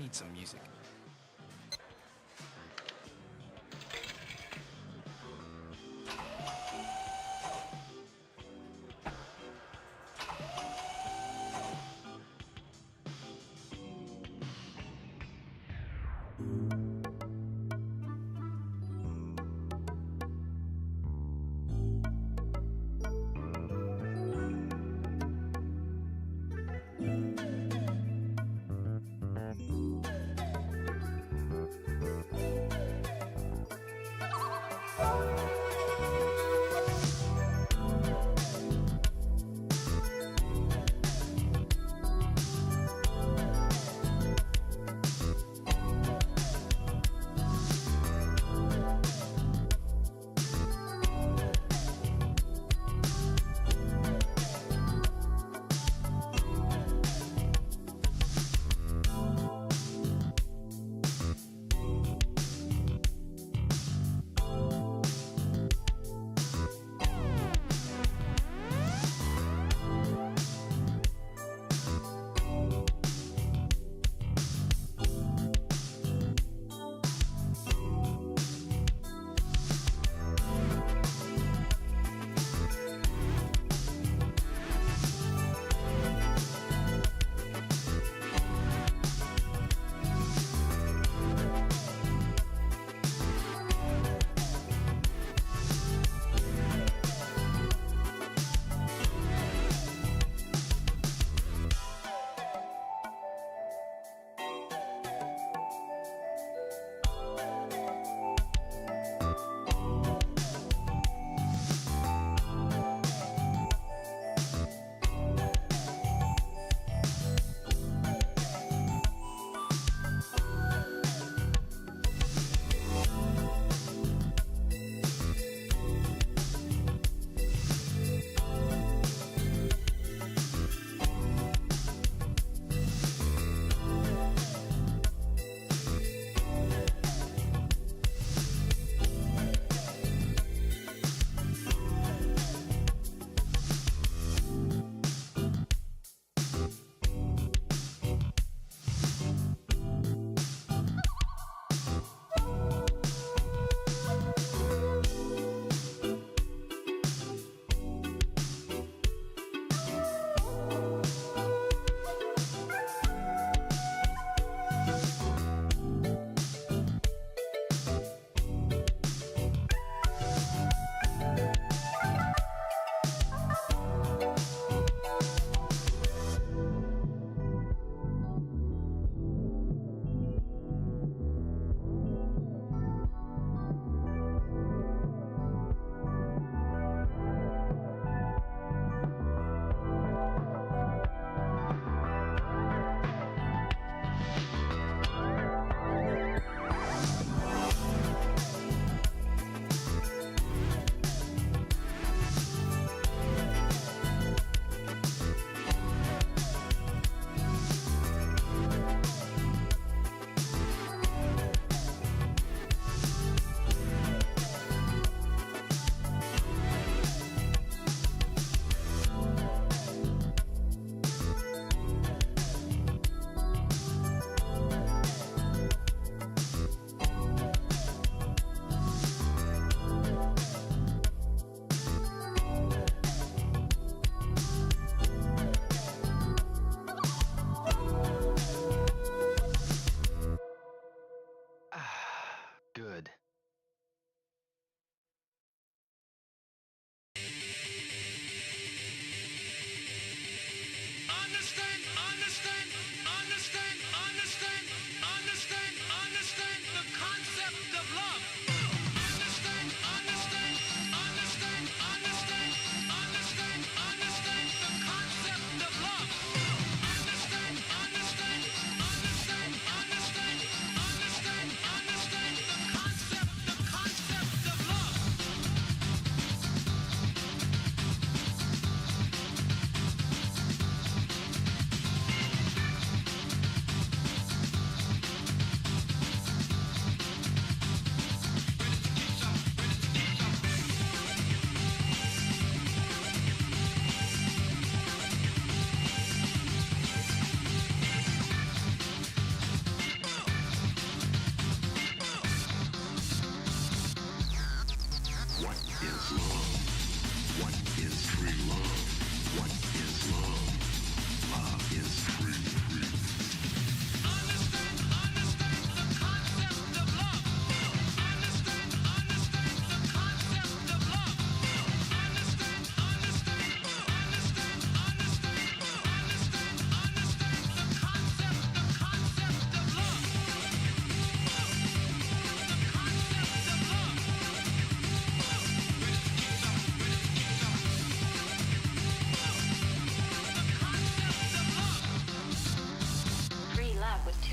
need some music.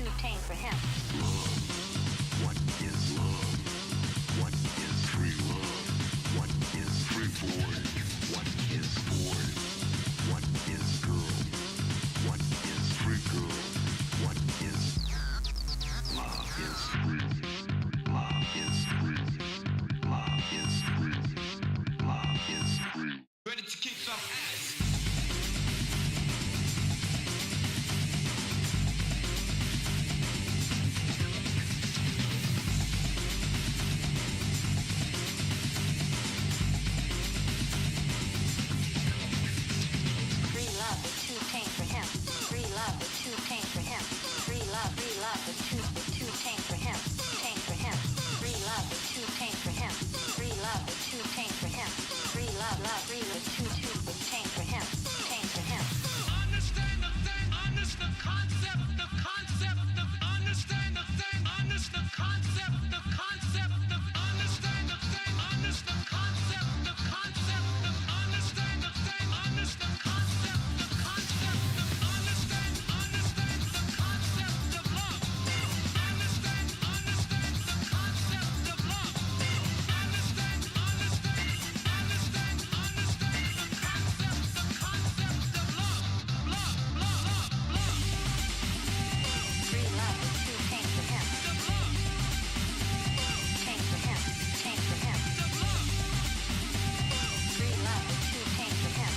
too tame for him. What is love? What is free love? What is free boy? What is boy? What is girl? What is free girl? What is love is free. Love is free. Love is free. Love is free. Ready to kick some ass. Free love is too tame for him. Free love is too tame for him. Free love is too tame for him. Tame for him. Free love is too tame for him. Free love is too tame for him. Free love is too tame for him. Tame for him. Understand the thing, understand the concept, understand the thing, understand the concept, understand the concept, understand the thing, understand the concept, understand the thing, understand the concept, understand the concept of love, understand the concept of love, understand the concept of love. Free love is too tame for him. Tame for him. Tame for him. Free love is too tame for him.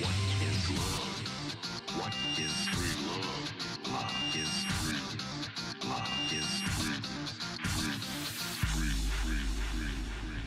What is love? What is free love? Love is free. Love is free. Free. Free. Free. Free. Free.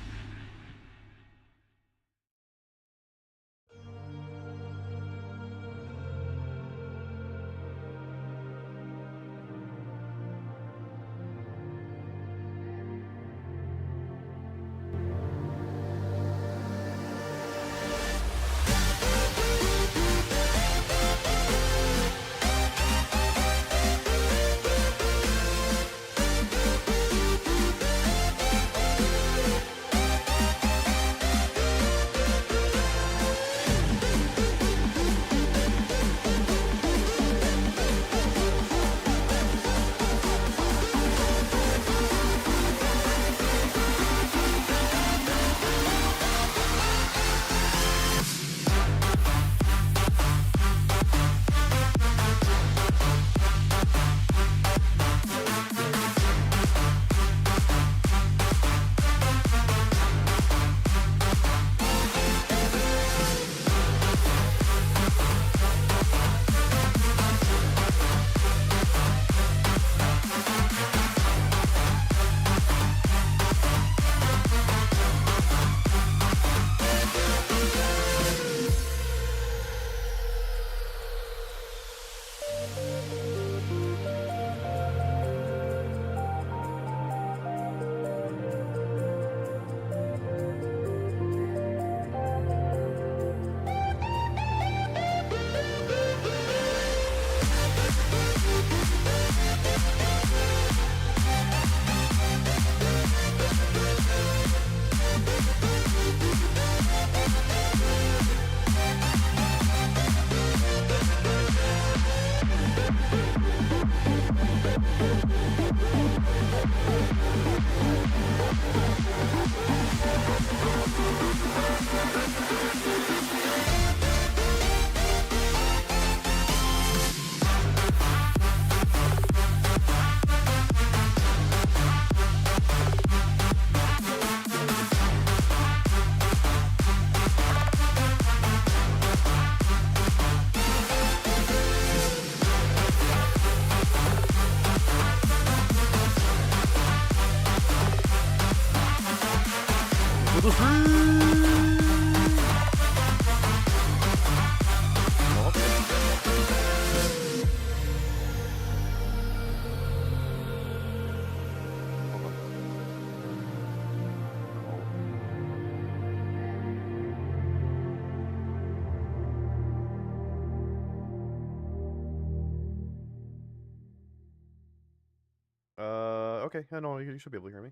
Okay, I know you should be able to hear me.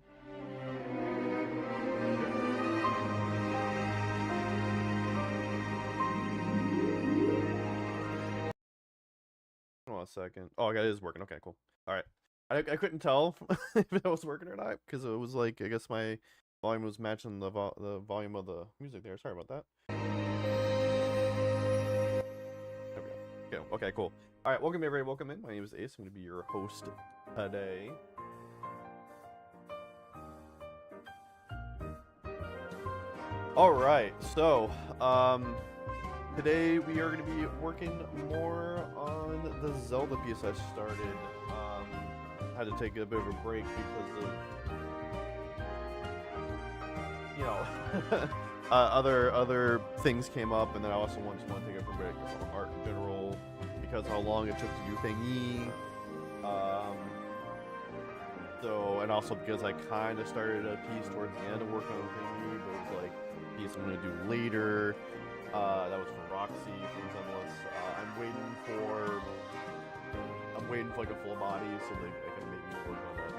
on a second. Oh, it is working. Okay, cool. All right. I couldn't tell if it was working or not because it was like I guess my volume was matching the volume of the music there. Sorry about that. There we go. Okay, cool. All right, welcome everybody. Welcome in. My name is Ace. I'm going to be your host today. All right, so today we are going to be working more on the Zelda piece I started. Had to take a bit of a break because of, you know, other things came up, and then I also wanted to take a break from art in general because how long it took to do thingy. So, and also because I kind of started a piece towards the end of working on thingy, but it was like a piece I'm gonna do later. That was for Roxy from Zenless. I'm waiting for like a full body so they can maybe work on that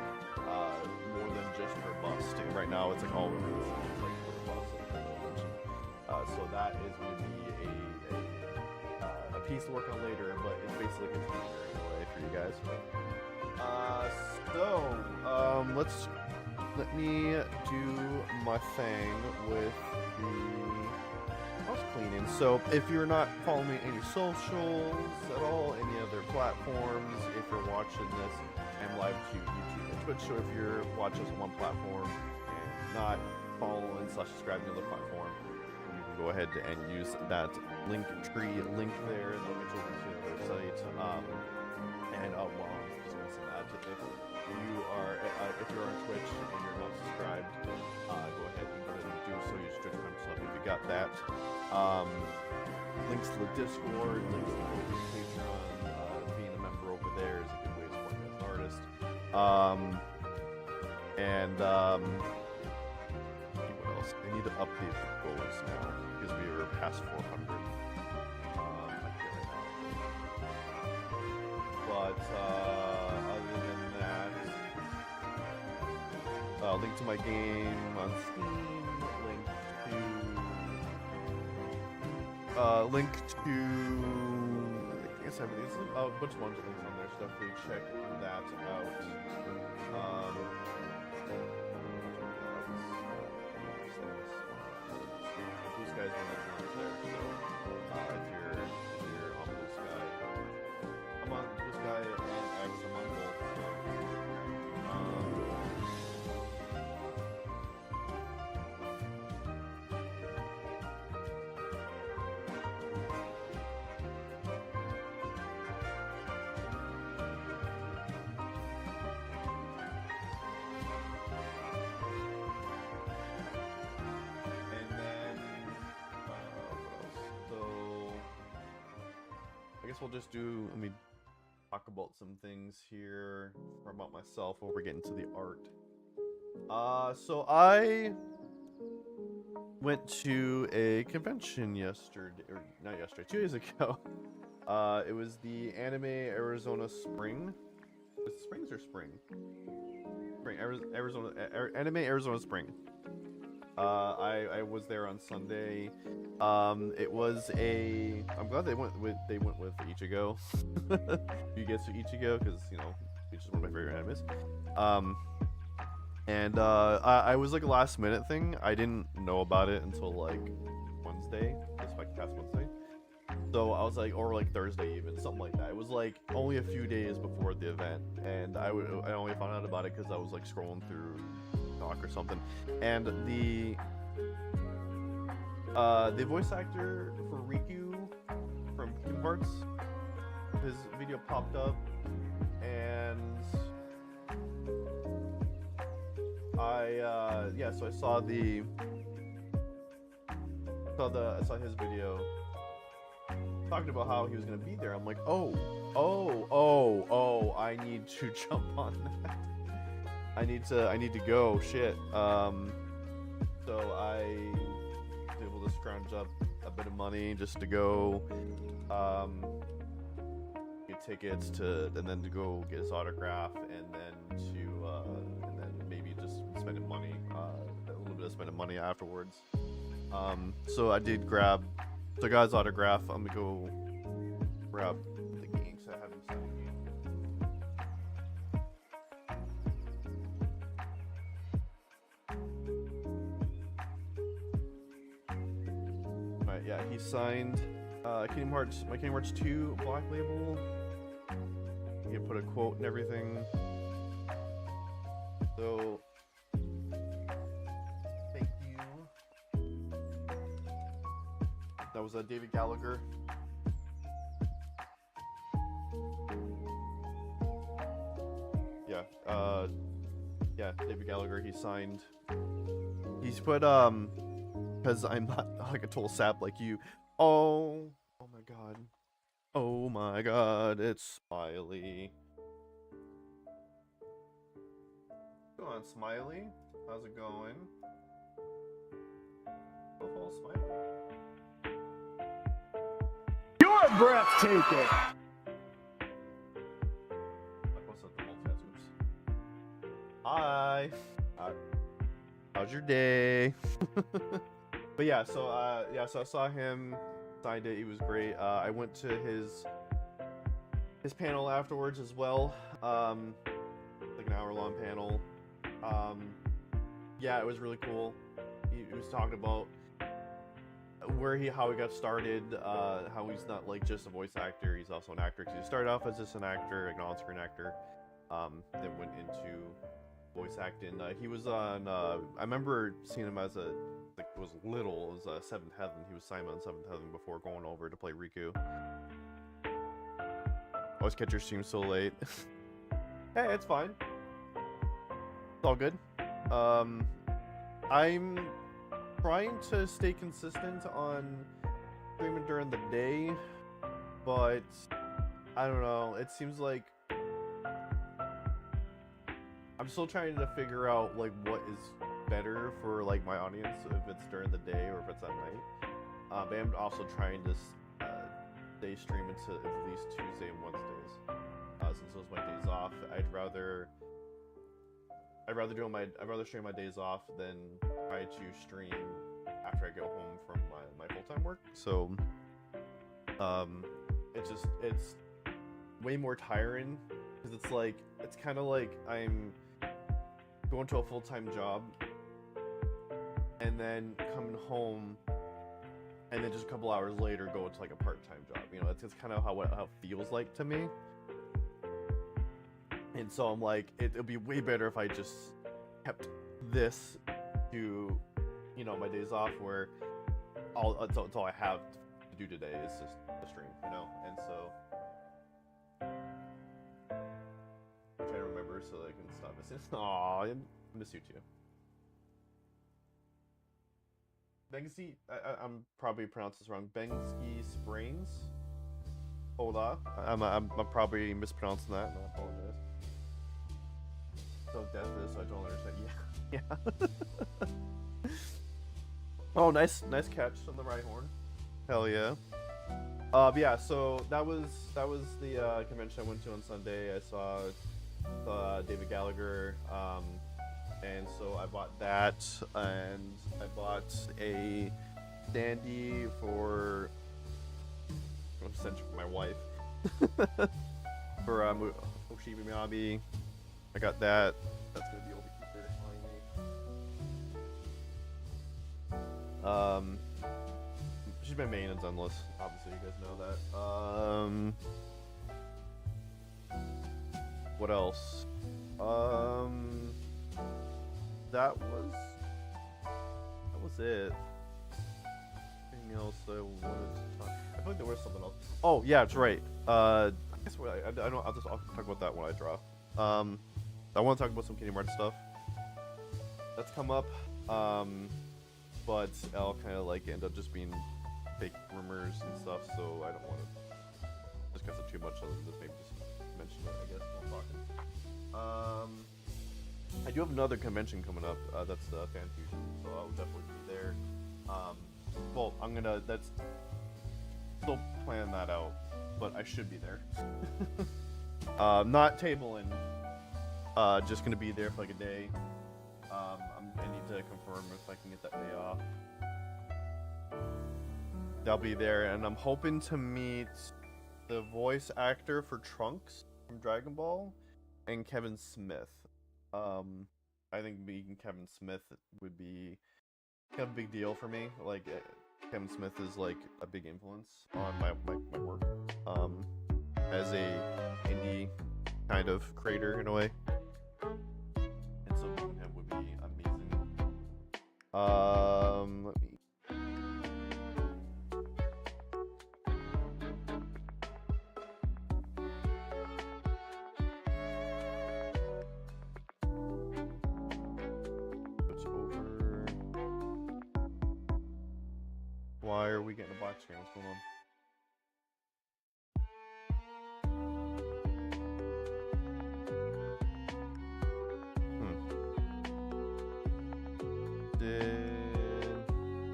more than just her bust. And right now it's like all over the scenes, like for the bust and so that is going to be a piece to work on later, but it's basically a continuing anyway for you guys. Let me do my thing with the house cleaning. So if you're not following me any socials at all, any other platforms, if you're watching this, I'm live to YouTube and Twitch. So if you're watching this on one platform and not following / subscribing to the platform, you can go ahead and use that link tree link there, and they'll get you over to the website. Well, I was just gonna say that if you're on Twitch and you're not subscribed, go ahead and do so. Use twitch.tv if you got that. Links to the Discord, links to the Patreon, being a member over there is a good way to support me as an artist. What else? I need to update the goals now because we were past 400. But other than that, link to my game on Steam, link to I guess everything's a bunch of links on there, so definitely check that out. Blue Sky's one of the ones there, so if you're on Blue Sky, I'm on Blue Sky and X, I'm on both. I guess we'll just let me talk about some things here about myself before we get into the art. So I went to a convention yesterday, or not yesterday, 2 days ago. It was the Anime Arizona Spring. Is it Springs or Spring? Spring, Arizona, Anime Arizona Spring. I was there on Sunday. It was I'm glad they went with Ichigo. You get to Ichigo because it's just one of my favorite animes. I was like a last minute thing. I didn't know about it until like Wednesday, just like past Wednesday. So I was like, or like Thursday even, something like that. It was like only a few days before the event, and I only found out about it because I was like scrolling through TikTok or something, and the voice actor for Riku from Kingdom Hearts, his video popped up, and so I saw his video talking about how he was gonna be there. I'm like, oh, I need to jump on that. I need to go. Shit. So I was able to scrounge up a bit of money just to go, get tickets and then to go get his autograph, and then maybe just spending money, a little bit of spending money afterwards. So I got his autograph. I'm gonna go grab the game because I haven't signed yeah, he signed my Kingdom Hearts 2 Black Label. He put a quote and everything. So thank you. That was David Gallagher. Yeah, yeah, David Gallagher. He's put because I'm not like a total sap like you. Oh my god. Oh my god, it's Smiley. Go on, Smiley. How's it going? Go follow Smiley. You're breathtaking. I posted the multi-tattoos. Hi. How's your day? But yeah, so I saw him, signed it. He was great. I went to his panel afterwards as well. Like an hour-long panel. Yeah, it was really cool. He was talking about how he got started, how he's not like just a voice actor, he's also an actor. Cause he started off as just an actor, like an on-screen actor, then went into voice acting. He was on, I remember seeing him as was little, it was Seventh Heaven. He was Simon on Seventh Heaven before going over to play Riku. Always catch your stream so late. Hey, it's fine. It's all good. I'm trying to stay consistent on streaming during the day, but I don't know. It seems like I'm still trying to figure out like what is better for like my audience, if it's during the day or if it's at night. But I'm also trying to stay streaming to at least Tuesday and Wednesdays, since those are my days off. I'd rather stream my days off than try to stream after I go home from my full-time work. So it's way more tiring, because it's kind of like I'm going to a full-time job and then coming home and then just a couple hours later go to like a part-time job. You know, it's kind of how it feels like to me. And so I'm like, it'll be way better if I just kept this to, you know, my days off, where it's all I have to do today is just the stream, you know. And so I'm trying to remember so that I can stop missing. Aw, I miss you too. Bengski, I'm probably pronounced this wrong. Bengski Springs. Hold on, I'm probably mispronouncing that, and I apologize. So deaf is, so I don't understand. Yeah. Oh, nice catch on the right horn. Hell yeah. Yeah. So that was the convention I went to on Sunday. I saw David Gallagher, and so I bought that, and I bought a standee for my wife for Oshibi Miyabi. I got that. That's gonna be over here behind me. She's my main and Zenless. Obviously, you guys know that. What else? That was it. Anything else I wanted to talk? I feel like there was something else. Oh yeah, that's right. I guess I don't. I'll talk about that when I draw. I want to talk about some Kingdom Hearts stuff that's come up, but I'll kind of like end up just being fake rumors and stuff, so I don't want to discuss it too much other than just maybe just mention it, I guess, while talking. I do have another convention coming up, that's the Fan Fusion, so I'll definitely be there. Well, that's still planning that out, but I should be there. Not tabling. Just gonna be there for like a day. I need to confirm if I can get that day off. I'll be there, and I'm hoping to meet the voice actor for Trunks from Dragon Ball and Kevin Smith. I think meeting Kevin Smith would be kind of a big deal for me. Like, Kevin Smith is like a big influence on my work. As a indie kind of creator in a way. And so meeting him would be amazing. Let me switch over. Why are we getting a black screen? What's going on?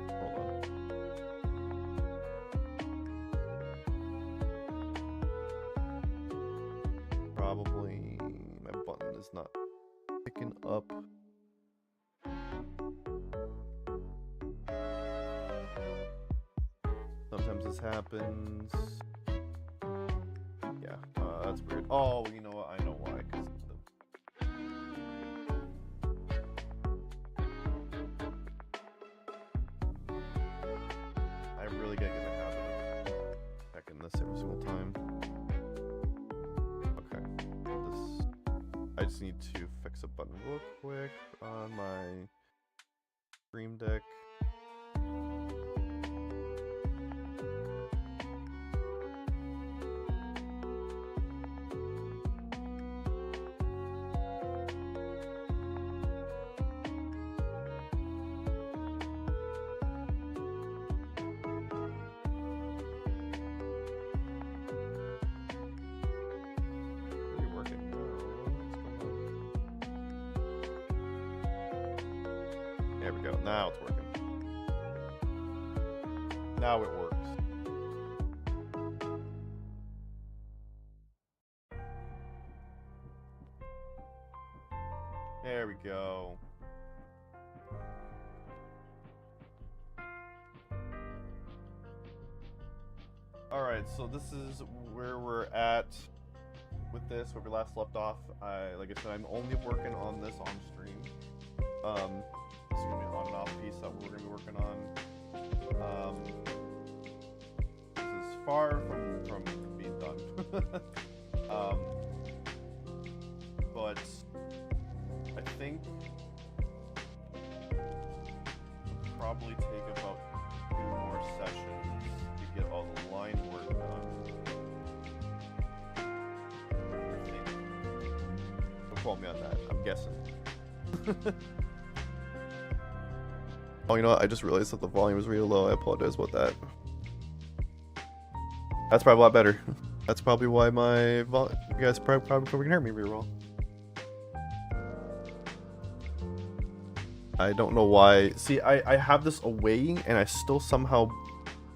Hold on. Probably my button is not picking up. Sometimes this happens. Yeah, that's weird. Oh, you know what? I know why. 'Cause I really gotta get in the habit of checking this every single time. Okay, I just need to fix a button real quick on my Stream Deck. There we go. Now it's working. Now it works. There we go. Alright, so this is where we're at with this, where we last left off. Like I said, I'm only working on this on stream. This is gonna be an on and off piece that we're gonna be working on. This is far from being done. But I think it'll probably take about 2 more sessions to get all the line work done. I think. Don't quote me on that. I'm guessing. Oh, you know what? I just realized that the volume is really low. I apologize about that. That's probably a lot better. That's probably why my you guys probably can hear me really well. I don't know why. See, I have this away and I still somehow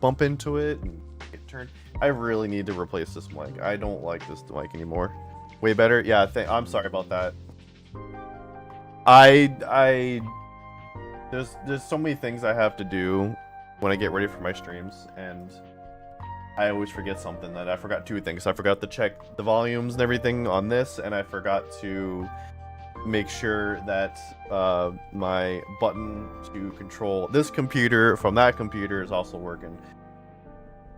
bump into it and get turned. I really need to replace this mic. I don't like this mic anymore. Way better? Yeah, I'm sorry about that. There's so many things I have to do when I get ready for my streams, and I always forget something. That I forgot 2 things. I forgot to check the volumes and everything on this, and I forgot to make sure that my button to control this computer from that computer is also working.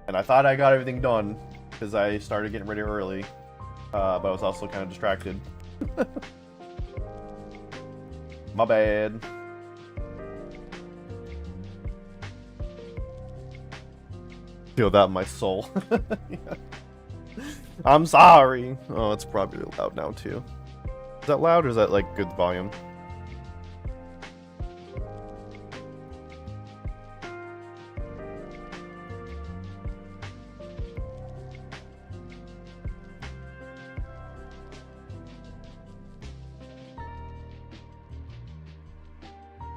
And I thought I got everything done because I started getting ready early, but I was also kind of distracted. My bad. Feel that in my soul. Yeah. I'm sorry. Oh, it's probably loud now too. Is that loud or is that like good volume?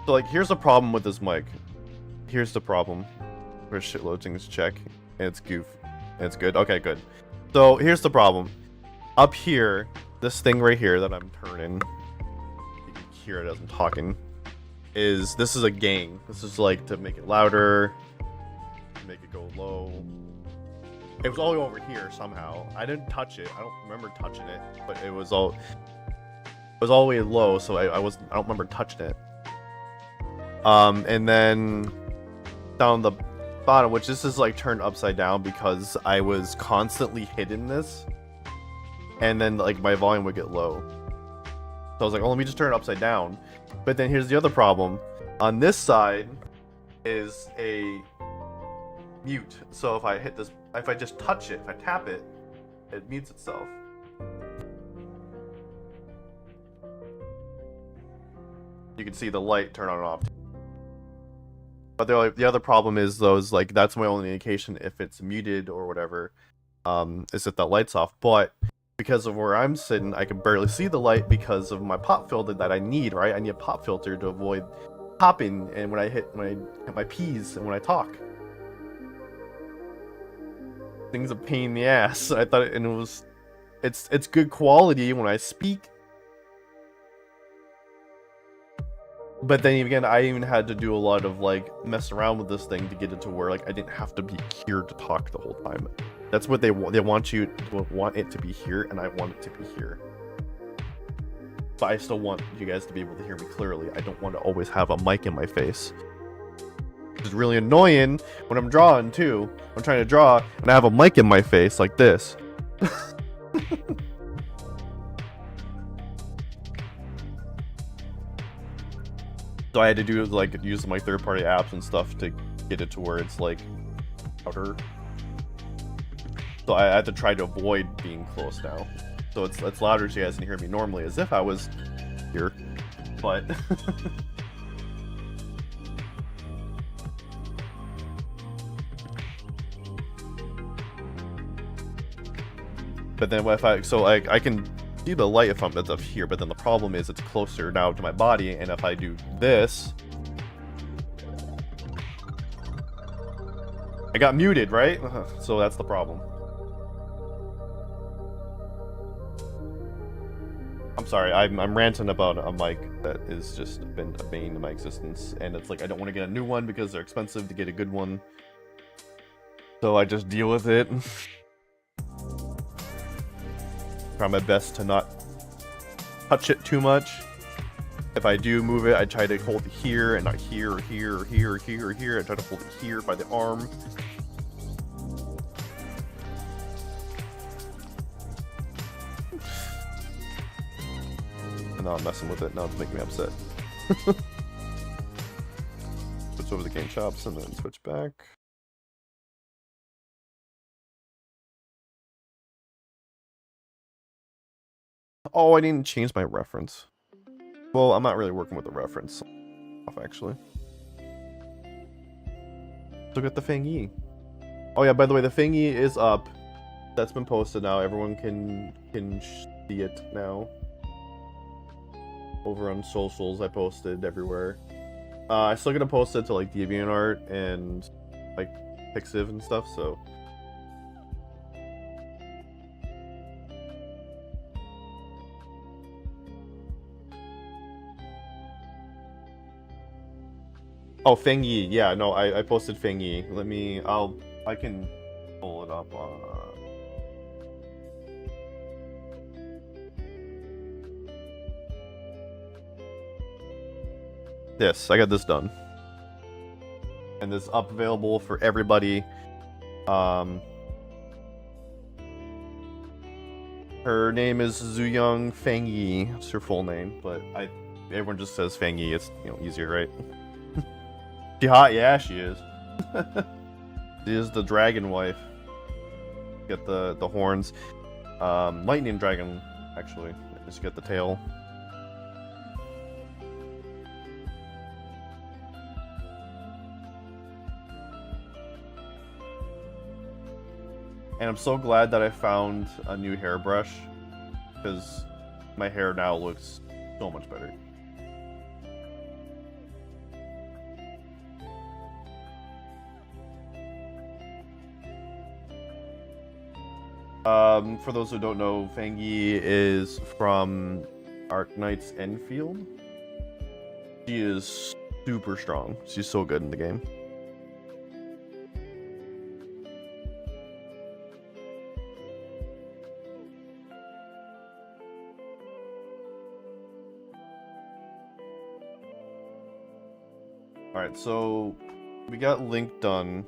So like, here's the problem with this mic. Here's the problem. There's shitload things to check, and it's goof. And it's good. Okay, good. So here's the problem. Up here, this thing right here that I'm turning, you can hear it as I'm talking, this is a gain. This is like to make it louder, to make it go low. It was all the way over here somehow. I didn't touch it. I don't remember touching it, but it was all the way low, so I don't remember touching it. And then down the bottom, which this is like turned upside down because I was constantly hitting this, and then like my volume would get low. So I was like, oh, let me just turn it upside down. But then here's the other problem. On this side is a mute. So if I hit this, if I just touch it, if I tap it, it mutes itself. You can see the light turn on and off. But the other problem is those, like, that's my only indication if it's muted or whatever, is if that light's off. But because of where I'm sitting, I can barely see the light because of my pop filter that I need, right? I need a pop filter to avoid popping and when I hit my P's and when I talk. Thing's a pain in the ass. I thought it's good quality when I speak. But then again, I even had to do a lot of like mess around with this thing to get it to where like I didn't have to be here to talk the whole time. That's what they want you to want it to be here, and I want it to be here. But I still want you guys to be able to hear me clearly. I don't want to always have a mic in my face. It's really annoying when I'm drawing too. I'm trying to draw and I have a mic in my face like this. So I had to do like use my third-party apps and stuff to get it to where it's like louder. So I had to try to avoid being close now. So it's louder so you guys can hear me normally as if I was here. But but then if I can see the light if I'm up here, but then the problem is it's closer now to my body, and if I do this, I got muted, right? So that's the problem. I'm sorry, I'm ranting about a mic that has just been a bane to my existence, and it's like I don't want to get a new one because they're expensive to get a good one. So I just deal with it. Try my best to not touch it too much. If I do move it, I try to hold it here and not here or here or here or here or here. I try to hold it here by the arm. And now I'm messing with it. Now it's making me upset. Switch over the game shops and then switch back. Oh, I didn't change my reference. Well, I'm not really working with the reference off, actually. Look at the Fang Yi. Oh yeah, by the way, the Fang Yi is up. That's been posted now. Everyone can see it now. Over on socials, I posted everywhere. I still gonna post it to like DeviantArt and like Pixiv and stuff, so. Oh, Fang Yi. Yeah, no, I posted Fang Yi. Let me, I can pull it up on... This, I got this done. And this up available for everybody. Her name is Zuyang Fang Yi. It's her full name, but everyone just says Fang Yi. It's, you know, easier, right? She hot? Yeah, she is. She is the dragon wife. Get the horns. Lightning dragon, actually. Just get the tail. And I'm so glad that I found a new hairbrush, because my hair now looks so much better. For those who don't know, Fang Yi is from Arknight's Enfield. She is super strong. She's so good in the game. Alright, so we got Link done.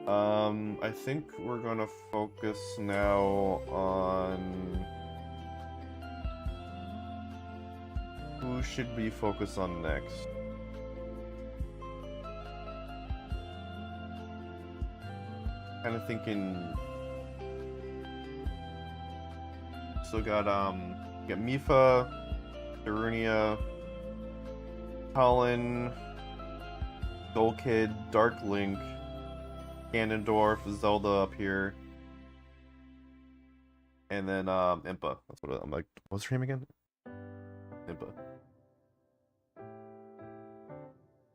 I think we're gonna focus now on who should we focus on next. Kind of thinking. So got Mifa, Darunia, Colin, Gold Kid, Dark Link, Ganondorf, Zelda up here, and then Impa. That's what I'm like. What's her name again? Impa.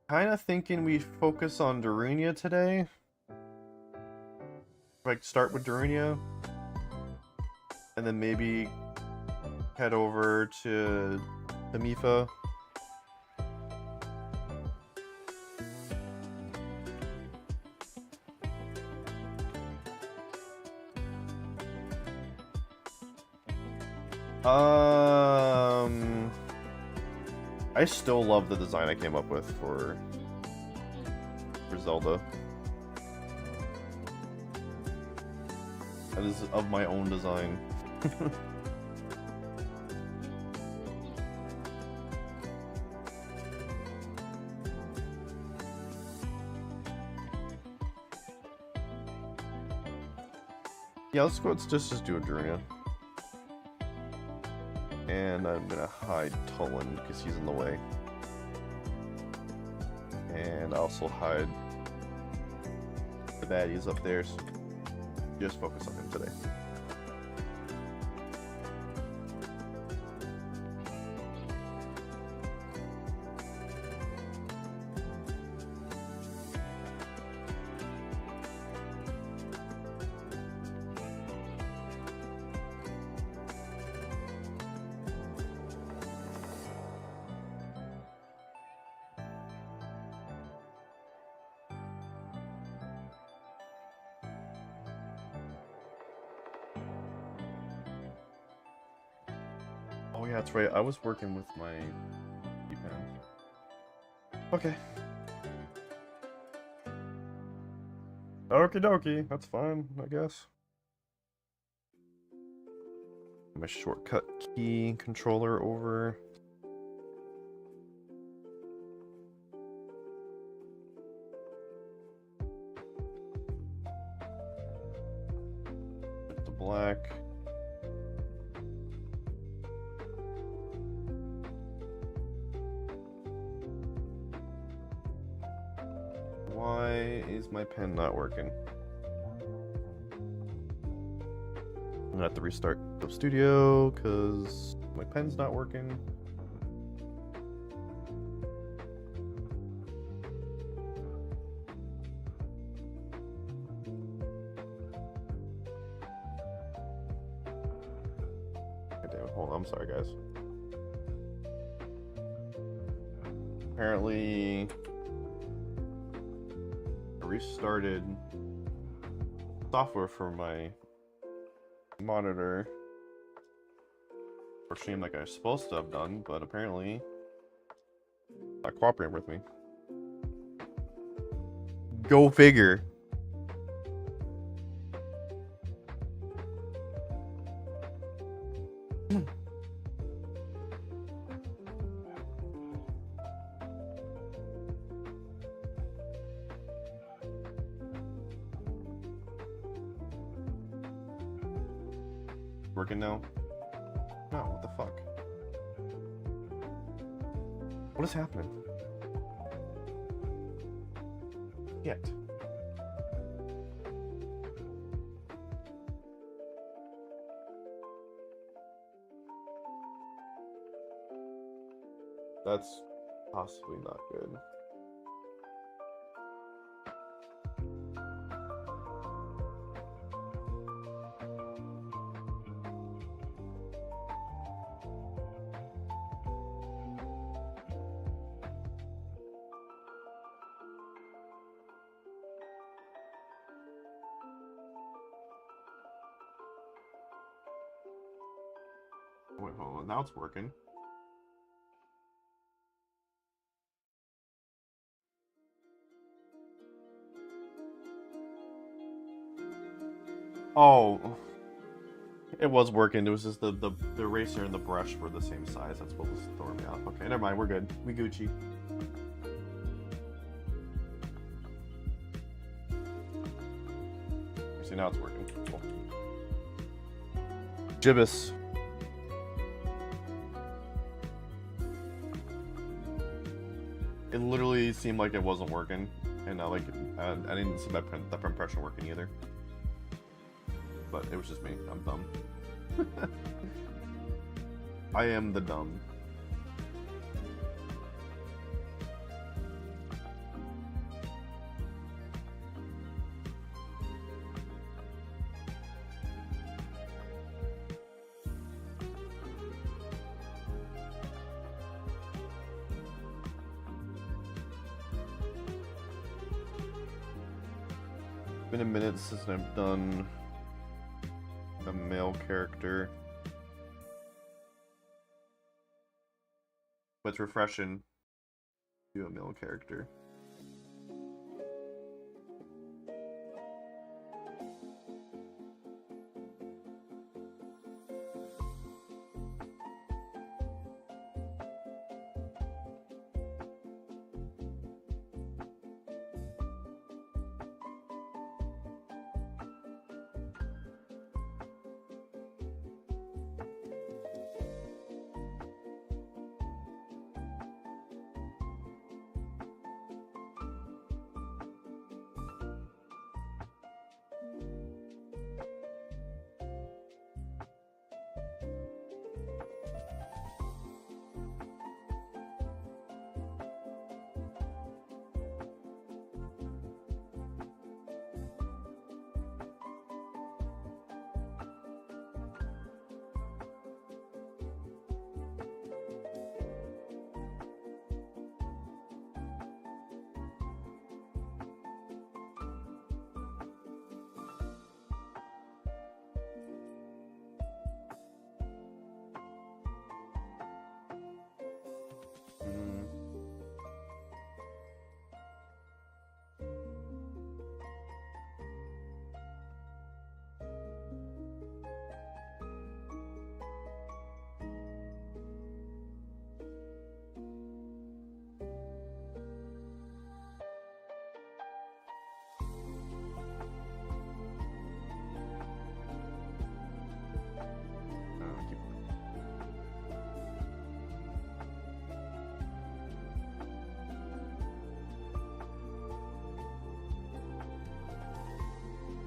Kind of thinking we focus on Darunia today. Like start with Darunia, and then maybe head over to Mifa. I still love the design I came up with for Zelda. That is of my own design. Yeah, let's go. Let's just do a Darunia. And I'm gonna hide Tulin because he's in the way. And also hide the baddies up there. So just focus on him today. Oh yeah, that's right. I was working with my D-pad. Okay. Okie dokie. That's fine, I guess. My shortcut key controller over. Put the black. Why is my pen not working? I'm gonna have to restart the studio because my pen's not working. God damn it, hold on, I'm sorry guys. Apparently I restarted software for my monitor for stream like I was supposed to have done, but apparently not cooperating with me. Go figure. Working now? No, what the fuck? What is happening? Shit. That's possibly not good. Wait, hold on. Now it's working. Oh, it was working. It was just the eraser and the brush were the same size. That's what was throwing me off. Okay, never mind. We're good. We Gucci. See, now it's working. Cool. Gibbous. It literally seemed like it wasn't working, and like I didn't see the print pressure working either. But it was just me. I'm dumb. I am the dumb. Been a minute since I've done a male character. But it's refreshing to do a male character.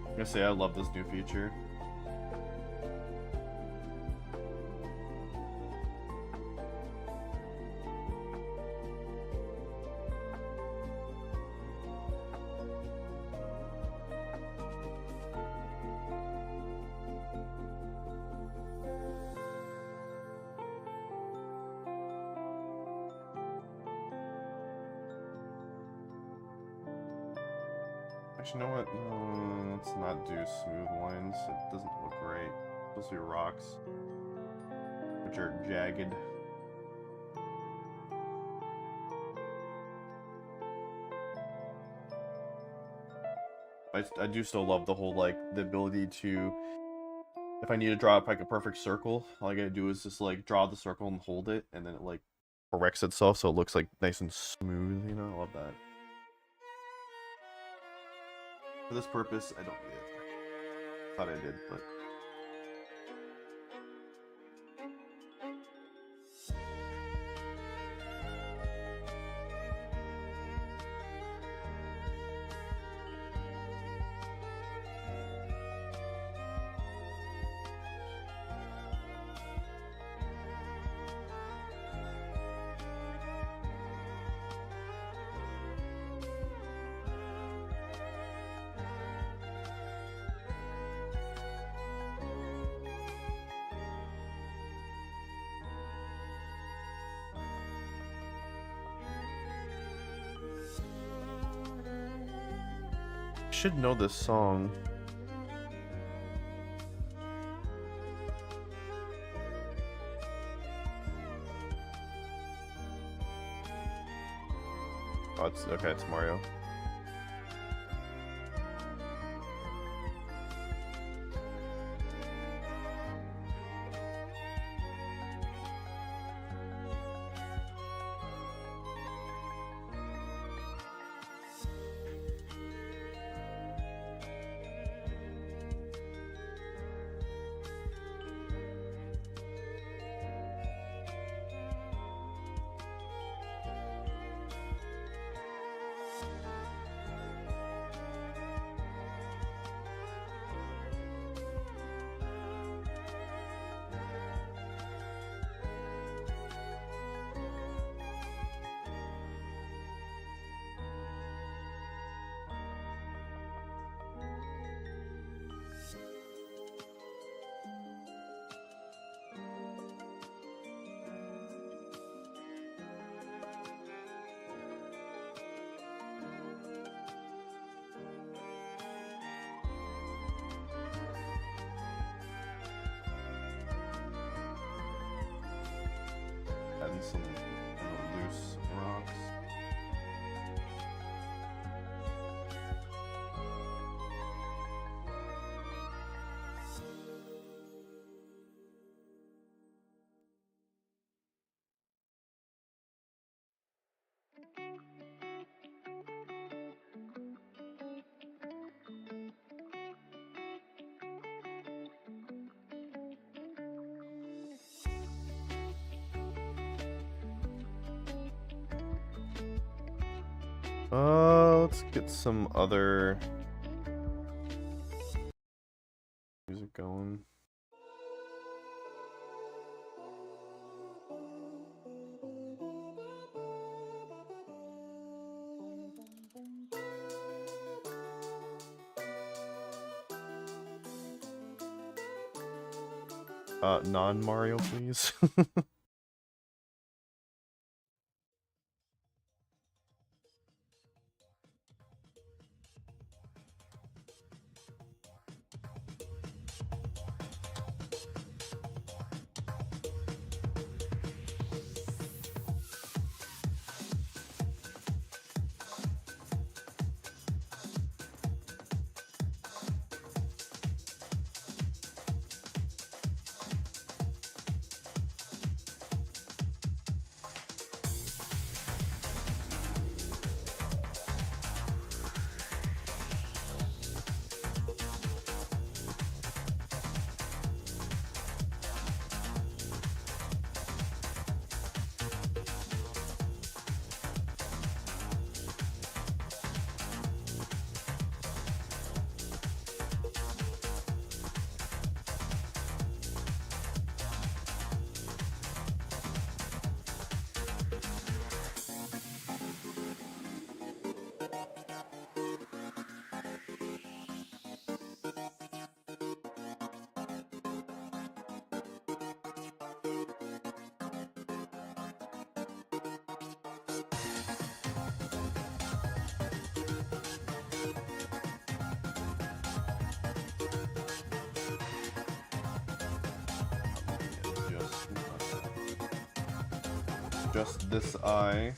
I'm gonna say I love this new feature. Actually, you know what? Let's not do smooth lines. It doesn't look great. Supposed to be rocks, which are jagged. I do still love the whole, like, the ability to, if I need to draw up like a perfect circle, all I gotta do is just like draw the circle and hold it, and then it like corrects itself so it looks like nice and smooth, you know? I love that. For this purpose, I don't need it. Thought I did, but... should know this song. Oh, it's okay, it's Mario. and some loose rocks. Let's get some other music going. Non-Mario, please. Just this eye.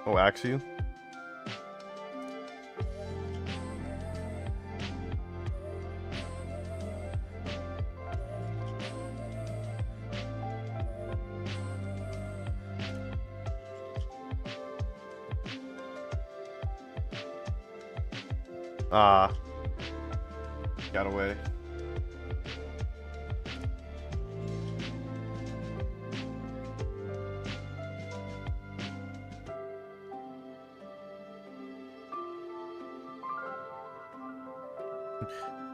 Oh, axe you? Ah. Got away.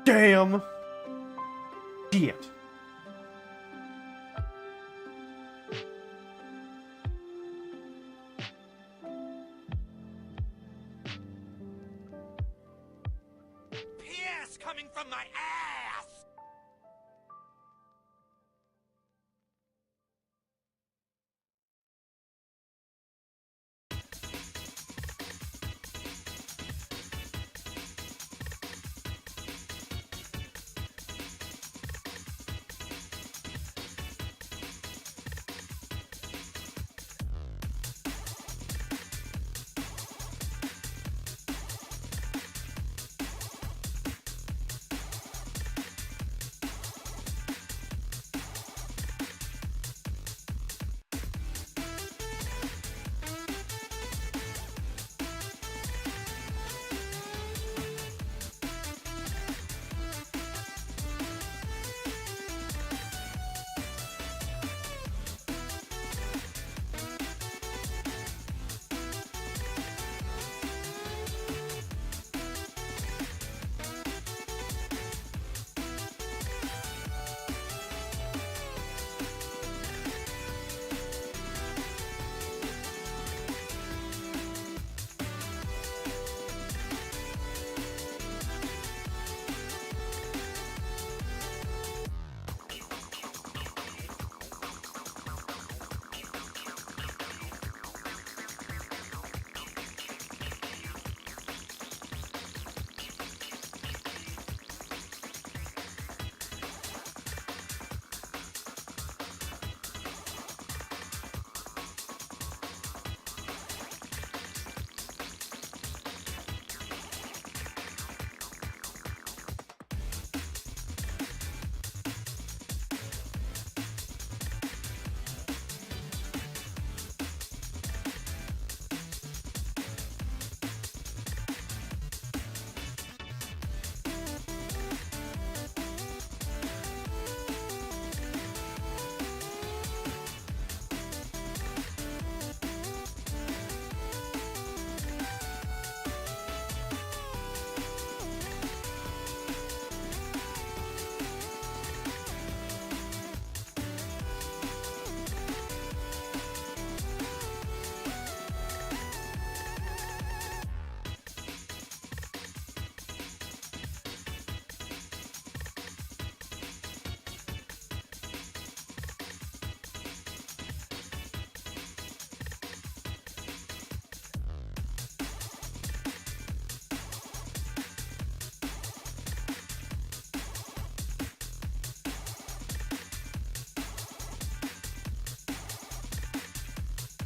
Damn! Shit! Piss coming from my ass!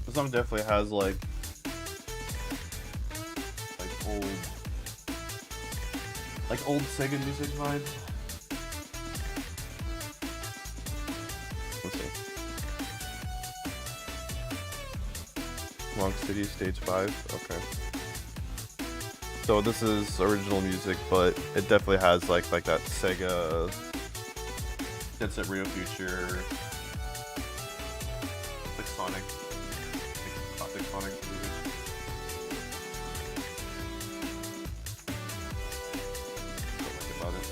This song definitely has like old Sega music vibes. Let's see. Long City Stage 5. Okay. So this is original music, but it definitely has like that Sega Jet Set Radio Future, like Sonic, like classic Sonic music. Don't like about it.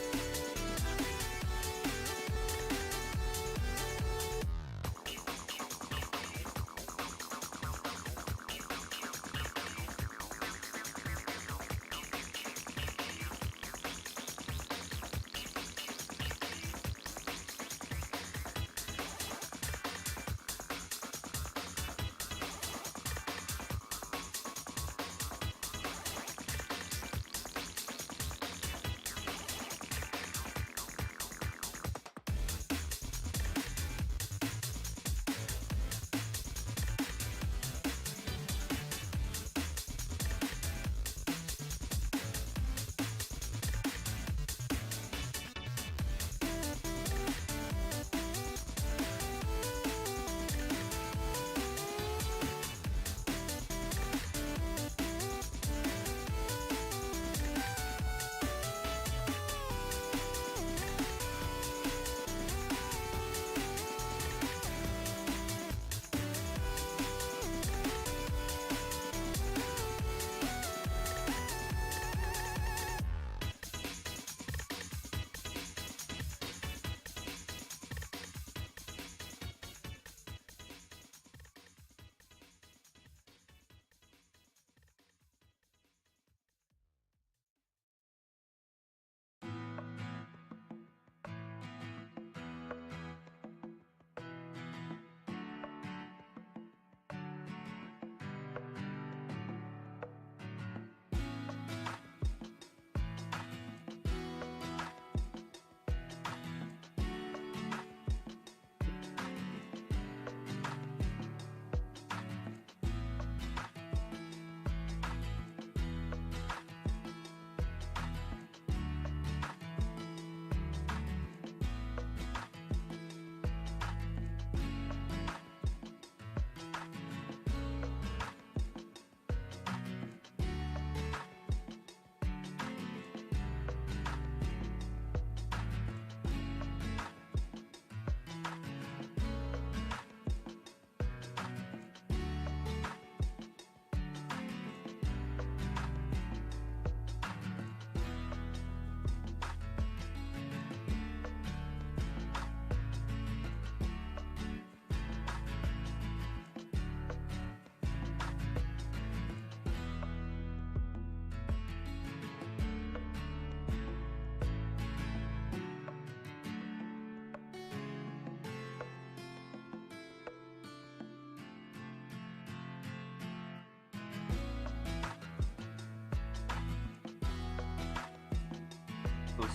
So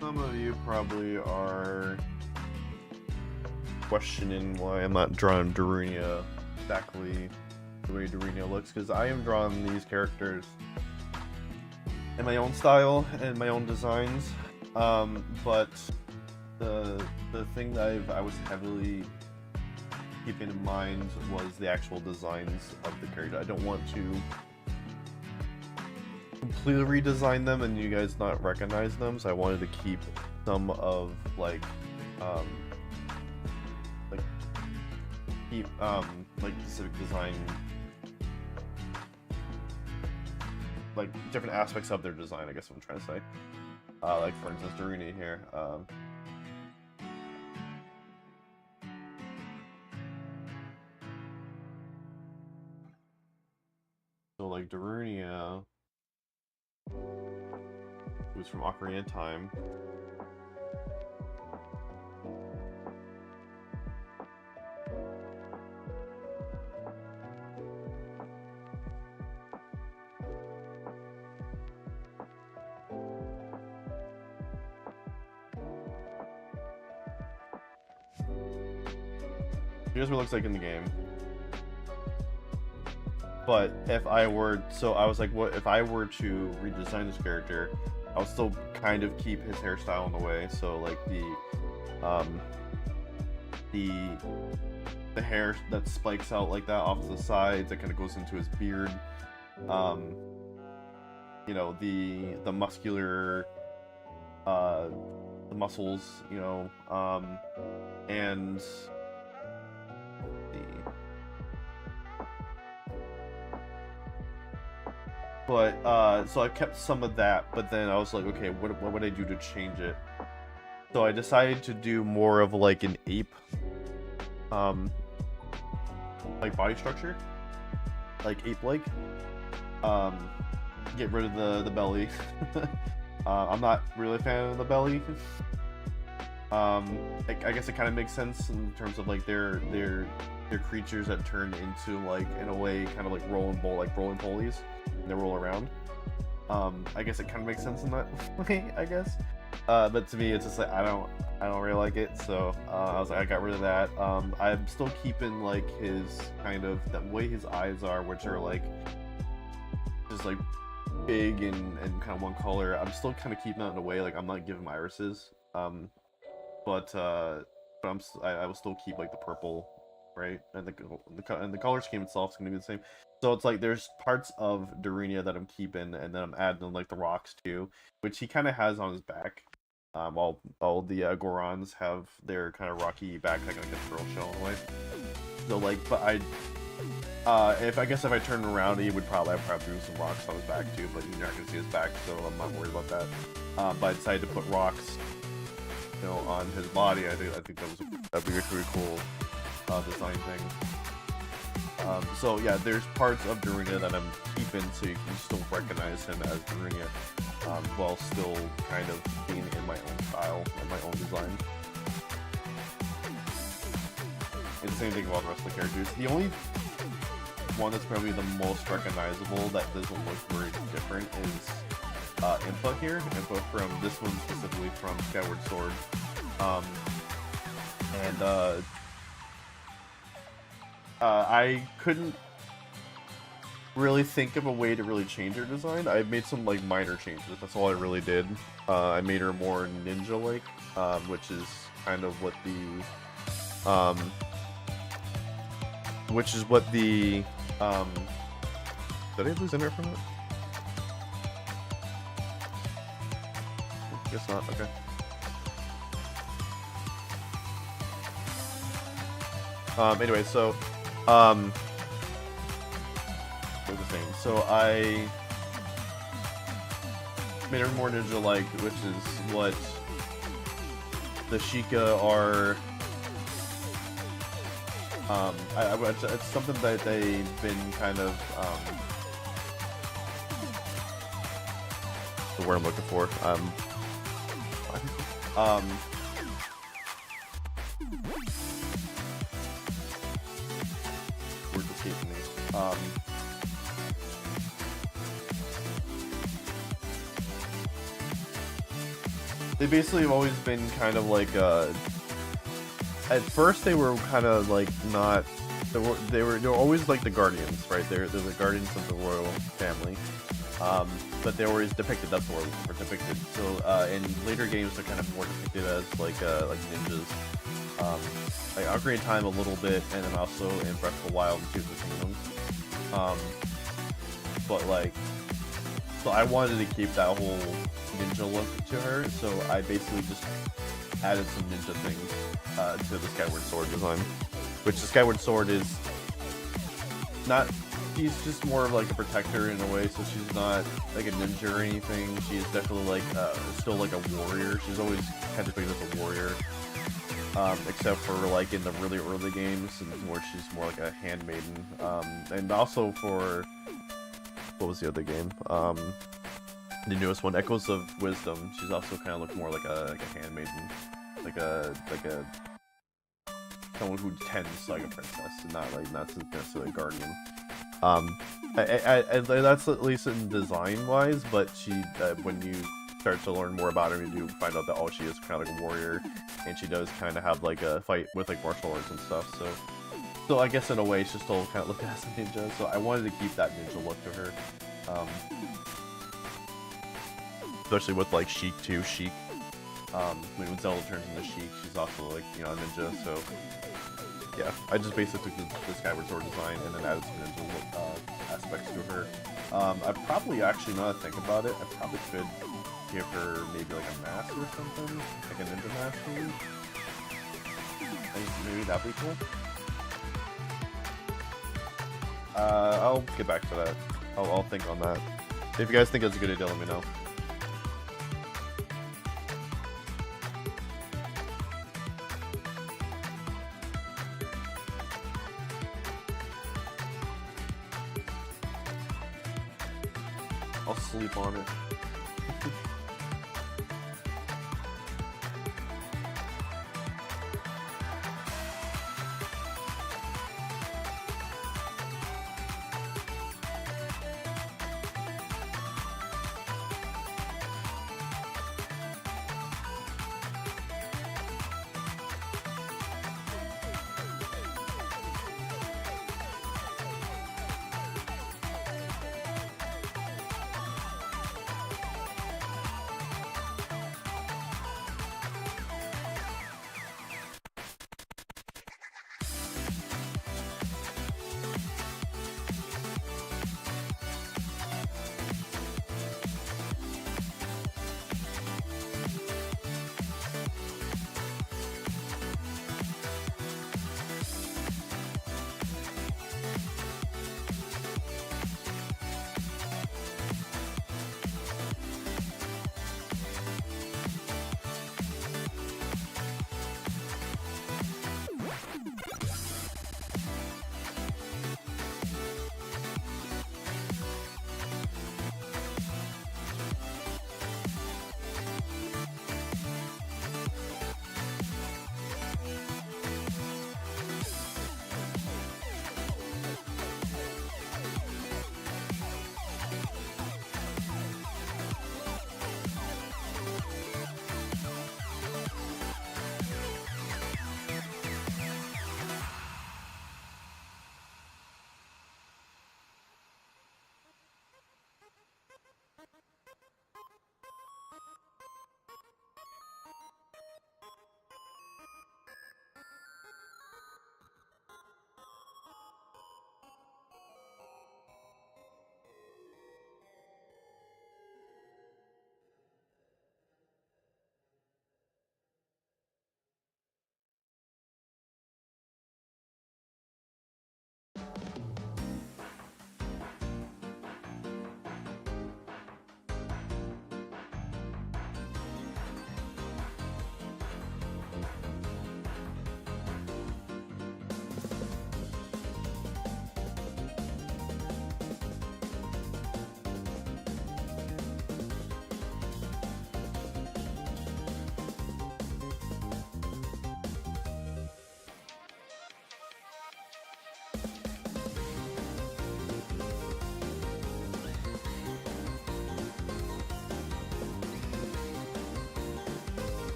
some of you probably are questioning why I'm not drawing Darunia exactly the way Darunia looks, because I am drawing these characters in my own style and my own designs. But the thing that I was heavily keeping in mind was the actual designs of the character. I don't want to completely redesign them and you guys not recognize them, so I wanted to keep some of like specific design, like different aspects of their design, I guess what I'm trying to say. Like for instance Darunia here. So like Darunia, who's from Ocarina of Time. Here's what it looks like in the game. But if I were, so I was like, what if I were to redesign this character, I would still kind of keep his hairstyle in the way. So like the hair that spikes out like that off to the sides, that kind of goes into his beard. You know, the muscular, the muscles, you know, and so I kept some of that, but then I was like, okay, what would I do to change it? So I decided to do more of like an ape, like body structure, like ape-like. Get rid of the belly. I'm not really a fan of the belly. I guess it kind of makes sense in terms of like they're creatures that turn into, like, in a way, kind of like rolling pulleys, and they roll around. I guess it kind of makes sense in that way, I guess. But to me, it's just like I don't really like it. So I was like, I got rid of that. I'm still keeping like his kind of that way his eyes are, which are like just like big and kind of one color. I'm still kind of keeping that in a way. Like I'm not giving him irises. But I will still keep like the purple, right? And the color scheme itself is gonna be the same. So it's like there's parts of Darunia that I'm keeping, and then I'm adding like the rocks too, which he kind of has on his back. All the Gorons have their kind of rocky back, like a turtle shell in a way. So like, but if I turn around, I'd probably do some rocks on his back too. But you're not gonna see his back, so I'm not worried about that. But I decided to put rocks, you know, on his body. I think that'd be a pretty cool design thing. So yeah, there's parts of Darunia that I'm keeping, so you can still recognize him as Darunia, while still kind of being in my own style and my own design. And the same thing about the rest of the characters. The only one that's probably the most recognizable that doesn't look very different is Impa here. Impa from this one specifically from Skyward Sword. I couldn't really think of a way to really change her design. I made some like minor changes. That's all I really did. I made her more ninja-like, which is kind of what the did I lose internet from it? Guess not. Okay. Anyway, so what was I saying? So I made her more ninja-like, which is what the Sheikah are. It's something that they've been kind of the word I'm looking for. Word escaping me. they basically have always been kind of like at first they were kind of like not they were always like the guardians, right? They're the guardians of the royal family. But they were always depicted, that's the word we're depicted. So in later games they're kind of more depicted as like ninjas. Like Ocarina of Time a little bit, and then also in Breath of the Wild and Tears of the Kingdom. But like, so I wanted to keep that whole ninja look to her, so I basically just added some ninja things to the Skyward Sword design. Which the Skyward Sword is not, she's just more of like a protector in a way, so she's not like a ninja or anything. She's definitely like, still like a warrior. She's always kind of depicted as a warrior. Except for like in the really early games, where she's more like a handmaiden. And also for, what was the other game? The newest one, Echoes of Wisdom. She's also kind of look more like a handmaiden, like a someone who tends like a princess, and not necessarily a guardian. That's at least in design wise, but she when you start to learn more about her, you do find out that she is kind of like a warrior, and she does kind of have like a fight with like martial arts and stuff. So I guess in a way, she's still kind of looked as a ninja. So I wanted to keep that ninja look to her, especially with like Sheik too. Sheik, when Zelda turns into Sheik, she's also like a ninja. So yeah, I just basically took the Skyward Sword design and then added some ninja aspects to her. I probably actually, now that I think about it, I probably could give her maybe like a mask or something, like a ninja mask maybe. Maybe that'd be cool. I'll get back to that. I'll think on that. If you guys think that's a good idea, let me know. I'll sleep on it.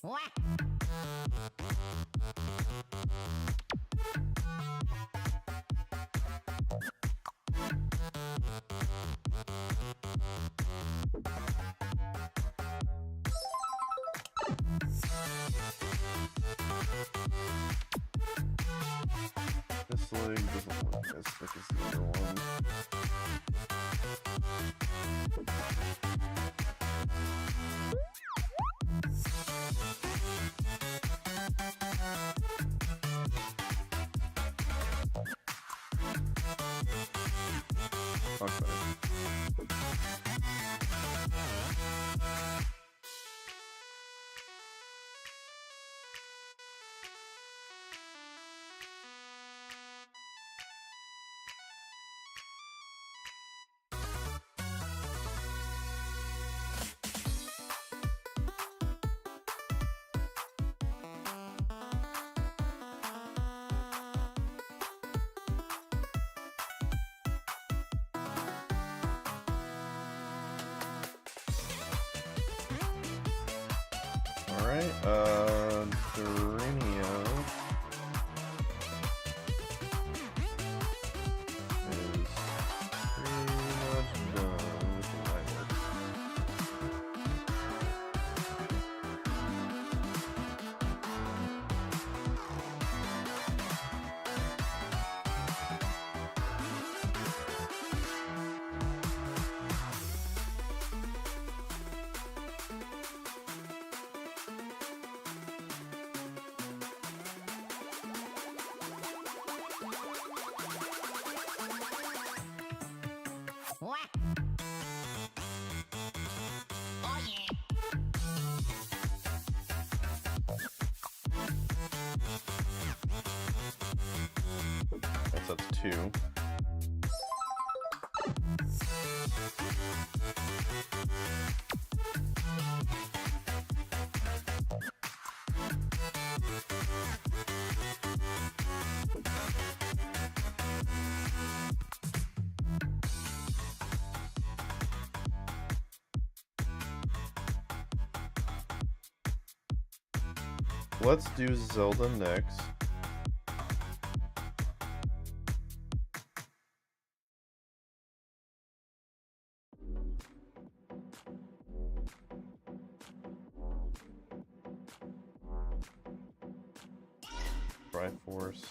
This leg doesn't look as thick as the other one. Okay. Alright, Durinia is pretty much done with the line work. That's 2. Let's do Zelda next. Triforce.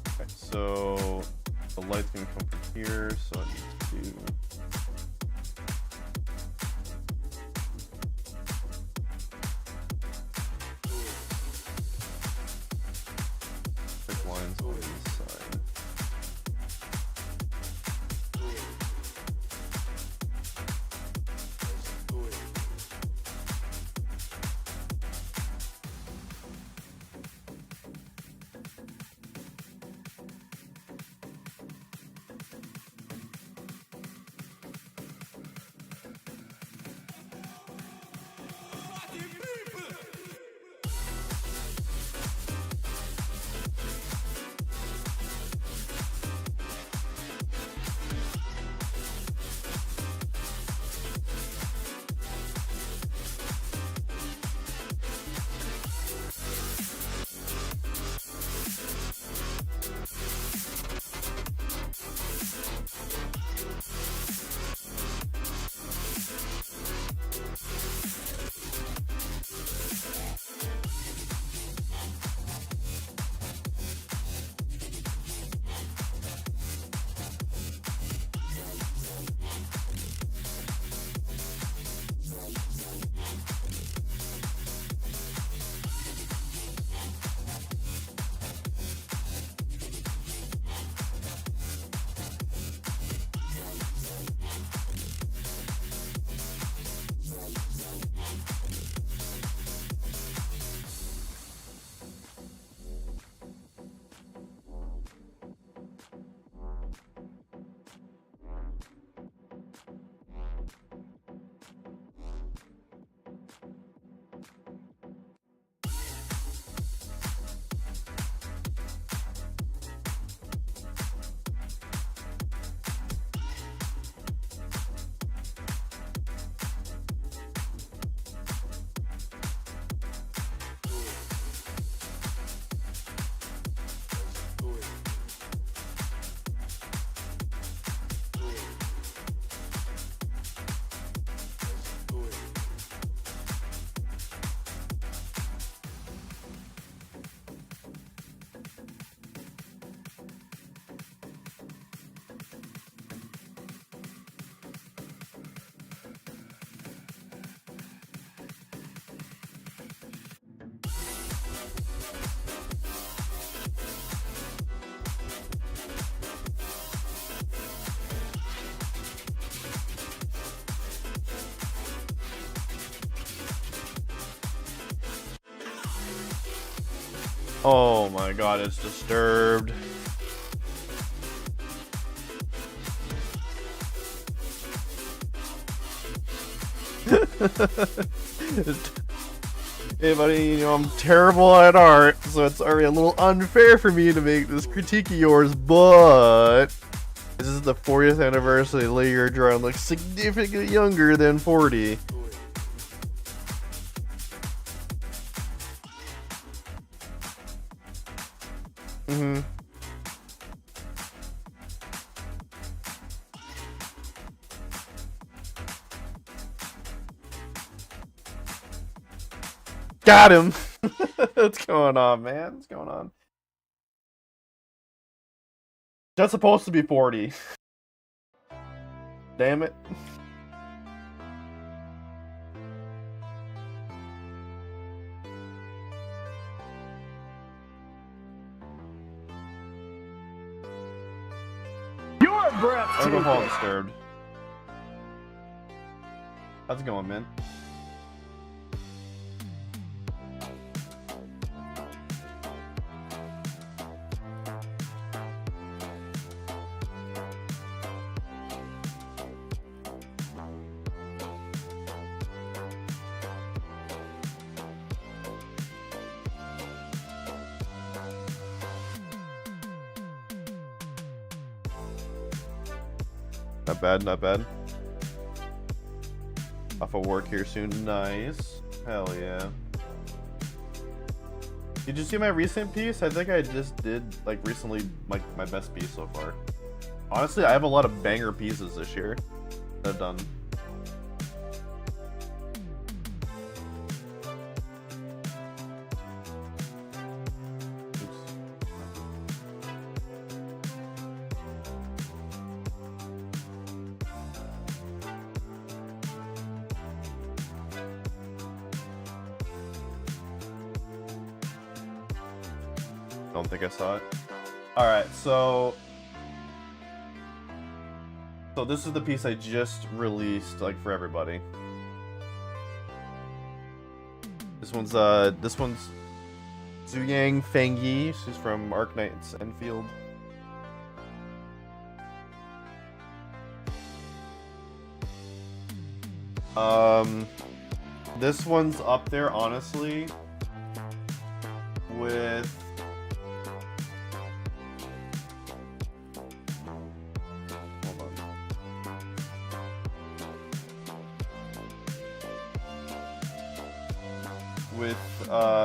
Okay, so the light's gonna come from here, so I need to pick lines on this side. Oh my god, it's disturbed. Hey buddy, you know I'm terrible at art, so it's already a little unfair for me to make this critique of yours, but this is the 40th anniversary. Your drawing looks significantly younger than 40. Got him! What's going on, man? What's going on? That's supposed to be 40. Damn it. You're breathtaking. Alcohol disturbed. How's it going, man? Not bad, not bad. Off of work here soon. Nice. Hell yeah. Did you see my recent piece? I think I just did, like, recently, like, my best piece so far. Honestly, I have a lot of banger pieces this year that I've done. Don't think I saw it. Alright, so this is the piece I just released, like, for everybody. This one's Zuyang Fengyi. She's from Arknight's Enfield. This one's up there, honestly, with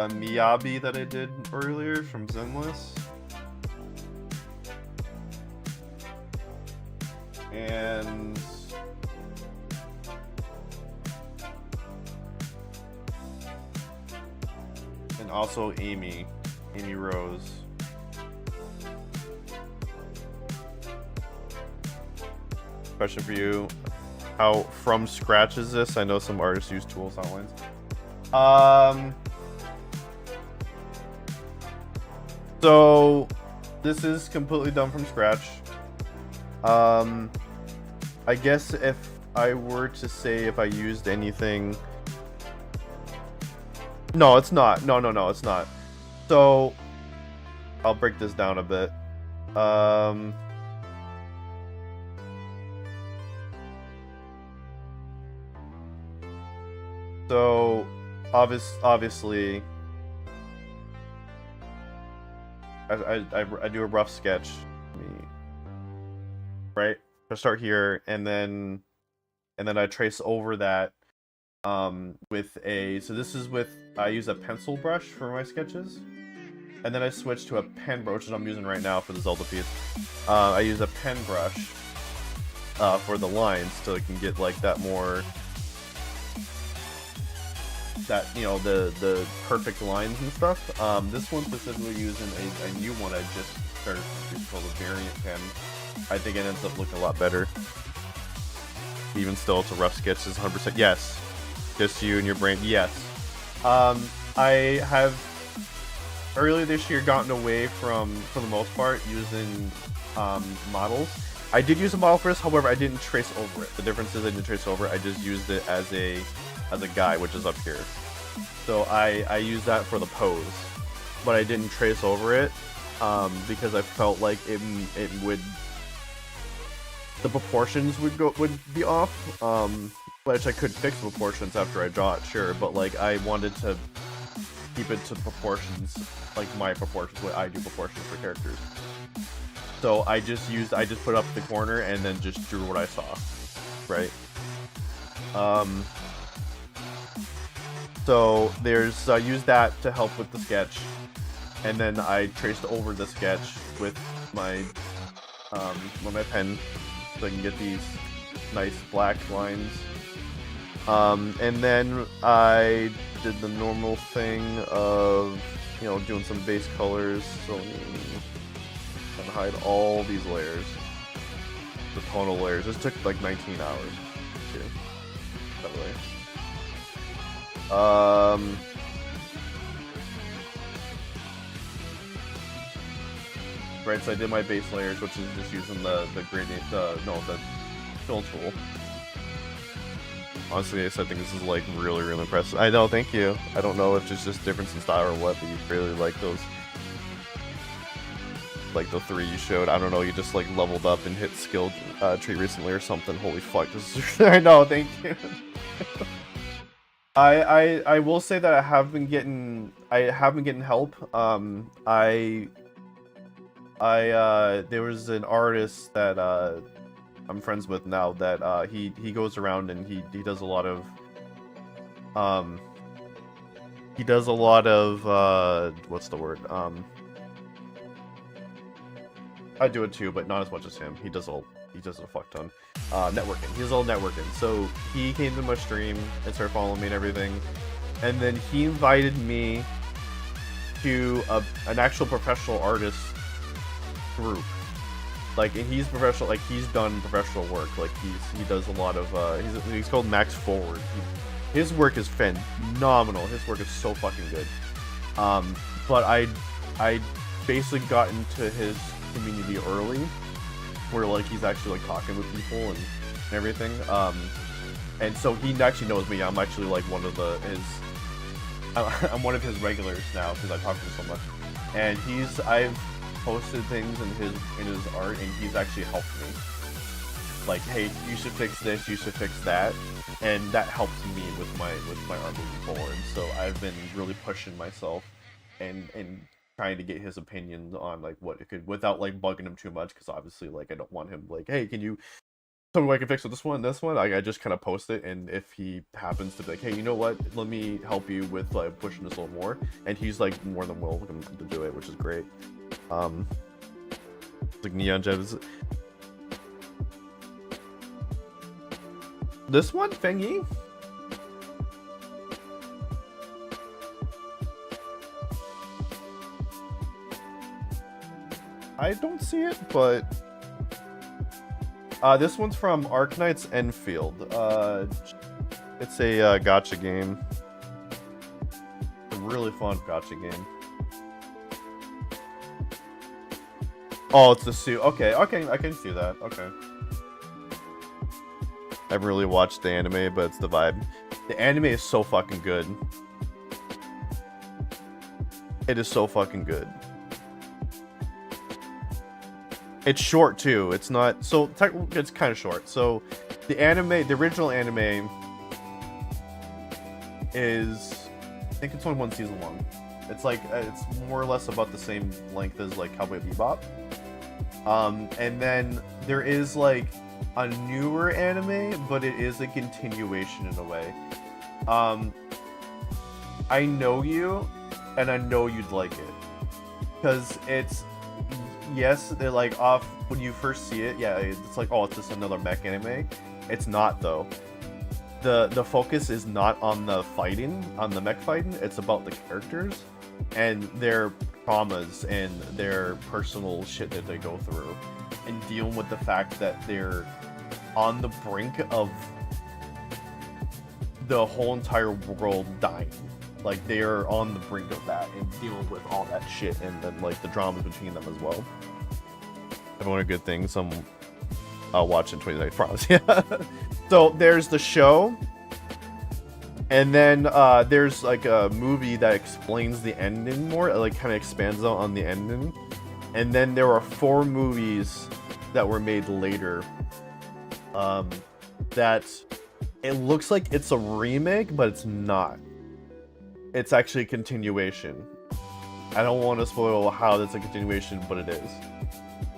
Miyabi that I did earlier from Zenless. And also Amy Rose. Question for you: how from scratch is this? I know some artists use tools outlines. So this is completely done from scratch. I guess if I were to say if I used anything, no, it's not. No, it's not. So I'll break this down a bit. So obviously, I do a rough sketch, right? I start here, and then I trace over that with a. So this is with I use a pencil brush for my sketches, and then I switch to a pen brush, which I'm using right now for the Zelda piece. I use a pen brush for the lines, so it can get like that more. That, you know, the perfect lines and stuff. This one specifically using a new one I just started. It's called a variant pen. I think it ends up looking a lot better. Even still, it's a rough sketch. It's 100%. Yes, just you and your brain. Yes. I have earlier this year gotten away from, for the most part, using models. I did use a model for this, however, I didn't trace over it. The difference is I didn't trace over it. I just used it as a guy, which is up here. So I use that for the pose. but I didn't trace over it because I felt like it would, the proportions would be off. Which I could fix the proportions after I draw it, sure, but like I wanted to keep it to proportions, like my proportions, what I do proportions for characters. So I just put up the corner and then just drew what I saw, right? So there's use that to help with the sketch, and then I traced over the sketch with my pen, so I can get these nice black lines. And then I did the normal thing of, you know, doing some base colors, so and hide all these layers, the tonal layers. This took like 19 hours too, by the way. Right, so I did my base layers, which is just using the gradient, the fill tool. Honestly, I think this is like really impressive. I know, thank you. I don't know if it's just difference in style or what, but you really like those. Like the 3 you showed. I don't know, you just like leveled up and hit skill tree recently or something. Holy fuck, this is I know, thank you. I will say that I have been getting help. There was an artist that I'm friends with now that he goes around and he does a lot of what's the word, I do it too, but not as much as him. He does a fuck ton networking. He does all networking. So he came to my stream and started following me and everything, and then he invited me to an actual professional artist group. Like, and he's professional, like he's done professional work. Like he does a lot of he's called Max Forward. His work is phenomenal. His work is so fucking good. But I basically got into his community early, where like he's actually like talking with people and everything. And so he actually knows me. I'm actually like one of I'm one of his regulars now because I talk to him so much. And I've posted things in his art, and he's actually helped me. Like, hey, you should fix this, you should fix that, and that helps me with my art moving forward. So I've been really pushing myself and trying to get his opinions on like what it could, without like bugging him too much, because obviously like I don't want him like, hey, can you tell me what I can fix with this one? I just kind of post it, and if he happens to be like, hey, you know what, let me help you with like pushing this a little more, and he's like more than welcome to do it, which is great. Like Neon Jevs. This one, Fengi? I don't see it, but this one's from Arknight's Enfield. It's a gacha game. A really fun gacha game. Oh, it's the suit. Okay, I can see that. Okay. I haven't really watched the anime, but it's the vibe. The anime is so fucking good. It is so fucking good. It's short too. It's not so it's kind of short. So the original anime is, I think it's only 1 season long. It's like it's more or less about the same length as like Cowboy Bebop. And then there is like a newer anime, but it is a continuation in a way. I know you, and I know you'd like it, because it's, yes, they're like off when you first see it. Yeah, it's like, oh, it's just another mech anime. It's not though. The focus is not on the fighting, on the mech fighting. It's about the characters and their traumas and their personal shit that they go through, and dealing with the fact that they're on the brink of the whole entire world dying. Like, they are on the brink of that and dealing with all that shit, and then like the dramas between them as well. Everyone, a good thing. Some I'll watch in 29 promise. Yeah. So there's the show, And then there's like a movie that explains the ending more, it, like kind of expands out on the ending. And then there are 4 movies that were made later. That it looks like it's a remake, but it's not. It's actually a continuation. I don't want to spoil how that's a continuation, but it is.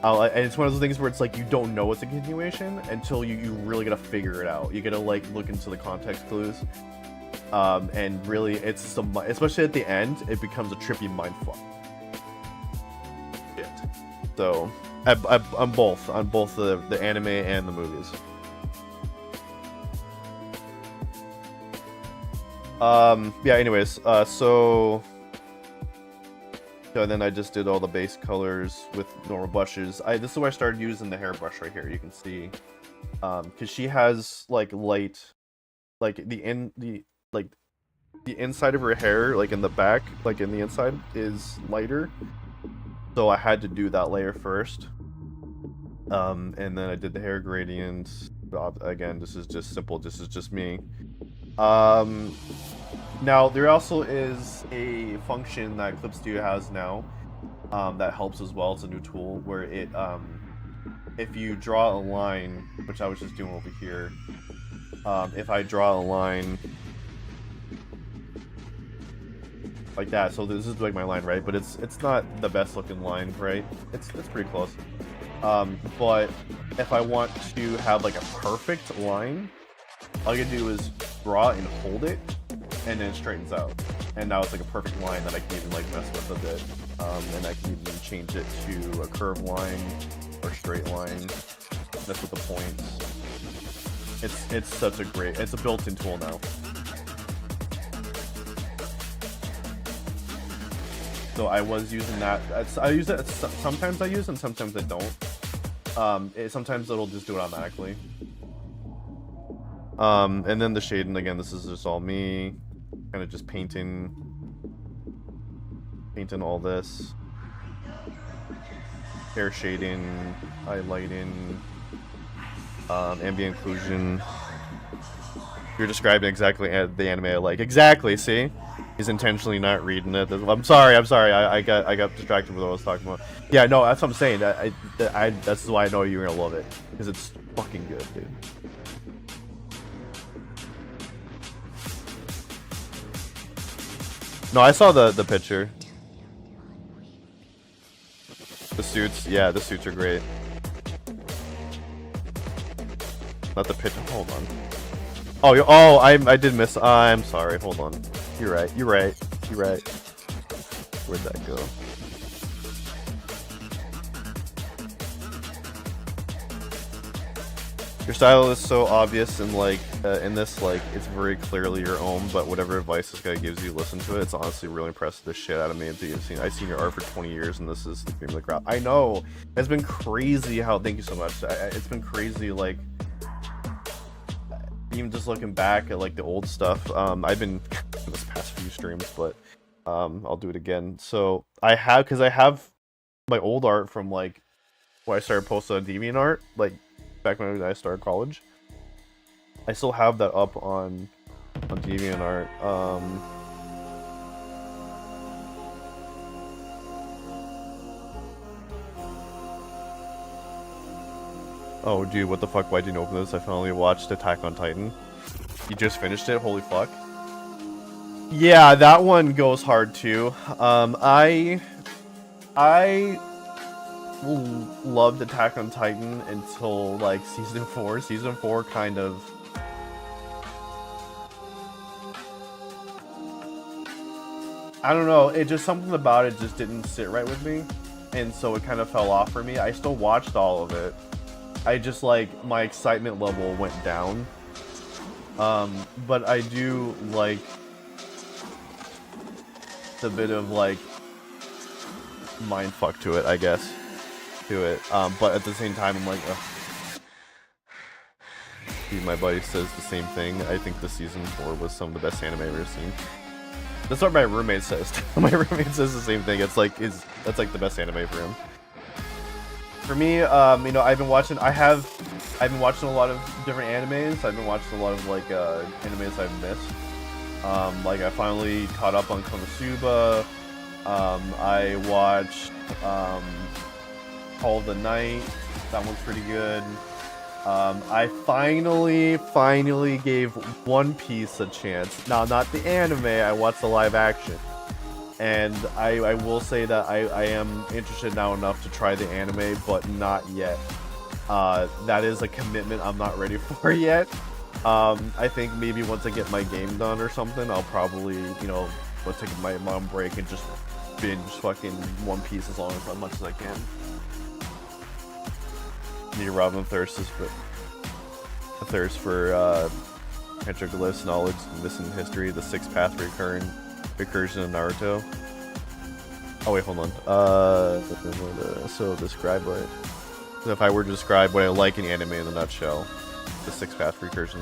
And it's one of those things where it's like you don't know it's a continuation until you really gotta figure it out. You gotta like look into the context clues. And really, it's some, especially at the end, it becomes a trippy mindfuck. Shit. So, on both the anime and the movies. Yeah. Anyways, so then I just did all the base colors with normal brushes. This is where I started using the hairbrush right here. You can see, because she has like light, like the inside of her hair, like in the back, like in the inside, is lighter. So I had to do that layer first. And then I did the hair gradient. Again, this is just simple. This is just me. Now there also is a function that Clip Studio has now, that helps as well. It's a new tool where it, if you draw a line, which I was just doing over here, if I draw a line like that, so this is like my line, right? But it's not the best looking line, right? It's pretty close. But if I want to have like a perfect line, all you do is draw and hold it, and then it straightens out. And now it's like a perfect line that I can even like mess with a bit. And I can even change it to a curved line or straight line. Mess with the points. It's such a great, it's a built-in tool now. So I was using that. I use it, sometimes I use it and sometimes I don't. Sometimes it'll just do it automatically. And then the shading, again, this is just all me. Kind of just painting all this. Hair shading, highlighting, ambient occlusion. You're describing exactly the anime I like. Exactly, see? He's intentionally not reading it. I'm sorry. I got distracted with what I was talking about. Yeah, no, that's what I'm saying. That's why I know you're gonna love it, because it's fucking good, dude. No, I saw the picture. The suits, yeah, the suits are great. Not the picture. Hold on. Oh, I did miss. I'm sorry. Hold on. You're right. Where'd that go? Your style is so obvious, and like in this, like it's very clearly your own. But whatever advice this guy gives you, listen to it. It's honestly really impressed the shit out of me. I've seen your art for 20 years, and this is the cream of the crop. I know it's been crazy. Thank you so much. It's been crazy. Like even just looking back at like the old stuff. I've been this past few streams, but I'll do it again. So I have my old art from like when I started posting on DeviantArt, like back when I started college. I still have that up on DeviantArt. Oh dude, what the fuck, why didn't you open this? I finally watched Attack on Titan. You just finished it? Holy fuck. Yeah, that one goes hard too. I loved Attack on Titan until like season 4. Season 4 kind of I don't know, it just something about it just didn't sit right with me, and so it kind of fell off for me. I still watched all of it. I just like my excitement level went down. But I do like the bit of like mindfuck to it, I guess. But at the same time, I'm like, ugh. See, my buddy says the same thing. I think the season 4 was some of the best anime I've ever seen. That's what my roommate says. My roommate says the same thing. It's like that's like the best anime for him. For me, you know, I've been watching a lot of different animes. I've been watching a lot of like animes I've missed. Like I finally caught up on Konosuba. I watched Call of the Night. That one's pretty good. I finally gave One Piece a chance. Now, not the anime, I watched the live action. And I will say that I am interested now enough to try the anime, but not yet. That is a commitment I'm not ready for yet. I think maybe once I get my game done or something, I'll probably, go take my mom break and just binge fucking One Piece as much as I can. Me, Robin thirst for petroglyphs, knowledge, missing history, the sixth path recursion of Naruto. Oh wait, hold on. So describe what. So if I were to describe what I like in anime in a nutshell, the sixth path recursion.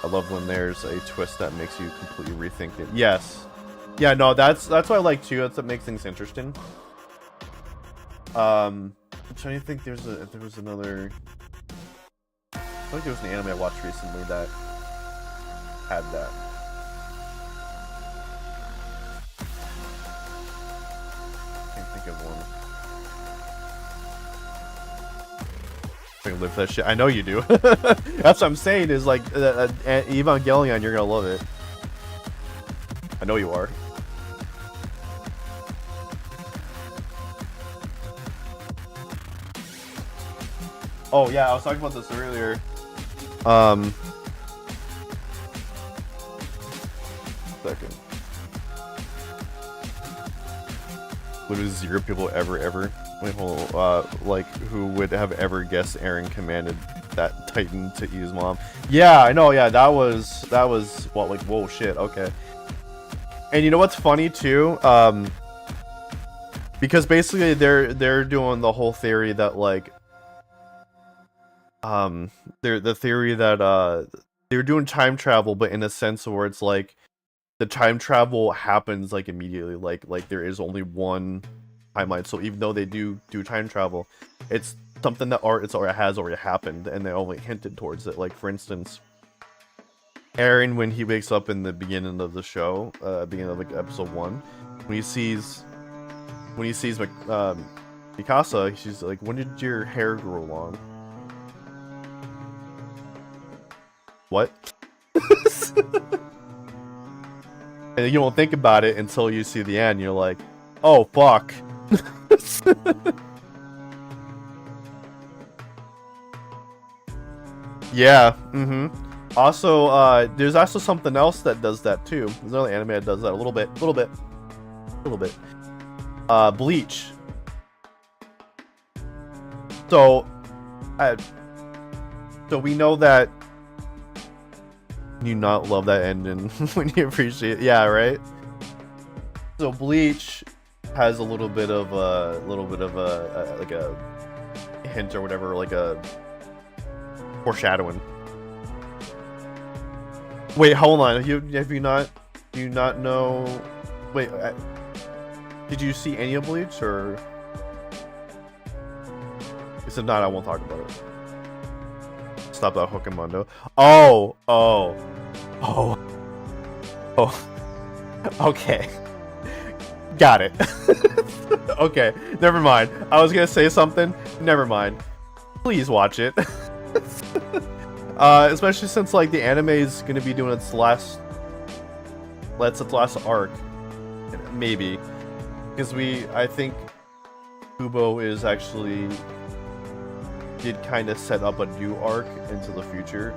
I love when there's a twist that makes you completely rethink it. Yes. Yeah, no, that's what I like too. That's what makes things interesting. I'm trying to think. There was another. I feel like there was an anime I watched recently that had that. Can't think of one. I can live that shit. I know you do. That's what I'm saying. Is like Evangelion. You're gonna love it. I know you are. Oh yeah, I was talking about this earlier. Second. Literally 0 people ever. Wait, hold on. Like who would have ever guessed Eren commanded that Titan to eat his mom? Yeah, I know. Yeah, that was what, like, whoa, shit. Okay. And you know what's funny too? Because basically they're doing the whole theory that like. The theory that they're doing time travel, but in a sense where it's like the time travel happens like immediately, like there is only one timeline. So even though they do time travel, it's something that has already happened, and they only hinted towards it. Like for instance, Eren, when he wakes up in the beginning of the show, beginning of like episode 1, when he sees Mikasa, she's like, "When did your hair grow long?" What? And you don't think about it until you see the end. You're like, oh fuck. Yeah. Also, there's also something else that does that too. There's another anime that does that a little bit. Bleach. So we know that. You not love that ending when you appreciate it. Yeah, right? So Bleach has a little bit of a like a hint or whatever, like a foreshadowing. Wait, hold on. Do you not know? Wait, did you see any of Bleach, or if not, I won't talk about it. Stop that Hookumundo. Oh. Okay. Got it. Okay, never mind. I was gonna say something. Never mind. Please watch it. Especially since like the anime is gonna be doing its last arc, maybe, because I think Kubo is actually did kind of set up a new arc into the future,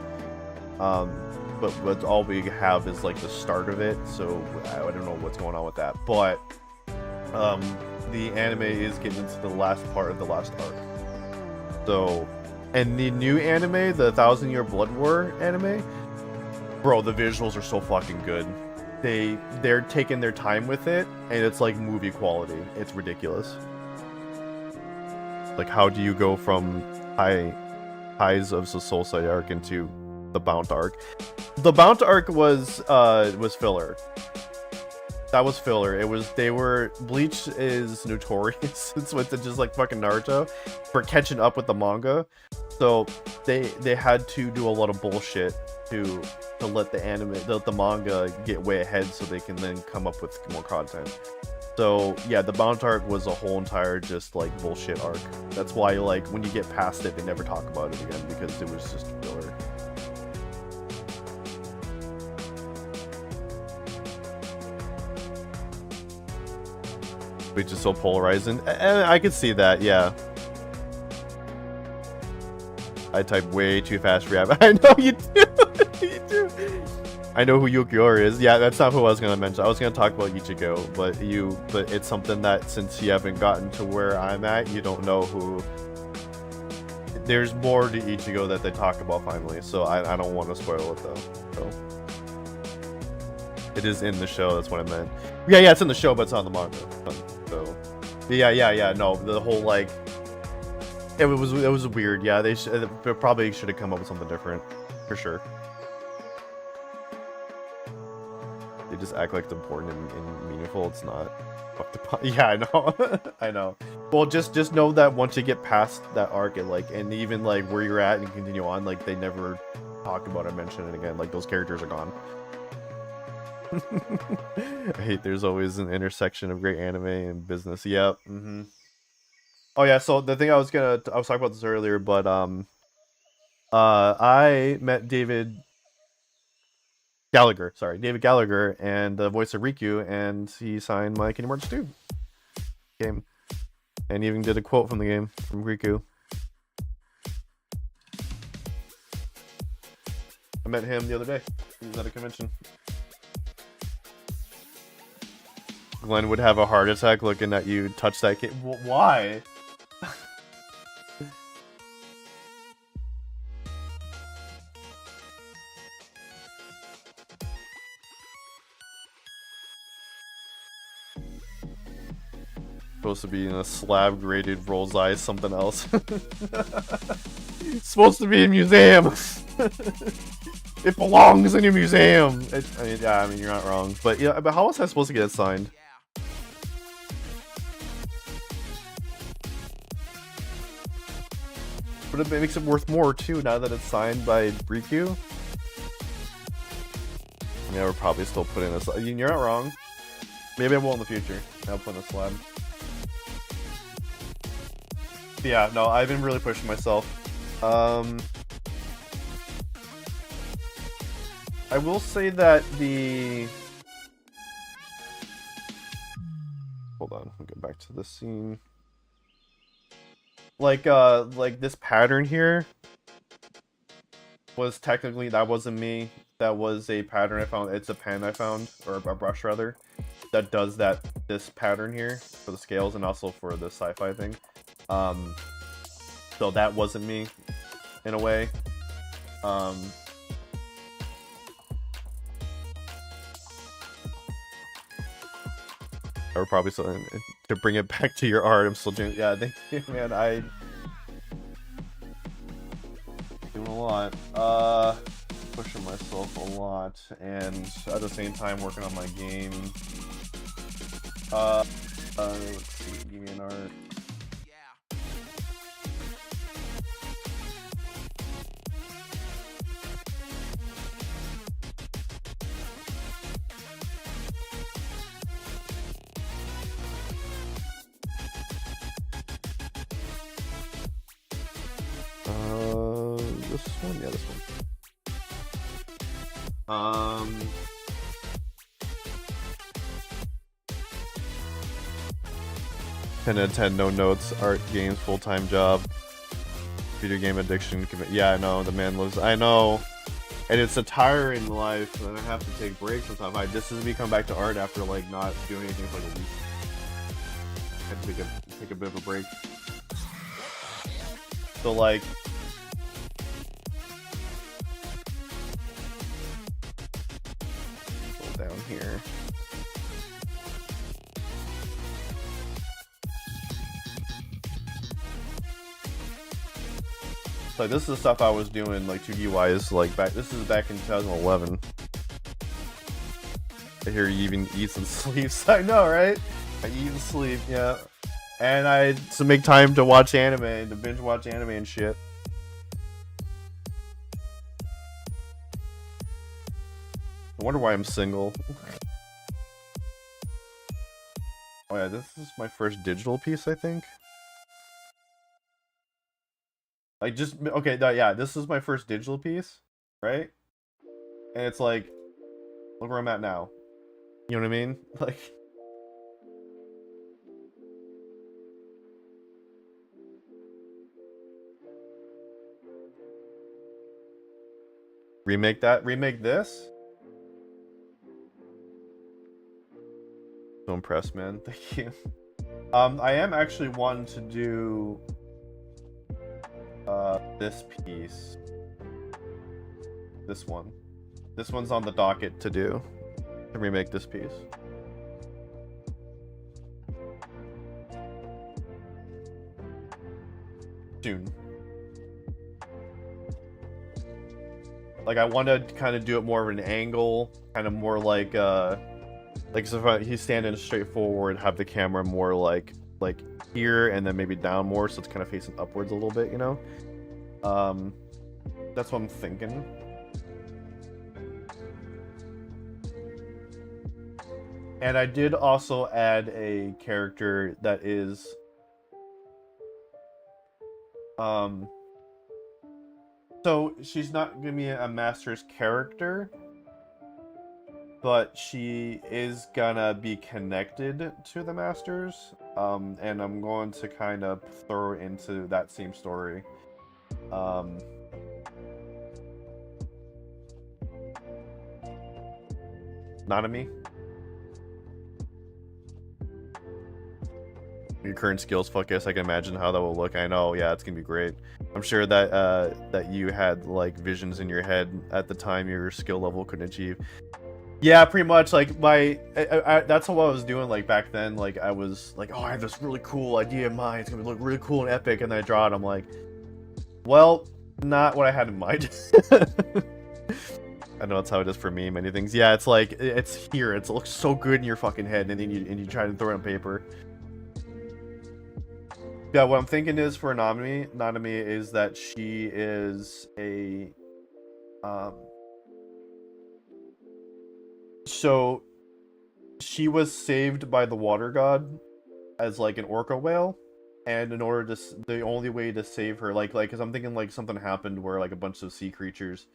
but all we have is like the start of it, so I don't know what's going on with that. But the anime is getting into the last part of the last arc. So, and the new anime, the 1000-Year Blood War anime, bro, the visuals are so fucking good. They're taking their time with it, and it's like movie quality. It's ridiculous. Like, how do you go from highs of the Soul Side arc into the Bount arc? The Bount arc was filler. That was filler. Bleach is notorious. It's just like fucking Naruto for catching up with the manga. So they had to do a lot of bullshit to to let the manga get way ahead so they can then come up with more content. So yeah, the Bound arc was a whole entire just like bullshit arc. That's why like when you get past it, they never talk about it again because it was just filler. Which is so polarizing. And I could see that, yeah. I type way too fast for you. I know you do. You do. I know who Yukiora is. Yeah, that's not who I was gonna mention. I was gonna talk about Ichigo, but it's something that since you haven't gotten to where I'm at, you don't know who. There's more to Ichigo that they talk about finally, so I don't want to spoil it though. So it is in the show. That's what I meant. Yeah, it's in the show, but it's on the manga. So yeah. No, the whole like. It was weird. Yeah, they probably should have come up with something different, for sure. They just act like it's important and meaningful. It's not. Yeah, I know. I know. Well, just know that once you get past that arc, and even like where you're at and continue on, like they never talk about or mention it again. Like those characters are gone. I hate there's always an intersection of great anime and business. Yep. Mm-hmm. Oh yeah, so the thing I was talking about this earlier, but I met David Gallagher, and the voice of Riku, and he signed my Kingdom Hearts 2 game, and even did a quote from the game from Riku. I met him the other day. He was at a convention. Glenn would have a heart attack looking at you touch that kid. Why? Supposed to be in a slab graded Rolls Eyes something else. It's supposed to be a museum. It belongs in a museum. I mean, you're not wrong, but yeah, but how was I supposed to get it signed? But it makes it worth more too now that it's signed by Riku. Yeah, we're probably still putting this. You're not wrong. Maybe I will in the future. I'll put in a slab. Yeah, no, I've been really pushing myself. I will say that the... Hold on, I'll get back to the scene. Like this pattern here was technically, that wasn't me. That was a pattern I found. It's a pen I found, or a brush rather, that does this pattern here for the scales and also for the sci-fi thing. So that wasn't me, in a way. I would probably still, to bring it back to your art, I'm still doing, yeah, thank you, man. I doing a lot, pushing myself a lot, and at the same time working on my game. Let's see, give me an art. This one? Yeah, this one. 10 out of 10, no notes, art, games, full-time job, video game addiction. Yeah, I know, the man lives. I know, and it's a tiring life, and I have to take breaks sometimes. This is me come back to art after like not doing anything for like a week. I had to take a bit of a break. So like. Down here. So this is the stuff I was doing like 2D wise, like this is back in 2011. I hear you even eats and sleeps. I know, right? I eat and sleep, yeah. And I to make time to watch anime, to binge watch anime and shit. I wonder why I'm single. Oh yeah, this is my first digital piece, I think. Like just okay, yeah, this is my first digital piece, right? And it's like, look where I'm at now. You know what I mean? Like, remake this. So impressed, man. Thank you. I am actually wanting to do this piece. This one. This one's on the docket to do. To remake this piece. Soon. Like I want to kind of do it more of an angle, kind of more like so if he's standing straight forward, have the camera more like here and then maybe down more, so it's kind of facing upwards a little bit, you know. That's what I'm thinking. And I did also add a character that is so she's not gonna be a master's character, but she is gonna be connected to the masters, and I'm going to kind of throw into that same story. Nanami? Your current skills focus, I can imagine how that will look. I know, yeah, it's gonna be great. I'm sure that that you had like visions in your head at the time your skill level couldn't achieve. Yeah, pretty much. Like that's what I was doing. Like back then, like I was like, oh, I have this really cool idea in mind. It's gonna look really cool and epic, and then I draw it. I'm like, well, not what I had in mind. I know that's how it is for me. Many things. Yeah, it's like it's here. It looks so good in your fucking head, and then you try to throw it on paper. Yeah, what I'm thinking is for Nanami is that she is a so she was saved by the water god as like an orca whale, and in order to the only way to save her like because I'm thinking like something happened where like a bunch of sea creatures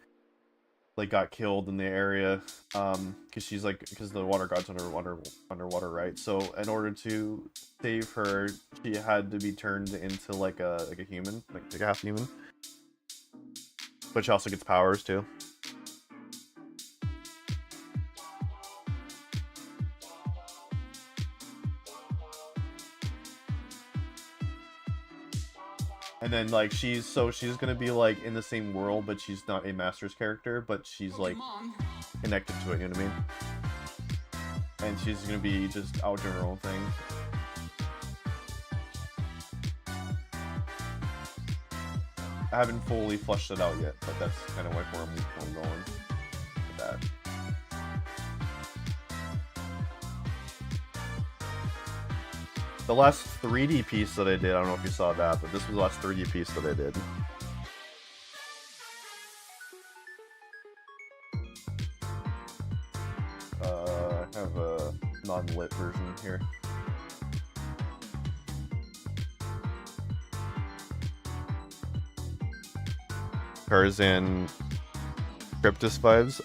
like got killed in the area, because she's like because the water god's underwater, right? So in order to save her, she had to be turned into like a human, like a half human, but she also gets powers too. And then like she's gonna be like in the same world, but she's not a master's character, but she's like connected to it, you know what I mean? And she's gonna be just out doing her own thing. I haven't fully fleshed it out yet, but that's kind of like where I'm going with that. The last 3D piece that I did, I don't know if you saw that, but this was the last 3D piece that I did. I have a non-lit version here. Tarzan Cryptus vibes.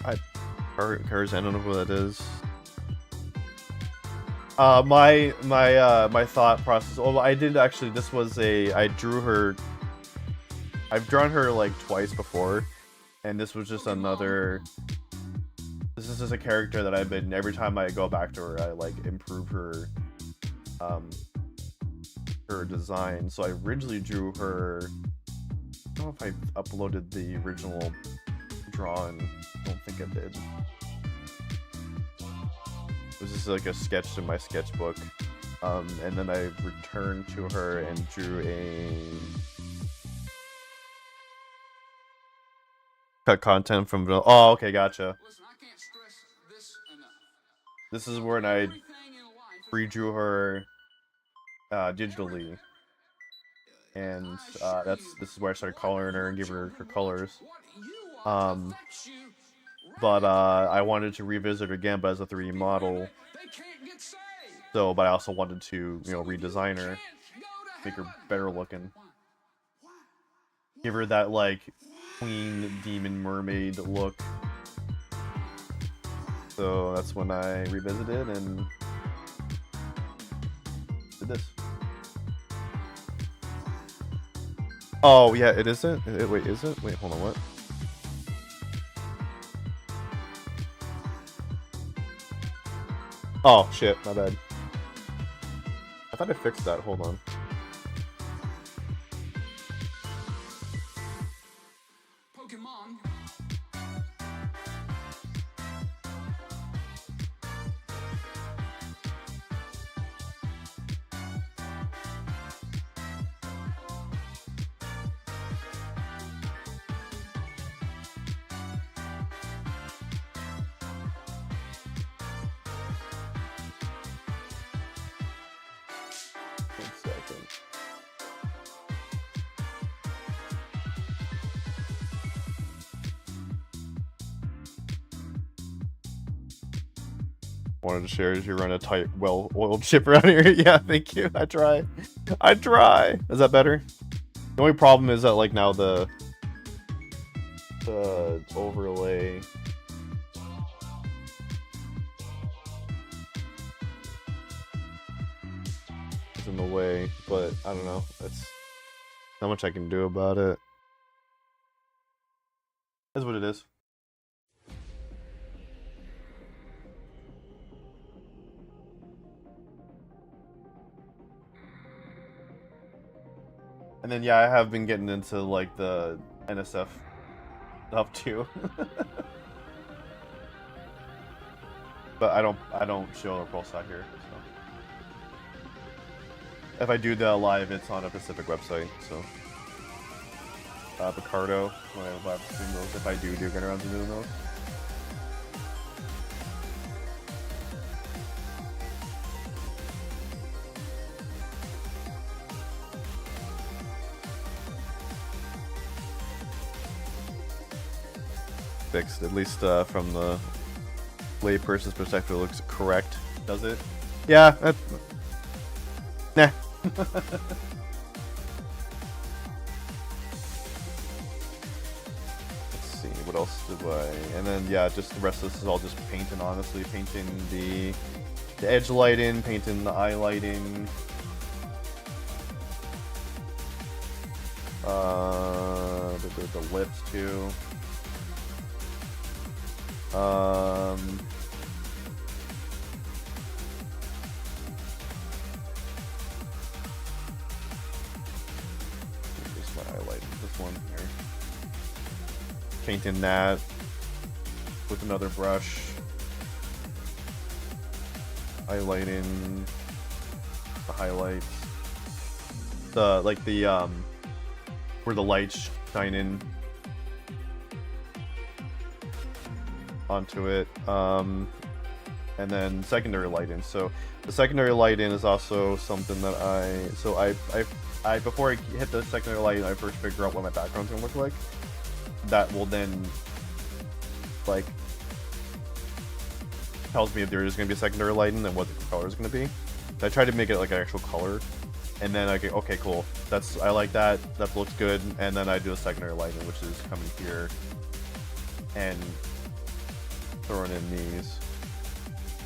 Tarzan, I don't know who that is. My thought process. Oh, I did actually. This was I drew her. I've drawn her like twice before, and this was just another. This is just a character that I've been. Every time I go back to her, I like improve her. Her design. So I originally drew her. I don't know if I uploaded the original drawing. I don't think I did. This is like a sketch in my sketchbook, and then I returned to her and drew a cut content from. Oh, okay, gotcha. This is when I redrew her digitally, and this is where I started coloring her and giving her colors. but I wanted to revisit it again, but as a 3D model. So, but I also wanted to, you know, redesign her, make her better looking, give her that like queen, demon, mermaid look. So that's when I revisited and did this. Oh yeah, it isn't. Wait, is it? Wait, hold on. What? Oh shit, my bad. I thought I fixed that. Hold on. Pokemon. One second. Wanted to share as you run a tight, well-oiled ship around here. Yeah, thank you. I try. I try. Is that better? The only problem is that like now the overlay is in the way, but I don't know. That's not much I can do about it. That's what it is. And then yeah, I have been getting into like the NSF stuff too. But I don't show a pulse out here. So if I do that live, it's on a Pacific website. So Picardo, when I live stream those, if I do get around to doing those. Fixed, at least from the layperson's perspective, it looks correct. Does it? Yeah. Nah. Let's see, what else did I... And then, yeah, just the rest of this is all just painting, honestly. Painting the edge lighting, painting the eye lighting. The lips, too. Here's my highlight. This one here. Painting that with another brush. Highlighting the highlights. The where the lights shine in onto it, and then secondary lighting. So the secondary lighting is also something that I before I hit the secondary lighting, I first figure out what my background's gonna look like. That will then like tells me if there is gonna be a secondary lighting and what the color is gonna be. So I try to make it like an actual color, and then I go, okay, cool. I like that. That looks good. And then I do a secondary lighting, which is coming here and throwing in these,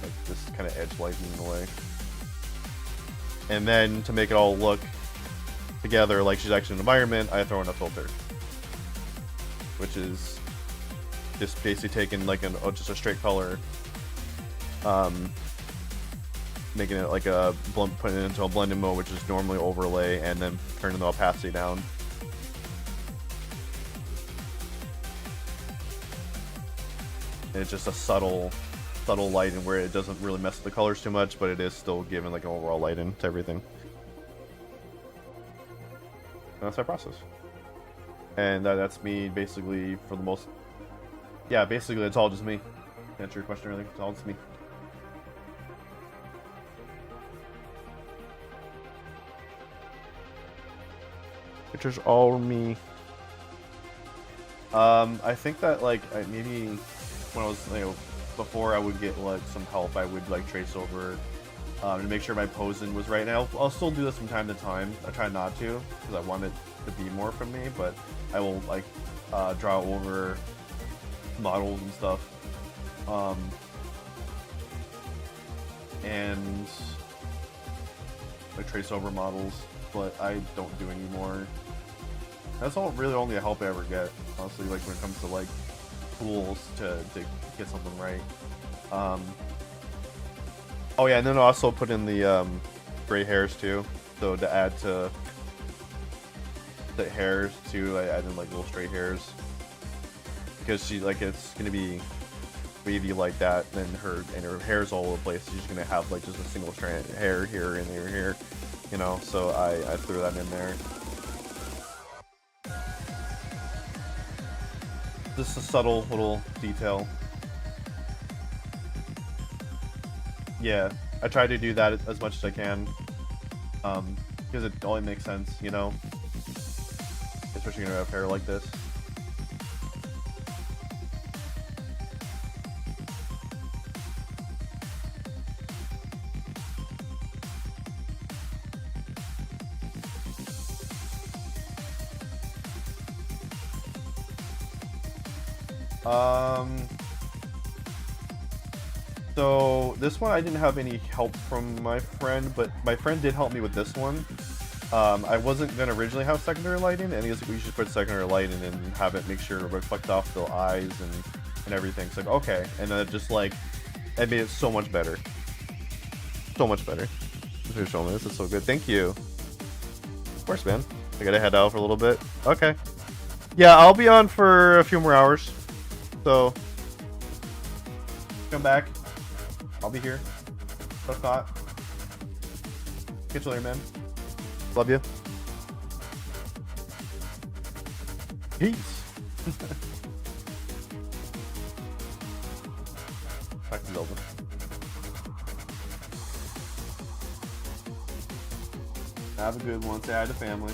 like this kind of edge lighting in a way. And then to make it all look together like she's actually in an environment, I throw in a filter, which is just basically taking like just a straight color, making it like putting it into a blending mode, which is normally overlay, and then turning the opacity down. It's just a subtle lighting where it doesn't really mess with the colors too much, but it is still giving like an overall lighting to everything. And that's my process. And that's me basically for the most... Yeah, basically it's all just me. To answer your question earlier, it's all just me. Pictures all me. I think that like maybe when I was, before I would get like some help, I would like trace over to make sure my posing was right. Now I'll still do this from time to time. I try not to because I want it to be more from me, but I will like draw over models and stuff. And like trace over models, but I don't do anymore. That's all really only a help I ever get, honestly, like when it comes to like tools to get something right. Oh yeah, and then I also put in the gray hairs too. So to add to the hairs too, I add in like little straight hairs. Because she like it's gonna be wavy like that, and her hair's all over the place. She's gonna have like just a single strand of hair here and here, you know. So I threw that in there. Just a subtle little detail. Yeah, I try to do that as much as I can, because it only makes sense, you know. Especially when you have hair like this. So this one I didn't have any help from my friend, but my friend did help me with this one. I wasn't gonna originally have secondary lighting, and he was like, we should put secondary lighting and have it make sure it reflect off the eyes and everything. So like, okay, and then it just like, it made it so much better. So much better. Thanks for showing me this. It's so good. Thank you. Of course, man. I gotta head out for a little bit. Okay. Yeah, I'll be on for a few more hours. So come back. I'll be here. What a thought. Catch you later, man. Love you. Peace. Back to Zelda. Have a good one. Say hi to family.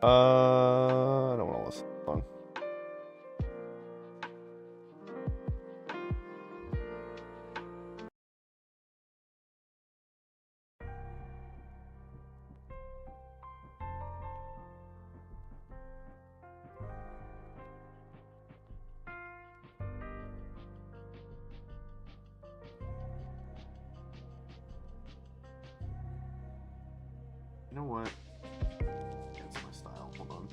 I don't want to listen to the song. You know what? It's my style. Hold on.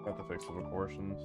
Have to fix the proportions.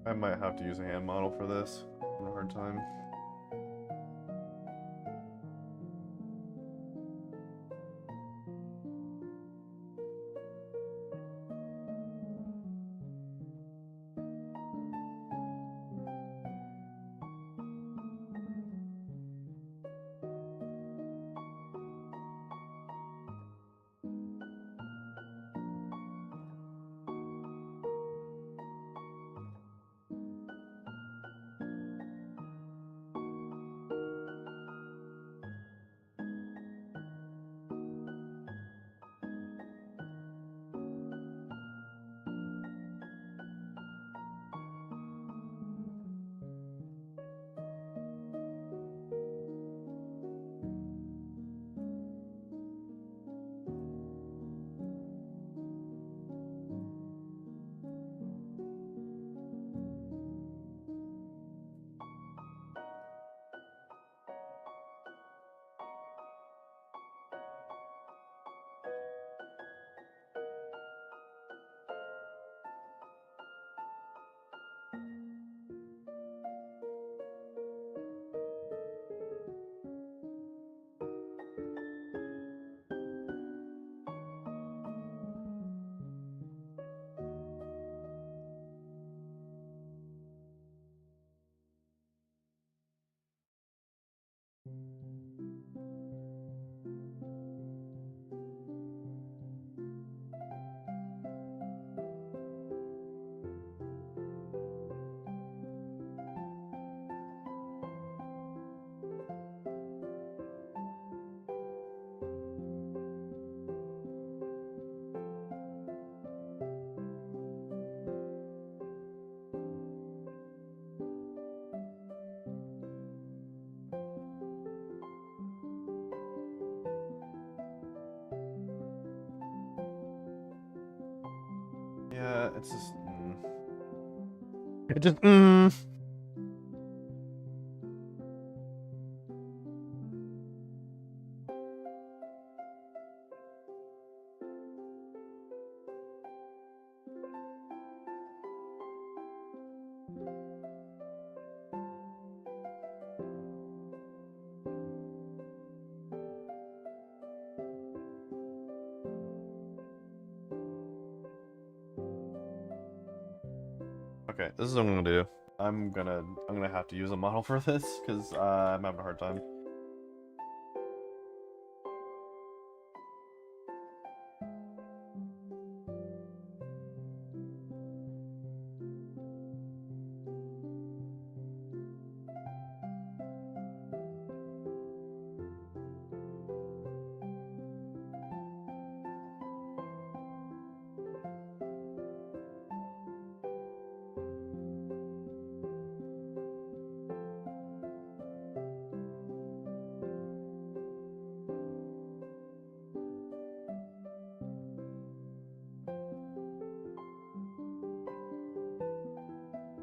I might have to use a hand model for this. I'm having a hard time. Yeah, it's just. It just. Okay, this is what I'm gonna do. I'm gonna have to use a model for this because I'm having a hard time.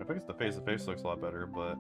If I guess the face looks a lot better, but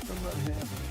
I'm not happy.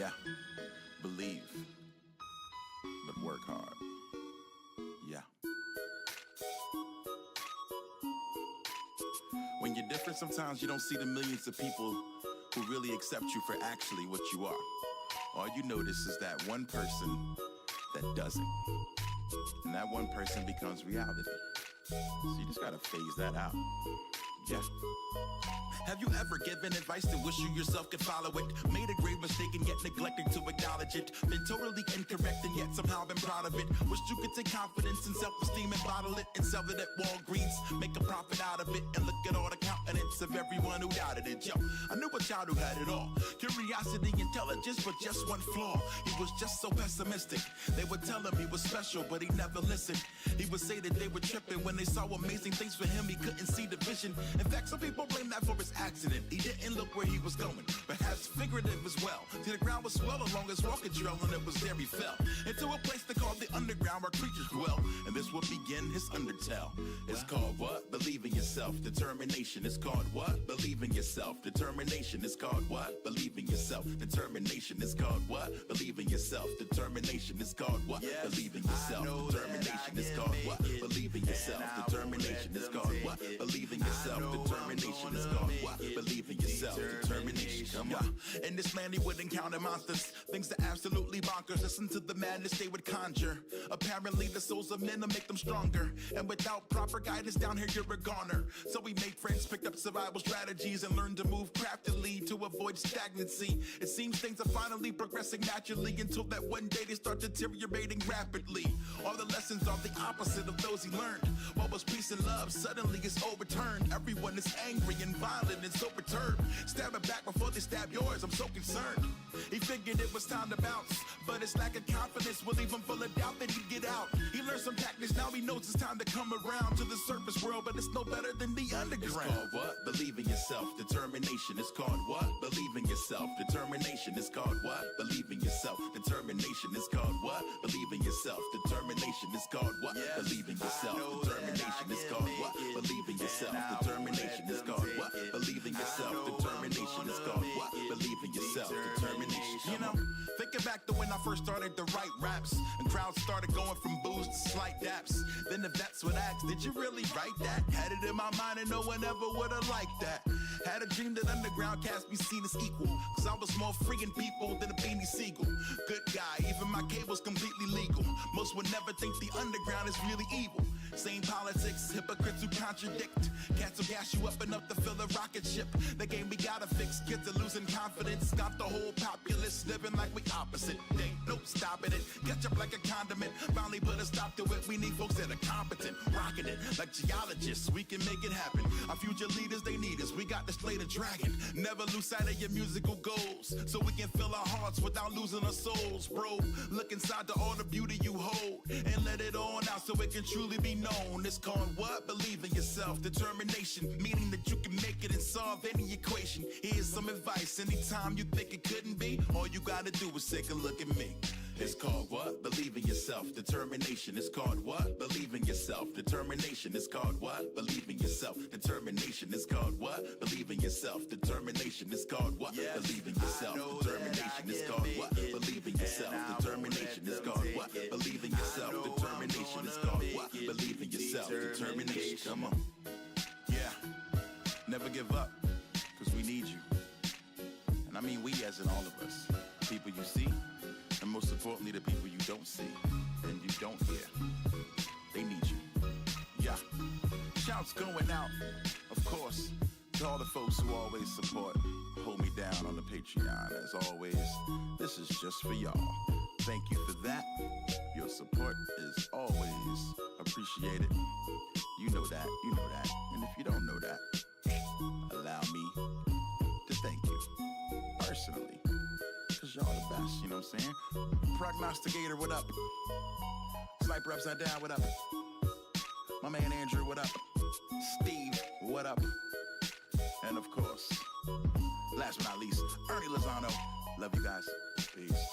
Yeah, believe, but work hard. Yeah. When you're different, sometimes you don't see the millions of people who really accept you for actually what you are. All you notice is that one person that doesn't. And that one person becomes reality. So you just gotta phase that out. Yeah. Have you ever given advice to wish you yourself could follow it? Made a grave mistake and yet neglecting to acknowledge it. Been totally incorrect and yet somehow been proud of it. Wished you could take confidence and self-esteem and bottle it and sell it at Walgreens. Make a profit out of it and look at all the countenance of everyone who doubted it. Yo, I knew a child who had it all. Curiosity, intelligence, but just one flaw. He was just so pessimistic. They would tell him he was special, but he never listened. He would say that they were tripping when they saw amazing things for him. He couldn't see the vision. In fact, some people blame that for his accident. He didn't look where he was going, perhaps figurative as well. See, the ground was swell along his walking trail, and it was there he fell into a place they called the underground where creatures dwell. And this will begin his undertale. It's called what? Believe in yourself. Determination. It's called what? Believe in yourself. Determination. It's called what? Believe in yourself. Determination. It's called what? Believe in yourself. Determination. It's called what? Believe in yourself. Determination. It's called what? Believe in yourself. Determination. It's called what? Believe in yourself. Determination. It's called what? Believe in yourself. Determination. Come on. In this land, he would encounter monsters. Things that absolutely bonkers. Listen to the madness they would conjure. Apparently, the souls of men will make them stronger. And without proper guidance down here, you're a goner. So we made friends, picked up survival strategies, and learned to move craftily to avoid stagnancy. It seems things are finally progressing naturally until that one day they start deteriorating rapidly. All the lessons are the opposite of those he learned. What was peace and love suddenly is overturned. Everyone is angry and violent and so perturbed. Stab it back before they stab yours, I'm so concerned. He figured it was time to bounce, but his lack of confidence will leave him full of doubt that he'd get out. He learned some tactics, now he knows it's time to come around to the surface world, but it's no better than the underground. It's called what? Believe in yourself. Determination. It's called what? Believe in yourself. Determination. It's called what? Believe in yourself. Determination. It's called what? Believe in yourself. Determination. It's called what? Believe in yourself. Determination. It's called what? Believe in yourself. Determination. It's called what? Believe in yourself. Determination. It's called what? Believe in yourself. Determination. You know, thinking back to when I first started to write raps, and crowds started going from boos to slight daps. Then the vets would ask, did you really write that? Had it in my mind and no one ever would have liked that. Had a dream that underground cats be seen as equal, cause I was more freeing people than a beanie seagull. Good guy, even my cable's completely legal. Most would never think the underground is really evil. Same politics, hypocrites who contradict. Cats will gas you up enough to fill a rocket ship. The game we gotta fix, kids are losing confidence. Got the whole populace living like we opposite. They ain't no stopping it, catch up like a condiment. Finally put a stop to it, we need folks that are competent. Rocking it like geologists, we can make it happen. Our future leaders, they need us, we got to slay the dragon. Never lose sight of your musical goals, so we can fill our hearts without losing our souls, bro. Look inside to all the beauty you hold, and let it on out so it can truly be known. It's called what? Believe in yourself. Determination, meaning that you can make it and solve any equation. Here's some advice. Anytime you think it couldn't be, all you gotta do is take a look at me. It's called what? Believe in yourself. Determination. It's called what? Believe in yourself. Determination. It's called what? Believe in yourself. Determination. It's called what? Believe in yourself. Determination. It's called what? Believe in yourself. Determination. It's called what? Believe in yourself. Determination. It's called what? Believe in yourself. Determination. It's called what? Believe in yourself. Determination. Come on. Yeah. Never give up, cause we need you. And I mean we as in all of us. People you see, and most importantly the people you don't see and you don't hear. They need you. Yeah. Shouts going out, of course, to all the folks who always support, hold me down on the Patreon. As always, this is just for y'all. Thank you for that. Your support is always appreciated. You know that, you know that. And if you don't know that, allow me to thank you personally. Cause y'all the best, you know what I'm saying? Prognosticator, what up? Sniper upside down, what up? My man Andrew, what up? Steve, what up? And of course, last but not least, Ernie Lozano. Love you guys. Peace.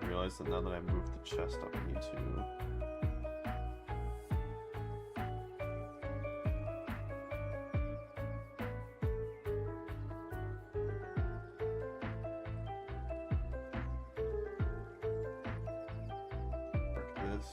realize that now that I moved the chest up, I need to. Mark this.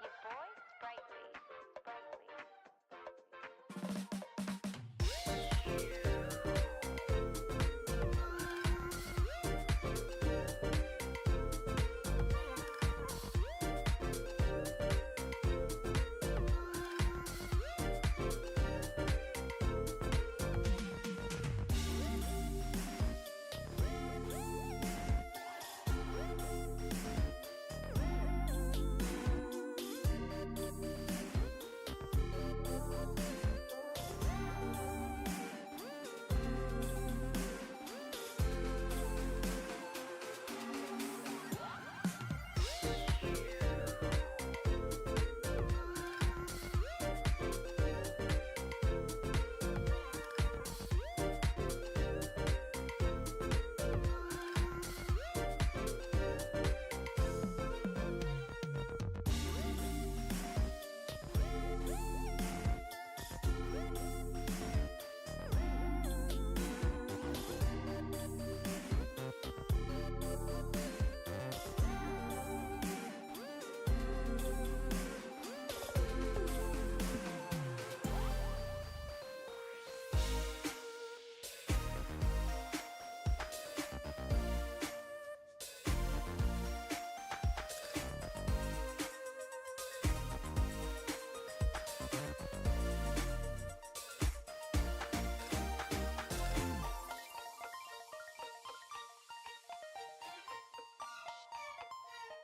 You boys, sprightly, sprightly.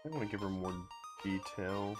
I want to give her more detail.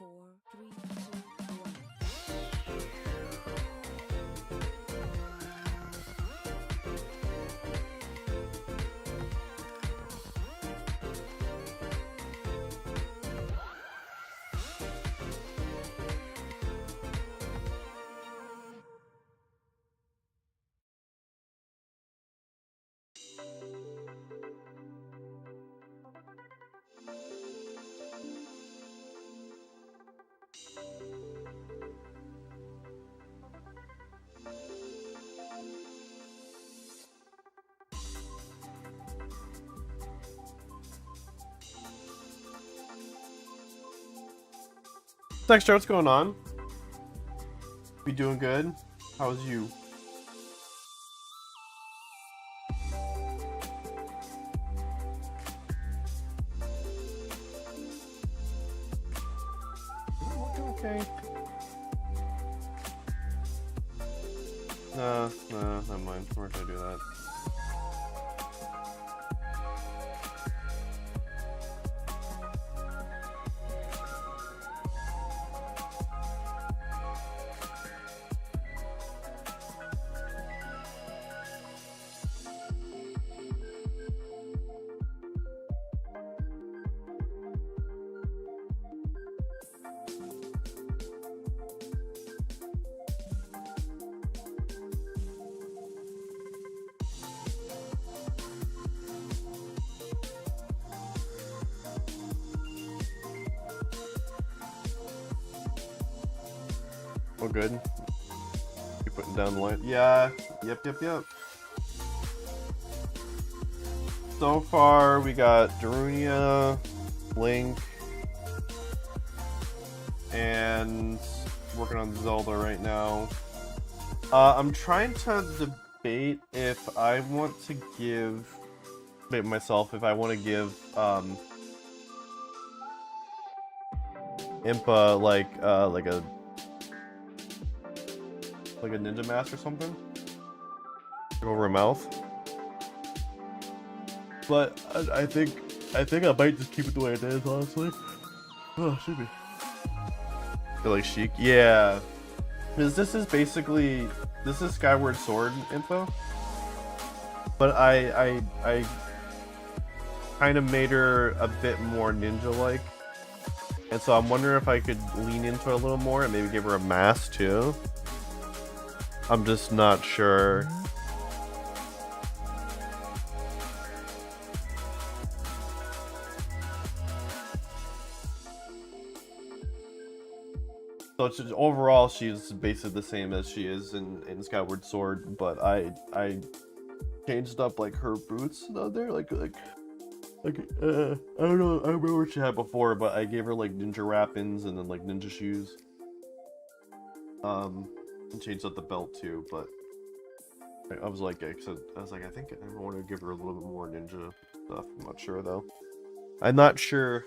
4, 3, 2, 1. Dexter, what's going on? You doing good? How's you? Okay. No, never mind. We're not gonna do that. Oh, good. You putting down the line? Yeah. Yep. So far, we got Darunia, Link, and working on Zelda right now. I'm trying to debate if I want to give myself if I want to give Impa like a ninja mask or something over her mouth. But I think I might just keep it the way it is, honestly. Oh, should be. Feel like chic, yeah. Because this is Skyward Sword info, but I kind of made her a bit more ninja-like, and so I'm wondering if I could lean into it a little more and maybe give her a mask too. I'm just not sure. So it's just, overall, she's basically the same as she is in Skyward Sword, but I changed up like her boots though. They're like I don't know. I remember what she had before, but I gave her like ninja wrappings and then like ninja shoes. And changed up the belt too, but I was like, I think I want to give her a little bit more ninja stuff. I'm not sure though. I'm not sure.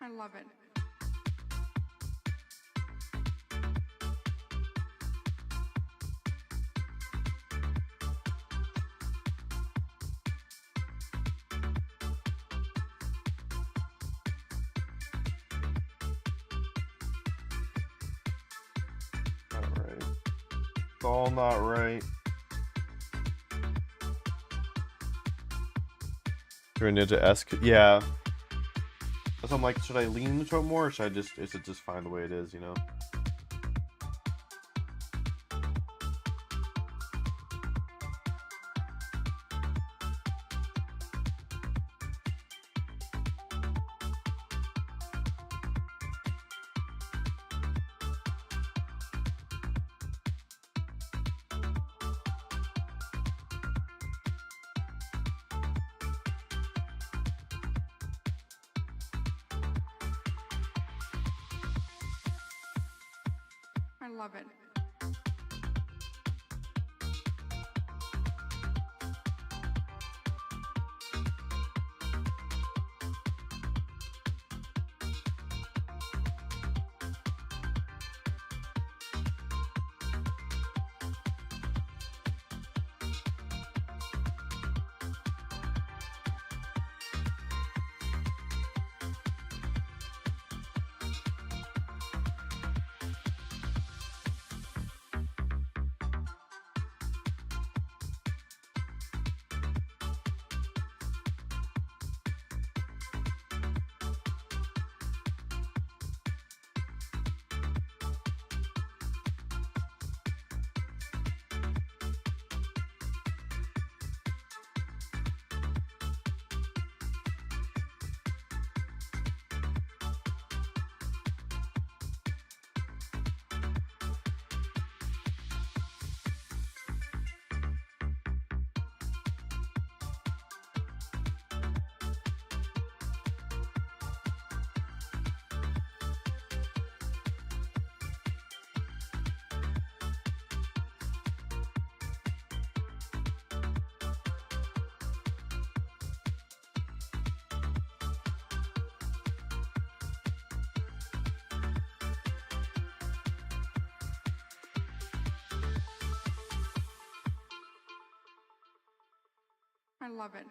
I love it. It's all not right. You're a ninja-esque. Yeah. So I'm like, should I lean into it more, or should I just, is it just fine the way it is, you know? I love it. I love it.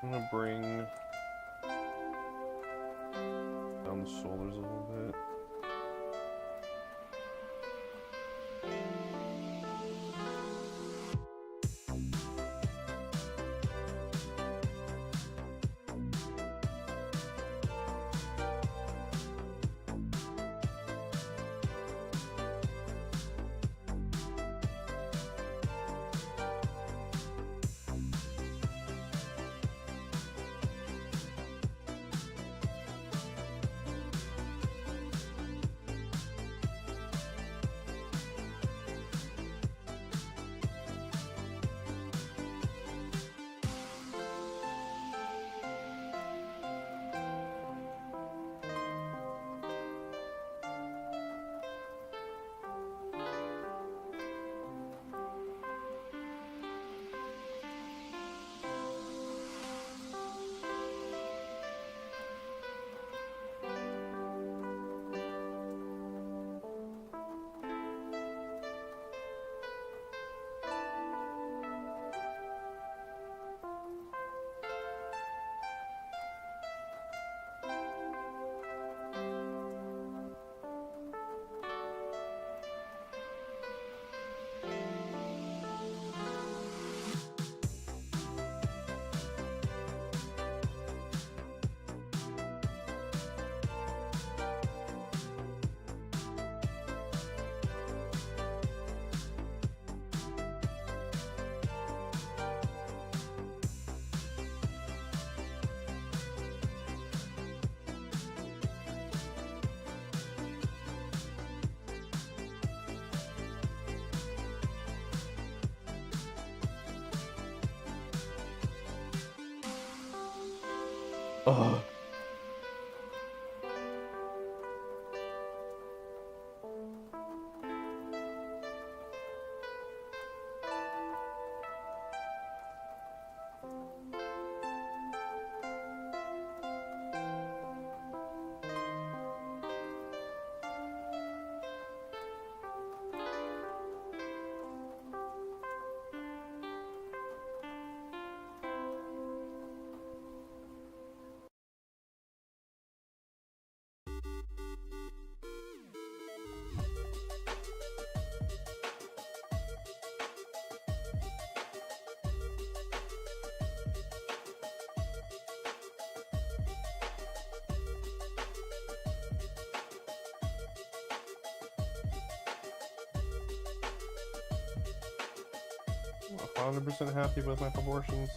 I'm gonna bring down the shoulders a little bit. Ugh. I'm 100% happy with my proportions.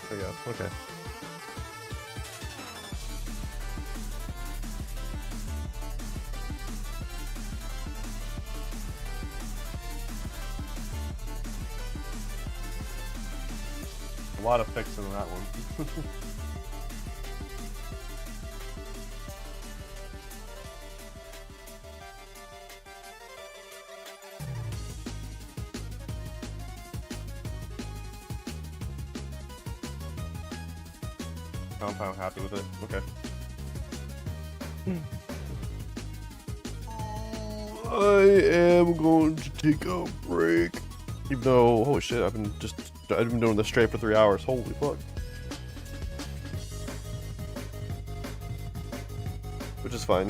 There you go. Okay. A lot of fixing on that one. I'm fine, happy with it. Okay. I am going to take a break. Even though, holy shit, I've been doing this straight for 3 hours. Holy fuck. Which is fine.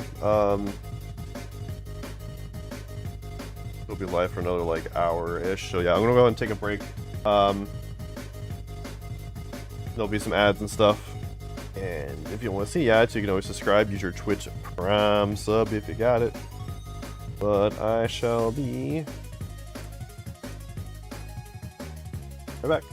It'll be live for another like hour-ish. So yeah, I'm gonna go ahead and take a break. There'll be some ads and stuff. And if you want to see ads, you can always subscribe. Use your Twitch Prime sub if you got it. But I shall be right back.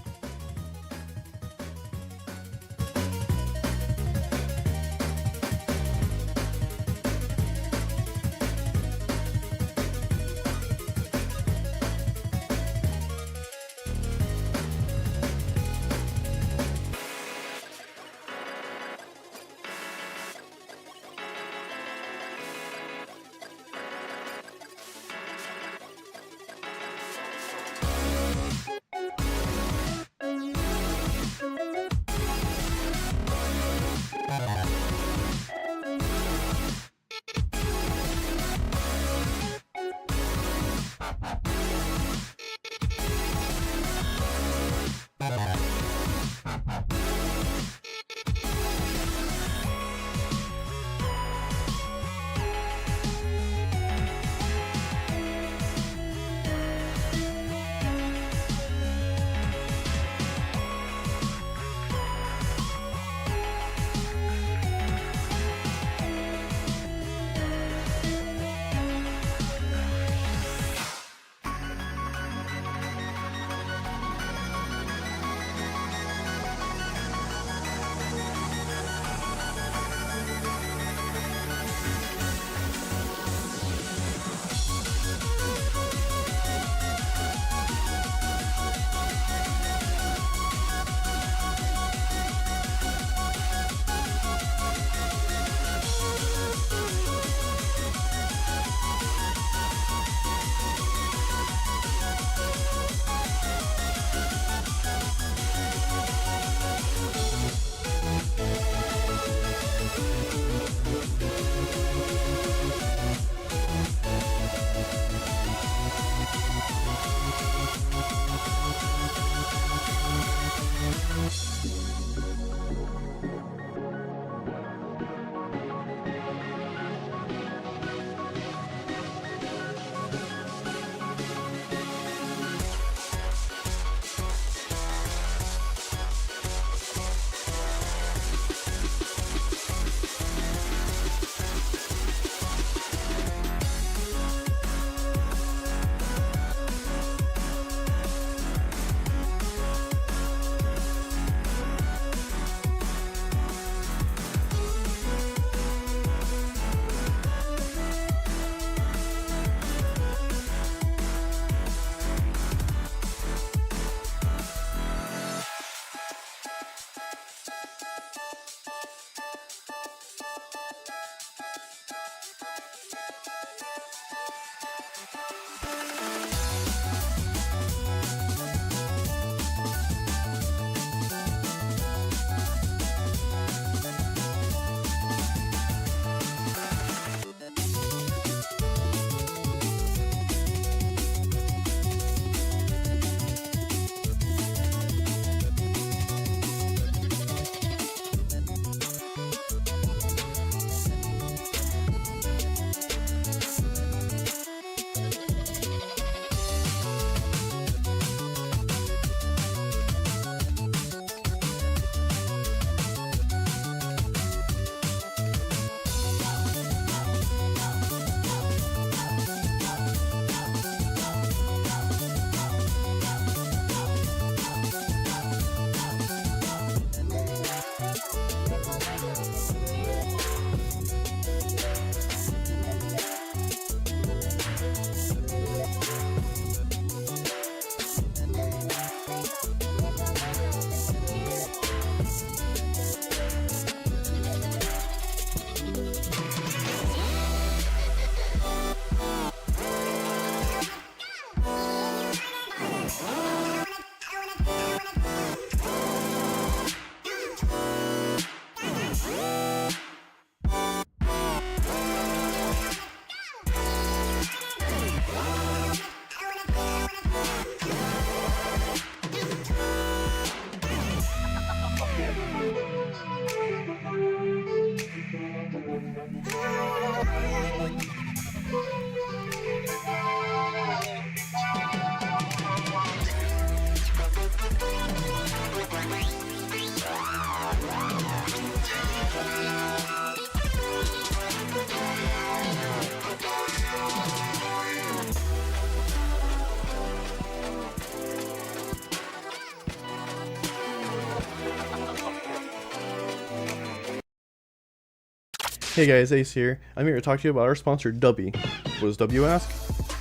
Hey guys, Ace here. I'm here to talk to you about our sponsor, Dubby. What does W ask?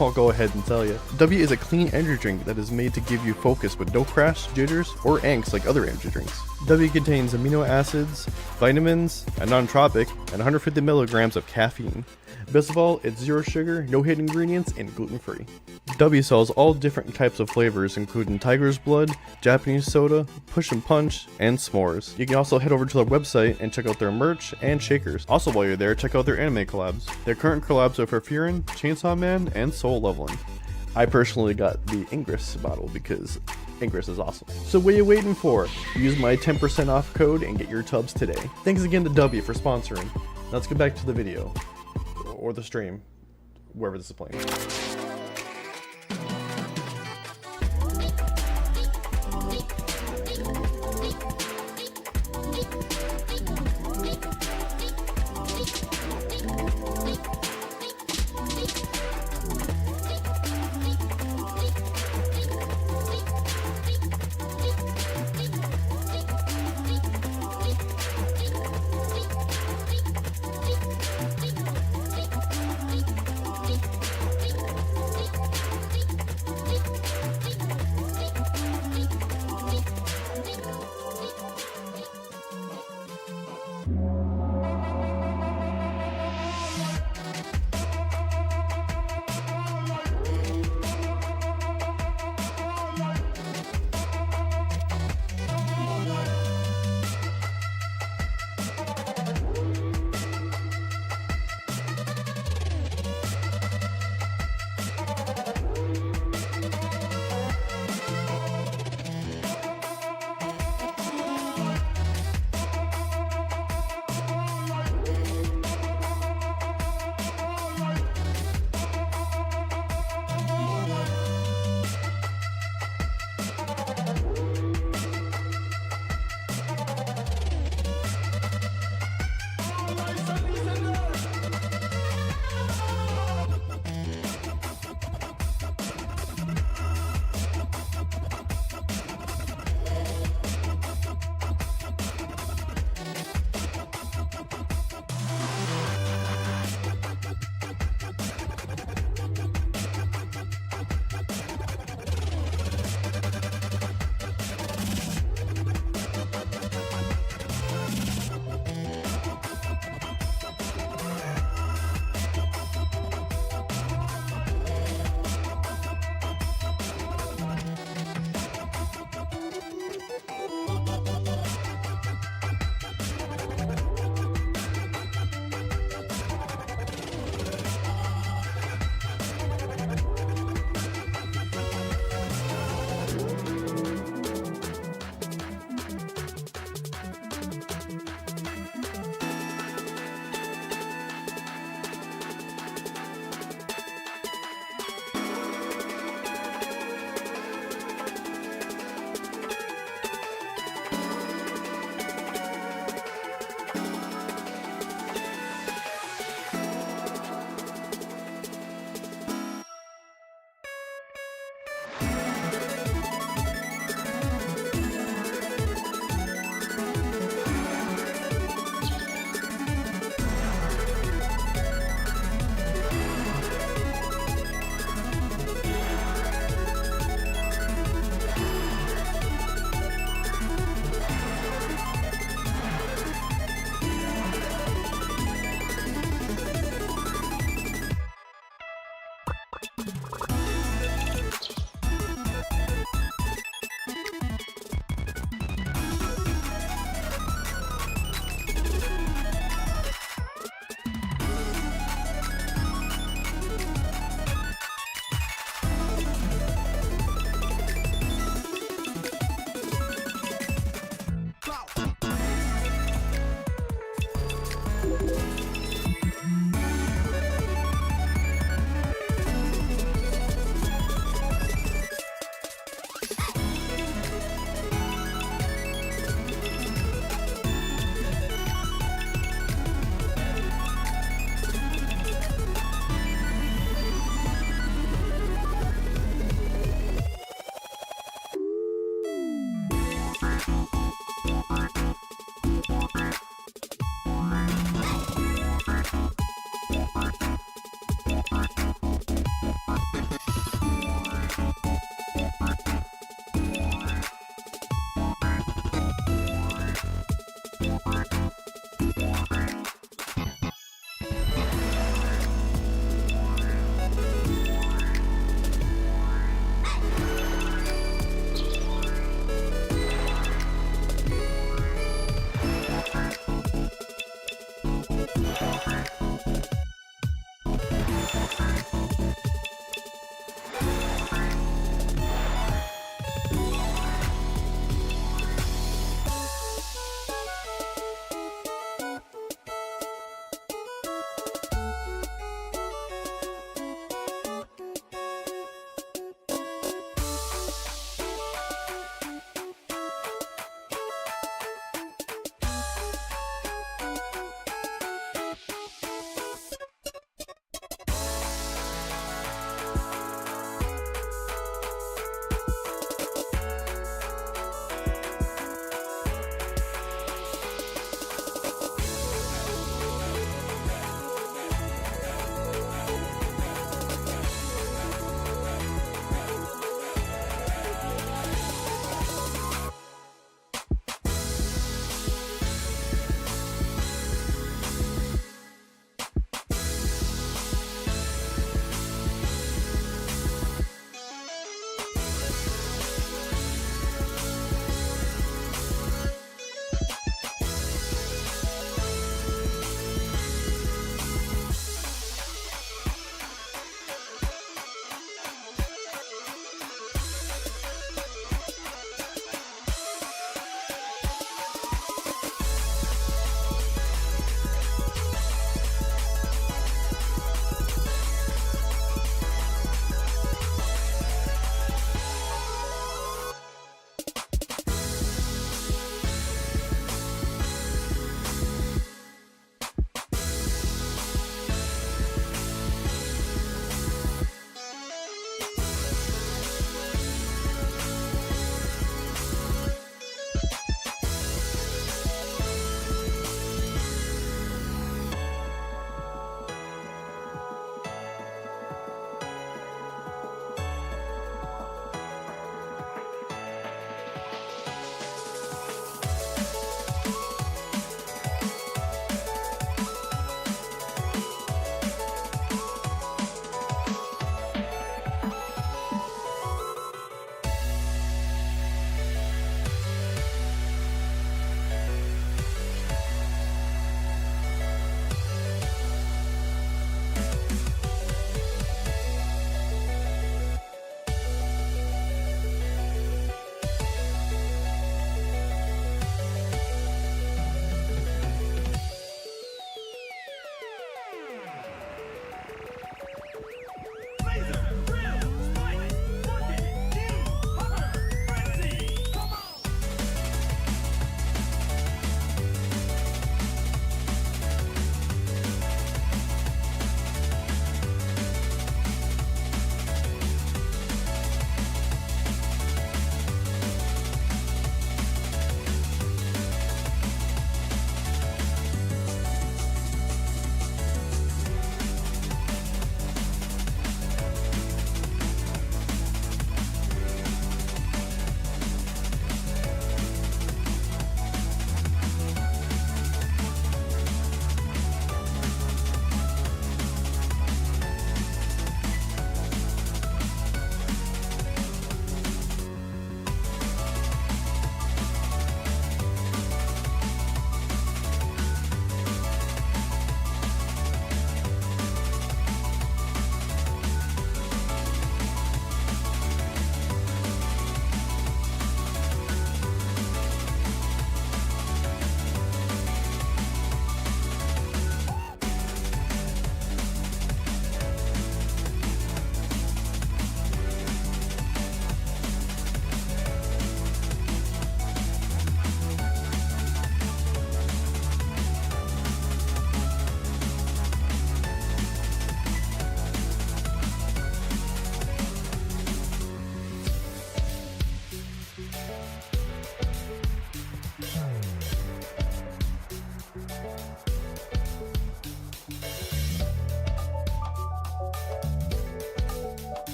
I'll go ahead and tell you. Dubby is a clean energy drink that is made to give you focus with no crash, jitters, or angst like other energy drinks. Dubby contains amino acids, vitamins, a non-tropic, and 150 milligrams of caffeine. Best of all, it's zero sugar, no hidden ingredients, and gluten-free. Dubby sells all different types of flavors, including Tiger's Blood, Japanese Soda, Push and Punch, and S'mores. You can also head over to their website and check out their merch and shakers. Also, while you're there, check out their anime collabs. Their current collabs are for Furin, Chainsaw Man, and Soul Leveling. I personally got the Ingress bottle because Ingress is awesome. So what are you waiting for? Use my 10% off code and get your tubs today. Thanks again to Dubby for sponsoring. Now let's get back to the video. Or the stream, wherever this is playing.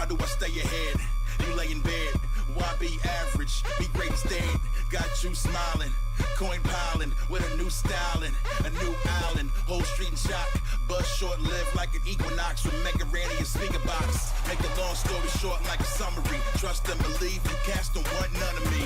How do I stay ahead? You lay in bed. Why be average? Be great instead. Got you smiling, coin piling with a new styling, a new island, whole street and shot. Buzz short lived like an equinox from Mega Randy and speaker box. Make a long story short like a summary. Trust and believe you cast don't want none of me.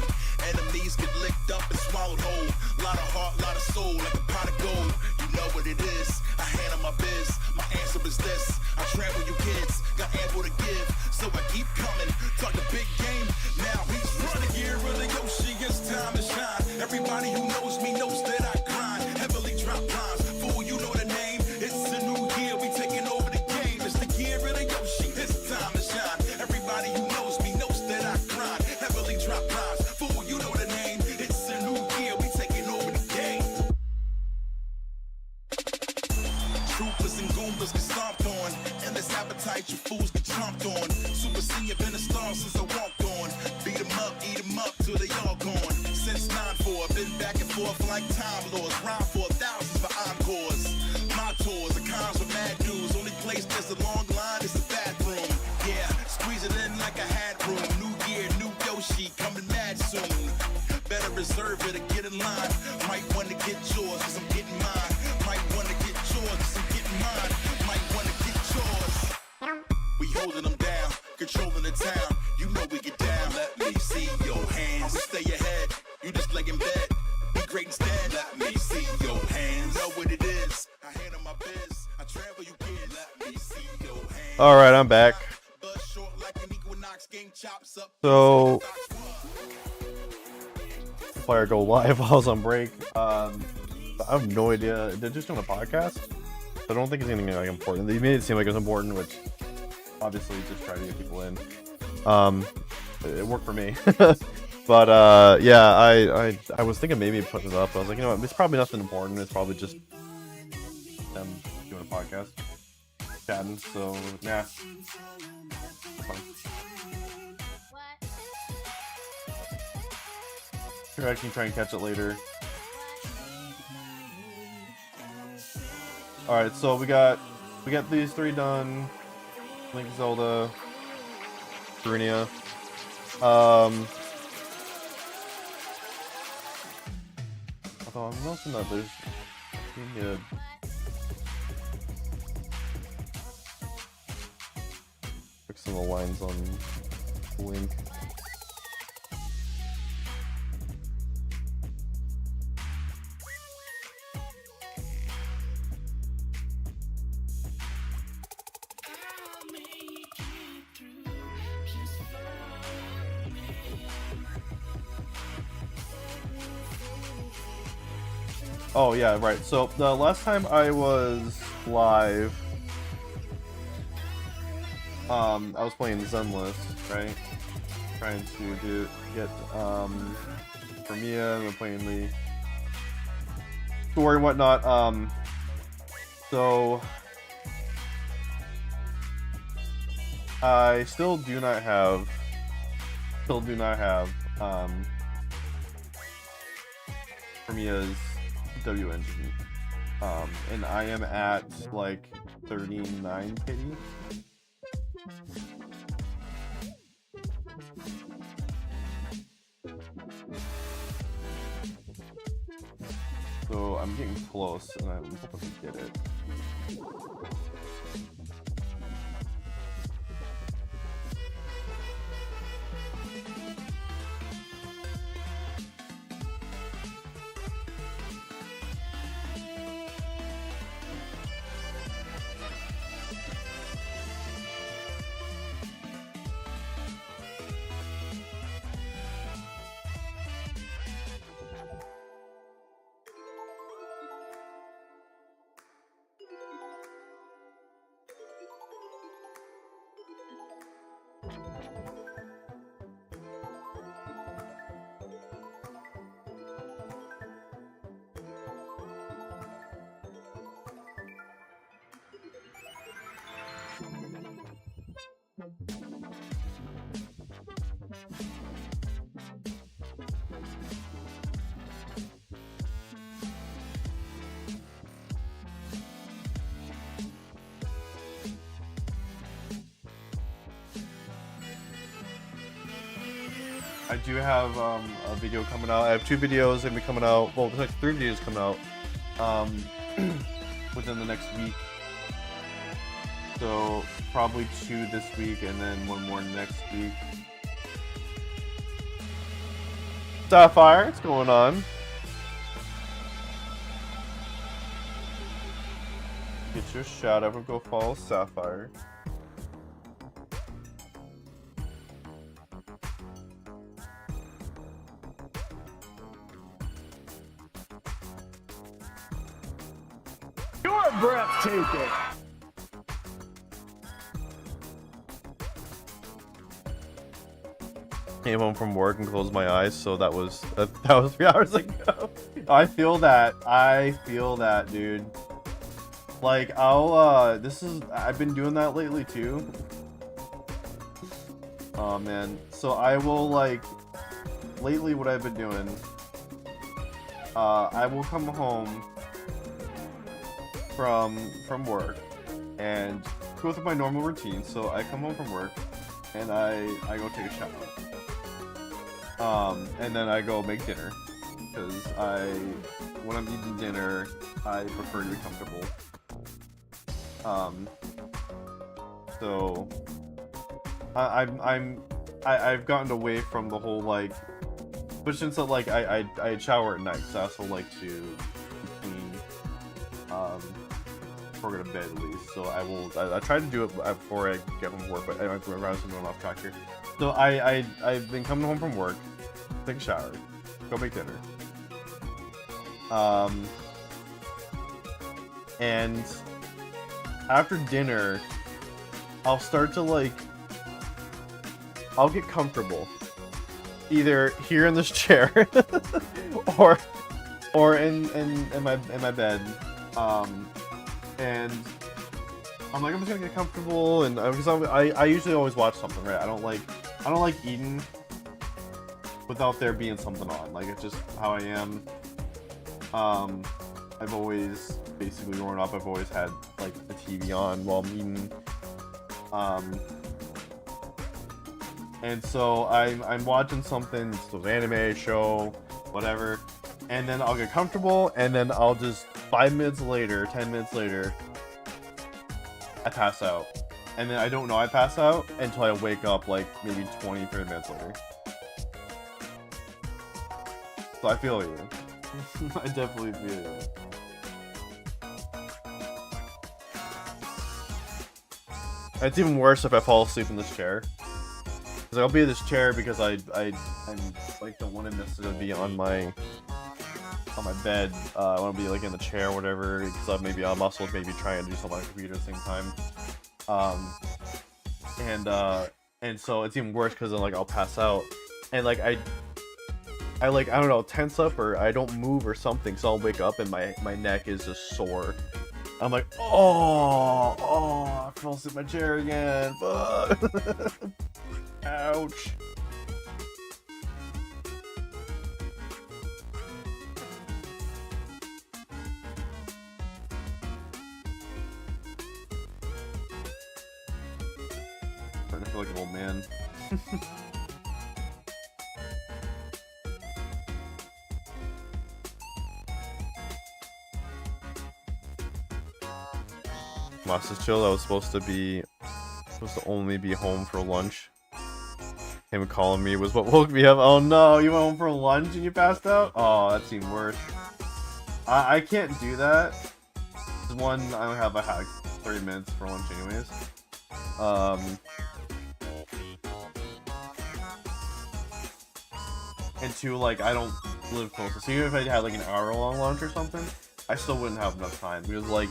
Enemies get licked up and swallowed whole. Lot of heart, lot of soul, like a pot of gold. You know what it is. I handle my biz. My answer is this. I trample you kids, got ample to give, so I keep coming. Talk the big game. Now he's running here, really Yoshi. It's time to shine. Everybody who knows me knows that I grind. Heavily drop lines. Fool, you know the name. It's a new year. We taking over the game. It's the year of the Yoshi. It's time to shine. Everybody who knows me knows that I grind. Heavily drop lines. Fool, you know the name. It's a new year. We taking over the game. Troopers and goombas get stomped on. Endless appetite, you fools get chomped on. Super senior been a star since I walked on. Beat 'em up, eat 'em up till they all gone. Since 9-4, been back and forth like time lords. Rhyme for thousands for encores. My tours, the cons with mad dudes. Only place there's a long line is the bathroom. Yeah, squeeze it in like I had room. New year, new Yoshi, coming mad soon. Better reserve it or get in line. Might wanna get yours, cause I'm getting mine. Might wanna get yours, cause I'm getting mine. Might wanna get yours. We holding them down, controlling the town. You know we get down. Let me see your hands. Stay ahead. You just lay in bed. Be great instead. Let me see your hands. Know what it is. I handle my biz. I travel you kids. Let me see your hands. All right, I'm back. Buzz short like an equinox. Game chops up. So, before I go live while I was on break, I have no idea. They're just doing a podcast. I don't think it's anything like important. They made it seem like it was important, which obviously just try to get people in. It worked for me. But yeah, I was thinking maybe putting it up. I was like, you know what, it's probably nothing important. It's probably just them doing a podcast, chatting. So yeah, fine. Sure, I can try and catch it later. All right, so we got these three done. Link, Zelda, Brunia. Although I'm noticing that there's we need to fix some of the lines on Link. Oh yeah, right. So the last time I was live, I was playing Zenless, right? Trying to get for Mia and playing the story and whatnot. So I still do not have Mia's W engine, and I am at like 39 pity. So I'm getting close, and I'm hoping to get it. I do have a video coming out. I have 2 videos gonna be coming out. Well, there's like 3 videos coming out within the next week. So probably 2 this week and then 1 more next week. Sapphire, what's going on? Get your shout out and go follow Sapphire. You're breathtaking. Came home from work and closed my eyes, so that was 3 hours ago. I feel that, dude. Like, I've been doing that lately too. Oh man. So I will, like, lately what I've been doing, I will come home from work and go through my normal routine. So I come home from work and I go take a shower. And then I go make dinner, because when I'm eating dinner, I prefer to be comfortable. So I've gotten away from the whole, like, but since like I shower at night, so I also like to be clean before I go to bed at least. So I try to do it before I get home from work, but I'm going off track here. So I've been coming home from work, take a shower, go make dinner. And after dinner, I'll start to, like, I'll get comfortable, either here in this chair, or in my bed, and I'm like, I'm just gonna get comfortable, and because I usually always watch something, right? I don't like eating without there being something on. Like, it's just how I am. I've always, basically growing up, I've always had, like, the TV on while I'm eating. And so I'm watching something, some anime, show, whatever, and then I'll get comfortable, and then I'll just 5 minutes later, 10 minutes later, I pass out. And then I don't know I pass out until I wake up, like, maybe 20, 30 minutes later. So I feel you. I definitely feel you. It's even worse if I fall asleep in this chair. Because I'll be in this chair because I'm like, don't want to necessarily be on my bed. I want to be, like, in the chair or whatever, because maybe I'm also maybe trying to do something on the computer at the same time. And so it's even worse because then, like, I'll pass out, and, like, I don't know, tense up, or I don't move or something, so I'll wake up and my neck is just sore. I'm like, I fell asleep in my chair again. Ouch. Starting to feel like an old man. Master's chill. I was supposed to only be home for lunch. Him calling me was what woke me up. Oh no, you went home for lunch and you passed out? Oh, that seemed worse. I can't do that. One, I only have like 30 minutes for lunch anyways. And two, like, I don't live close. So even if I had like an hour-long lunch or something, I still wouldn't have enough time, because, like,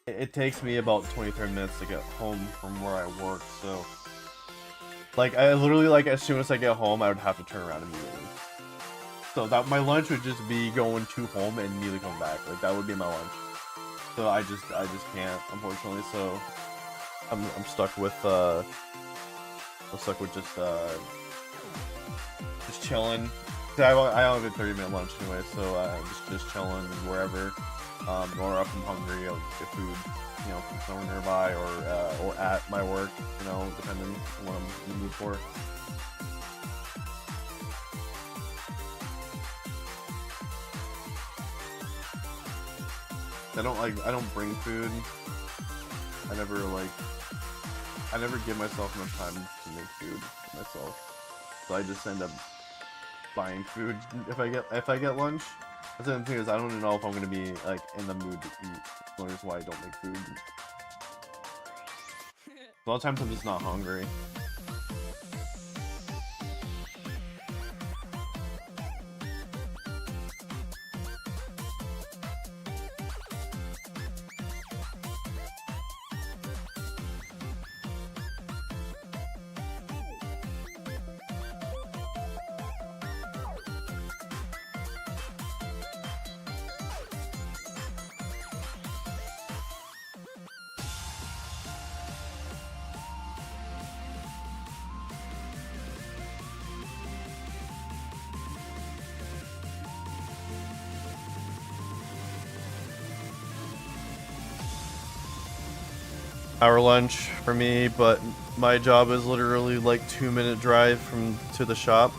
it takes me about 20-30 minutes to get home from where I work. So, like, I literally, like, as soon as I get home, I would have to turn around immediately. So that my lunch would just be going to home and immediately come back. Like, that would be my lunch. So I just can't, unfortunately. So I'm stuck with just chilling. I only have a 30-minute lunch anyway, so just chilling wherever. Or if I'm hungry, I'll get food, you know, from somewhere nearby, or at my work, you know, depending on what I'm in the mood for. I don't bring food. I never give myself enough time to make food for myself. So I just end up buying food if I get lunch. That's the thing is I don't know if I'm gonna be like in the mood to eat. That's why I don't make food. A lot of times I'm just not hungry. Hour lunch for me, but my job is literally like 2-minute drive to the shop.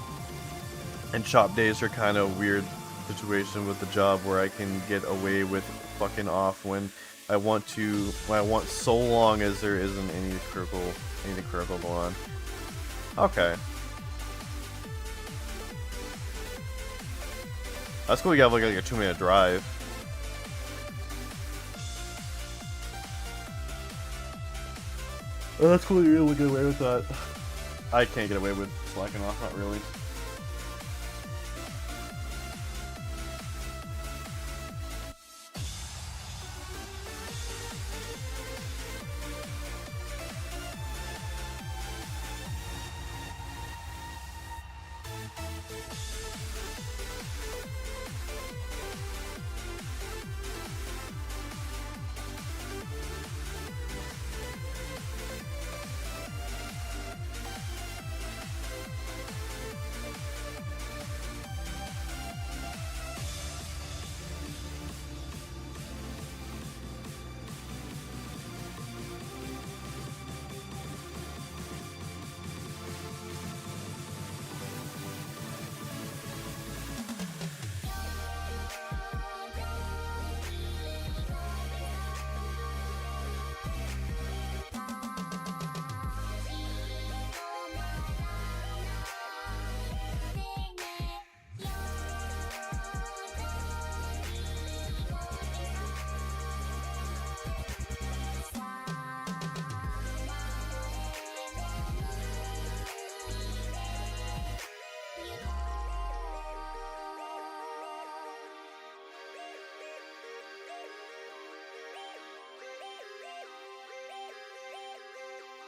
And shop days are kind of weird situation with the job where I can get away with fucking off when I want so long as there isn't anything critical going on. Okay. That's cool, you have like a 2-minute drive. Oh, that's cool, you're able to get away with that. I can't get away with slacking off, not really.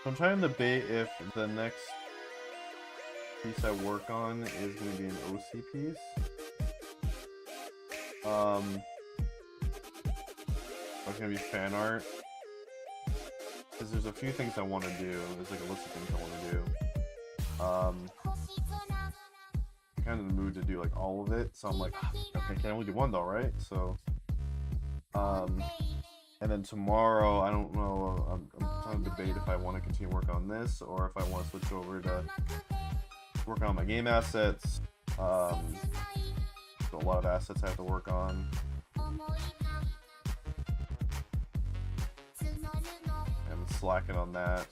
I'm trying to debate if the next piece I work on is going to be an OC piece. Or it's going to be fan art. Because there's a few things I want to do. There's like a list of things I want to do. I'm kind of in the mood to do like all of it. So I'm like, okay, I can only do one though, right? So, and then tomorrow, I don't know, I'm trying to debate if I want to continue work on this or if I want to switch over to work on my game assets. So a lot of assets I have to work on. I'm slacking on that.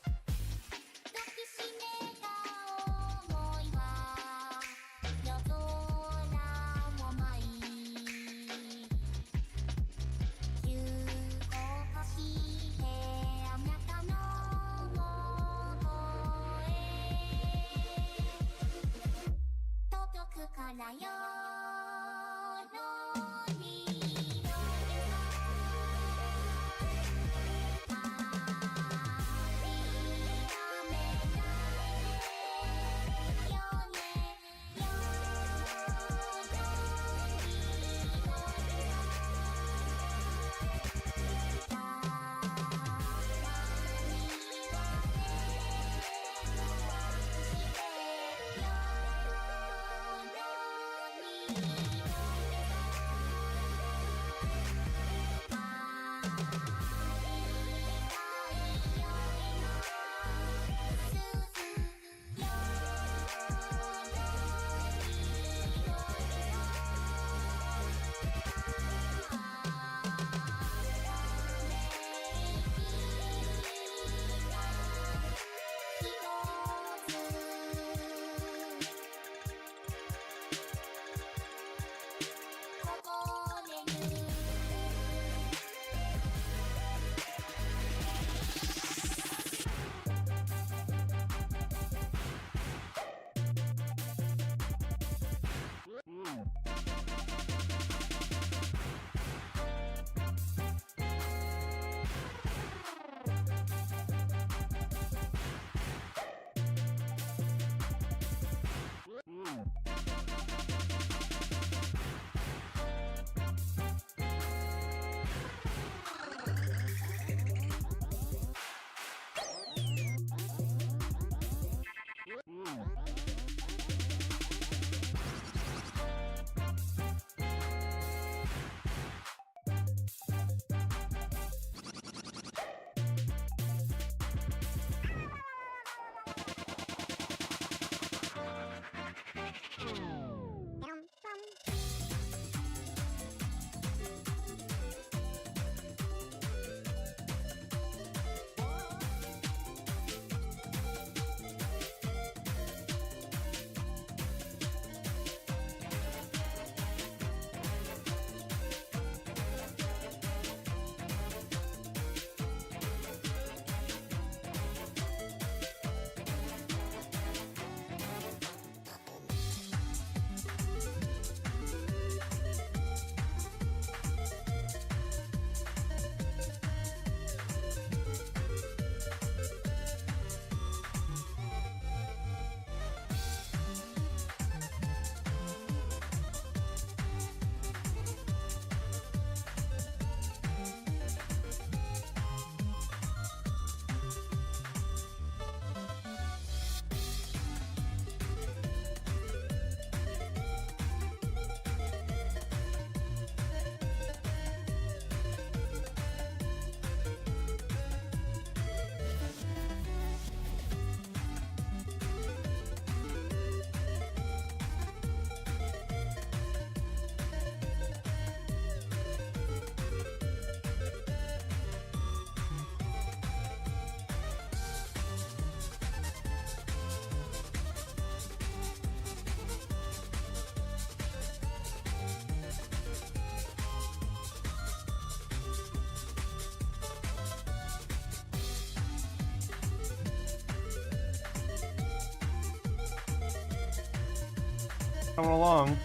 Coming along.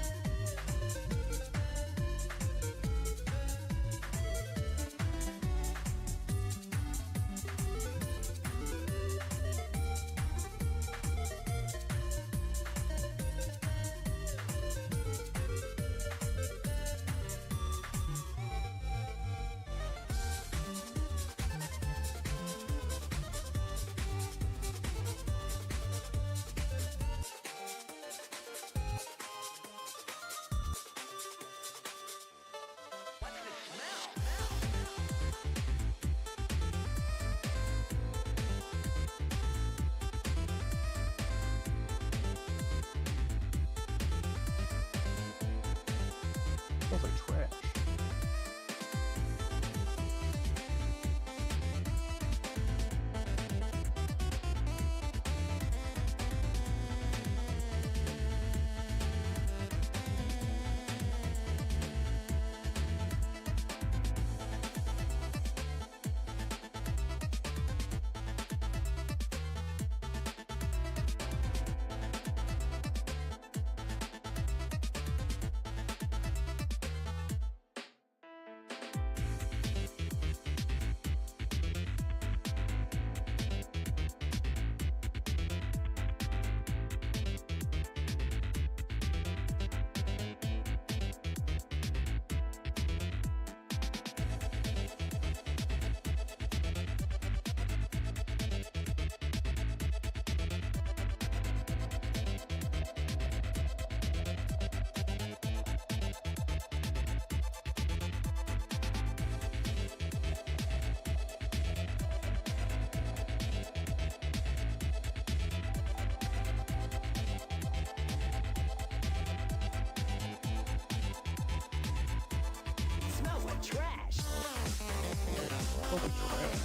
Smells like trash. Smells like trash. Smells like trash.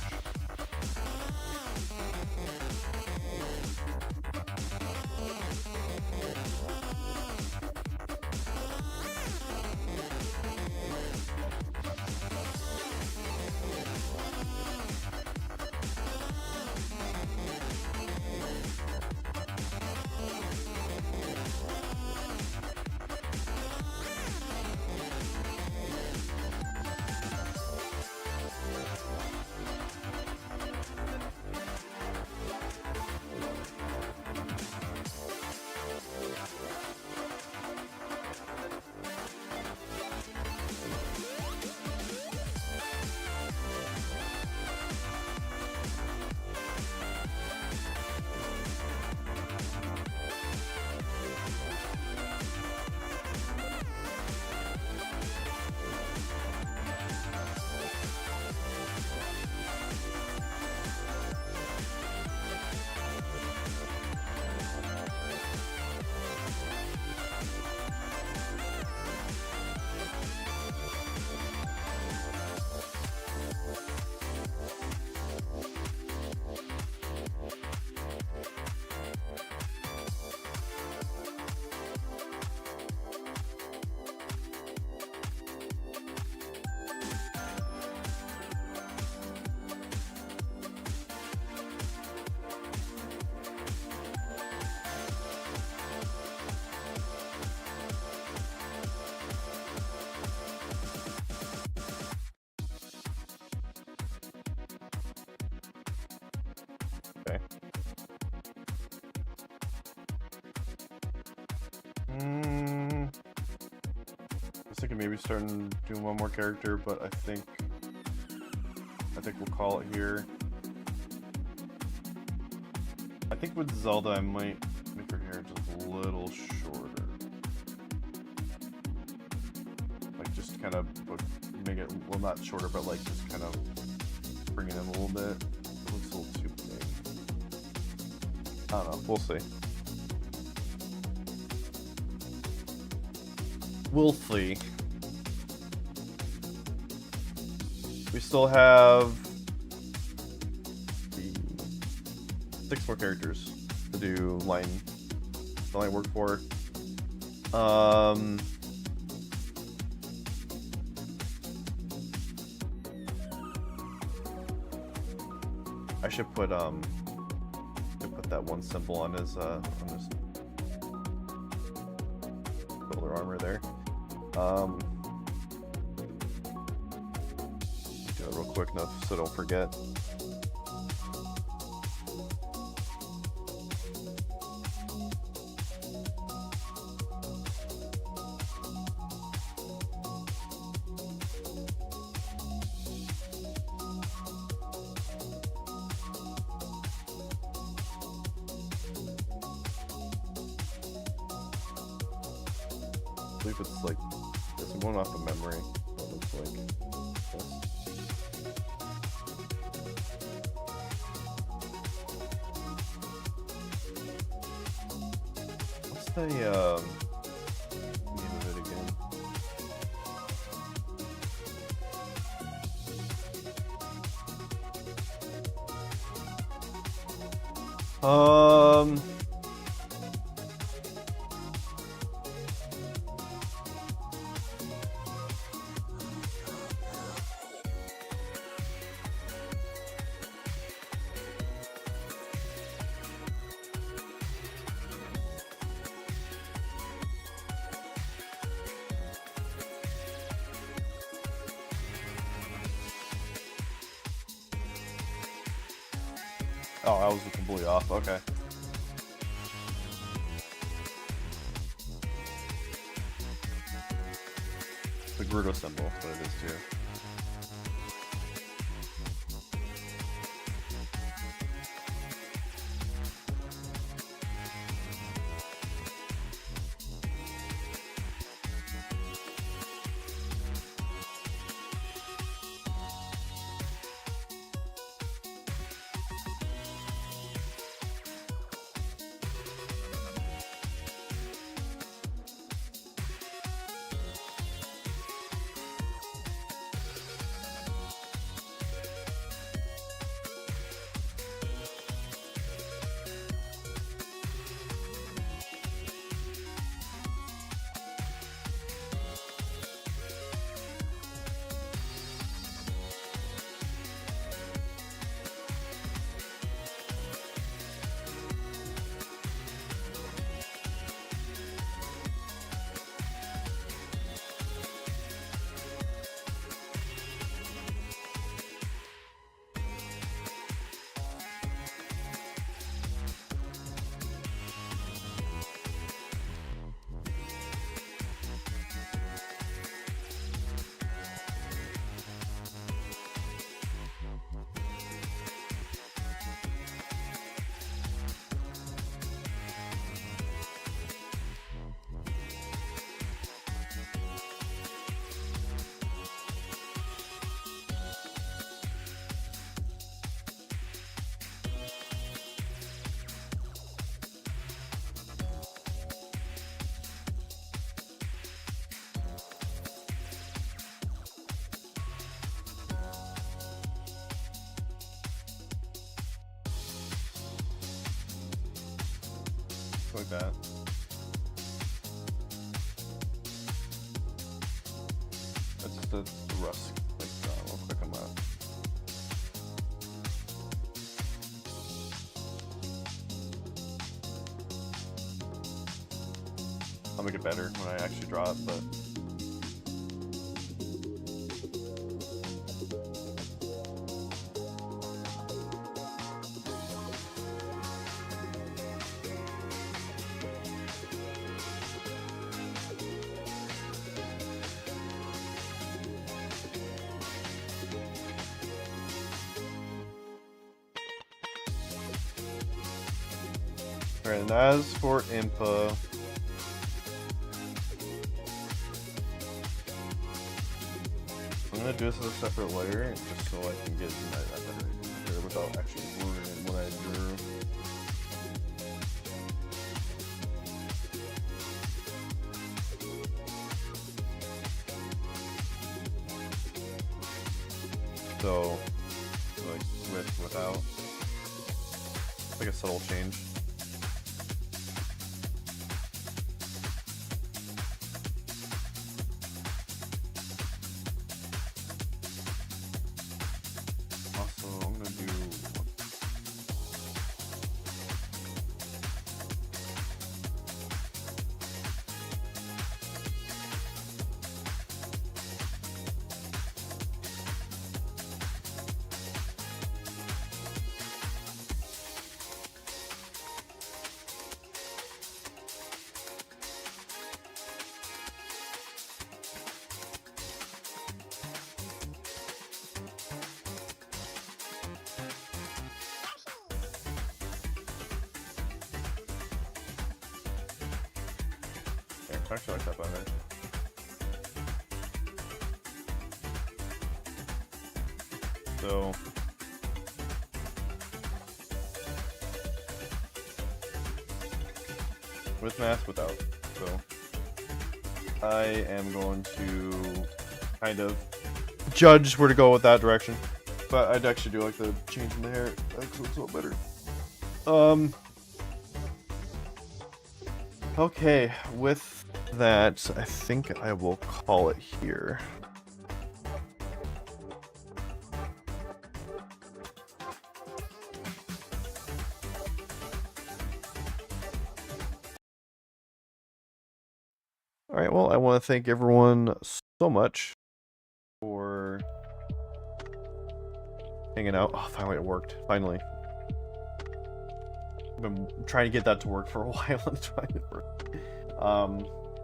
Okay. I was thinking maybe starting doing one more character, but I think we'll call it here. I think with Zelda I might make her hair just a little shorter. Like just kind of make it, well not shorter, but like just kind of bring it in a little bit. It looks a little too big. I don't know, we'll see. We'll see. We still have 6 more characters to do line work for. I should put that one symbol on his armor there. Do it real quick enough so don't forget. I believe it's like, it's going off of memory. It looks like this. What's the name of it again? Oh, I was completely off. Okay. The Gerudo symbol, that's what it is too. Like that. That's just a rust. Like, real quick on that. I'll make it better when I actually draw it, but. Alright, and as for Impa, I'm gonna do this as a separate layer just so I can get that better without actually ruining what I drew. So, like with, without, like a subtle change. I actually like that better. So with mask, without. So I am going to kind of judge where to go with that direction. But I'd actually do like the change in the hair. That looks a little better. Okay, with that, I think I will call it here. Alright, well, I want to thank everyone so much for hanging out. Oh, finally it worked. Finally. I've been trying to get that to work for a while and trying to work.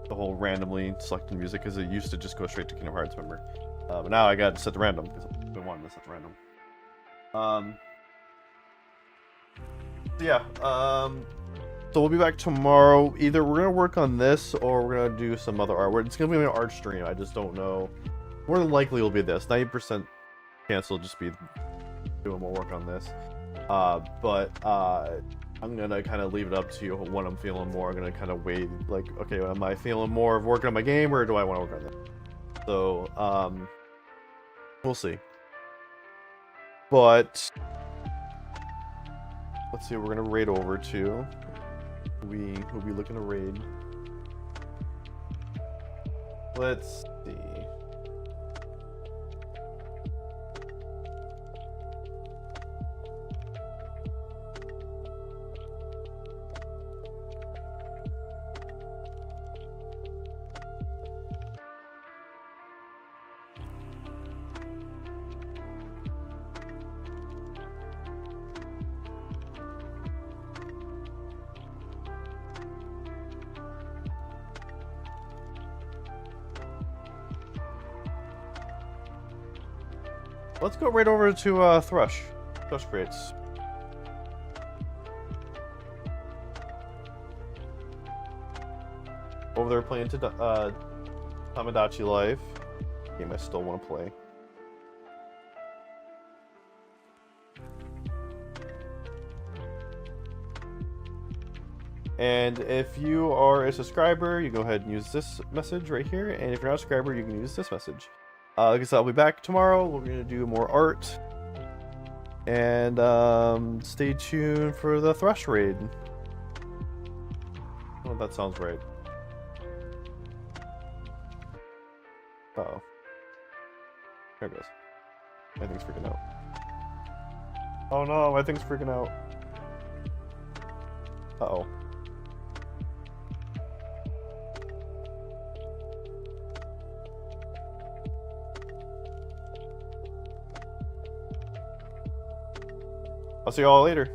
The whole randomly selecting music, because it used to just go straight to Kingdom Hearts, remember? But now I got to set the random, because I've been wanting to set the random. So yeah, so we'll be back tomorrow. Either we're gonna work on this or we're gonna do some other art. It's gonna be an art stream. I just don't know. More than likely it'll be this. 90% chance it'll just be doing more work on this. But I'm gonna kind of leave it up to you when I'm feeling more. I'm gonna kind of weigh, like, okay, am I feeling more of working on my game or do I want to work on this? So we'll see. But let's see what we're gonna raid over to. Who'll be looking to raid. Let's see. Let's go right over to Thrush Crates. Over there playing to Tamagotchi Life. Game I still want to play. And if you are a subscriber, you go ahead and use this message right here. And if you're not a subscriber, you can use this message. Like I said, I'll be back tomorrow. We're going to do more art. And stay tuned for the Thrush raid. Oh, that sounds right. Uh-oh. There it goes. My thing's freaking out. Oh no, my thing's freaking out. Uh-oh. I'll see you all later.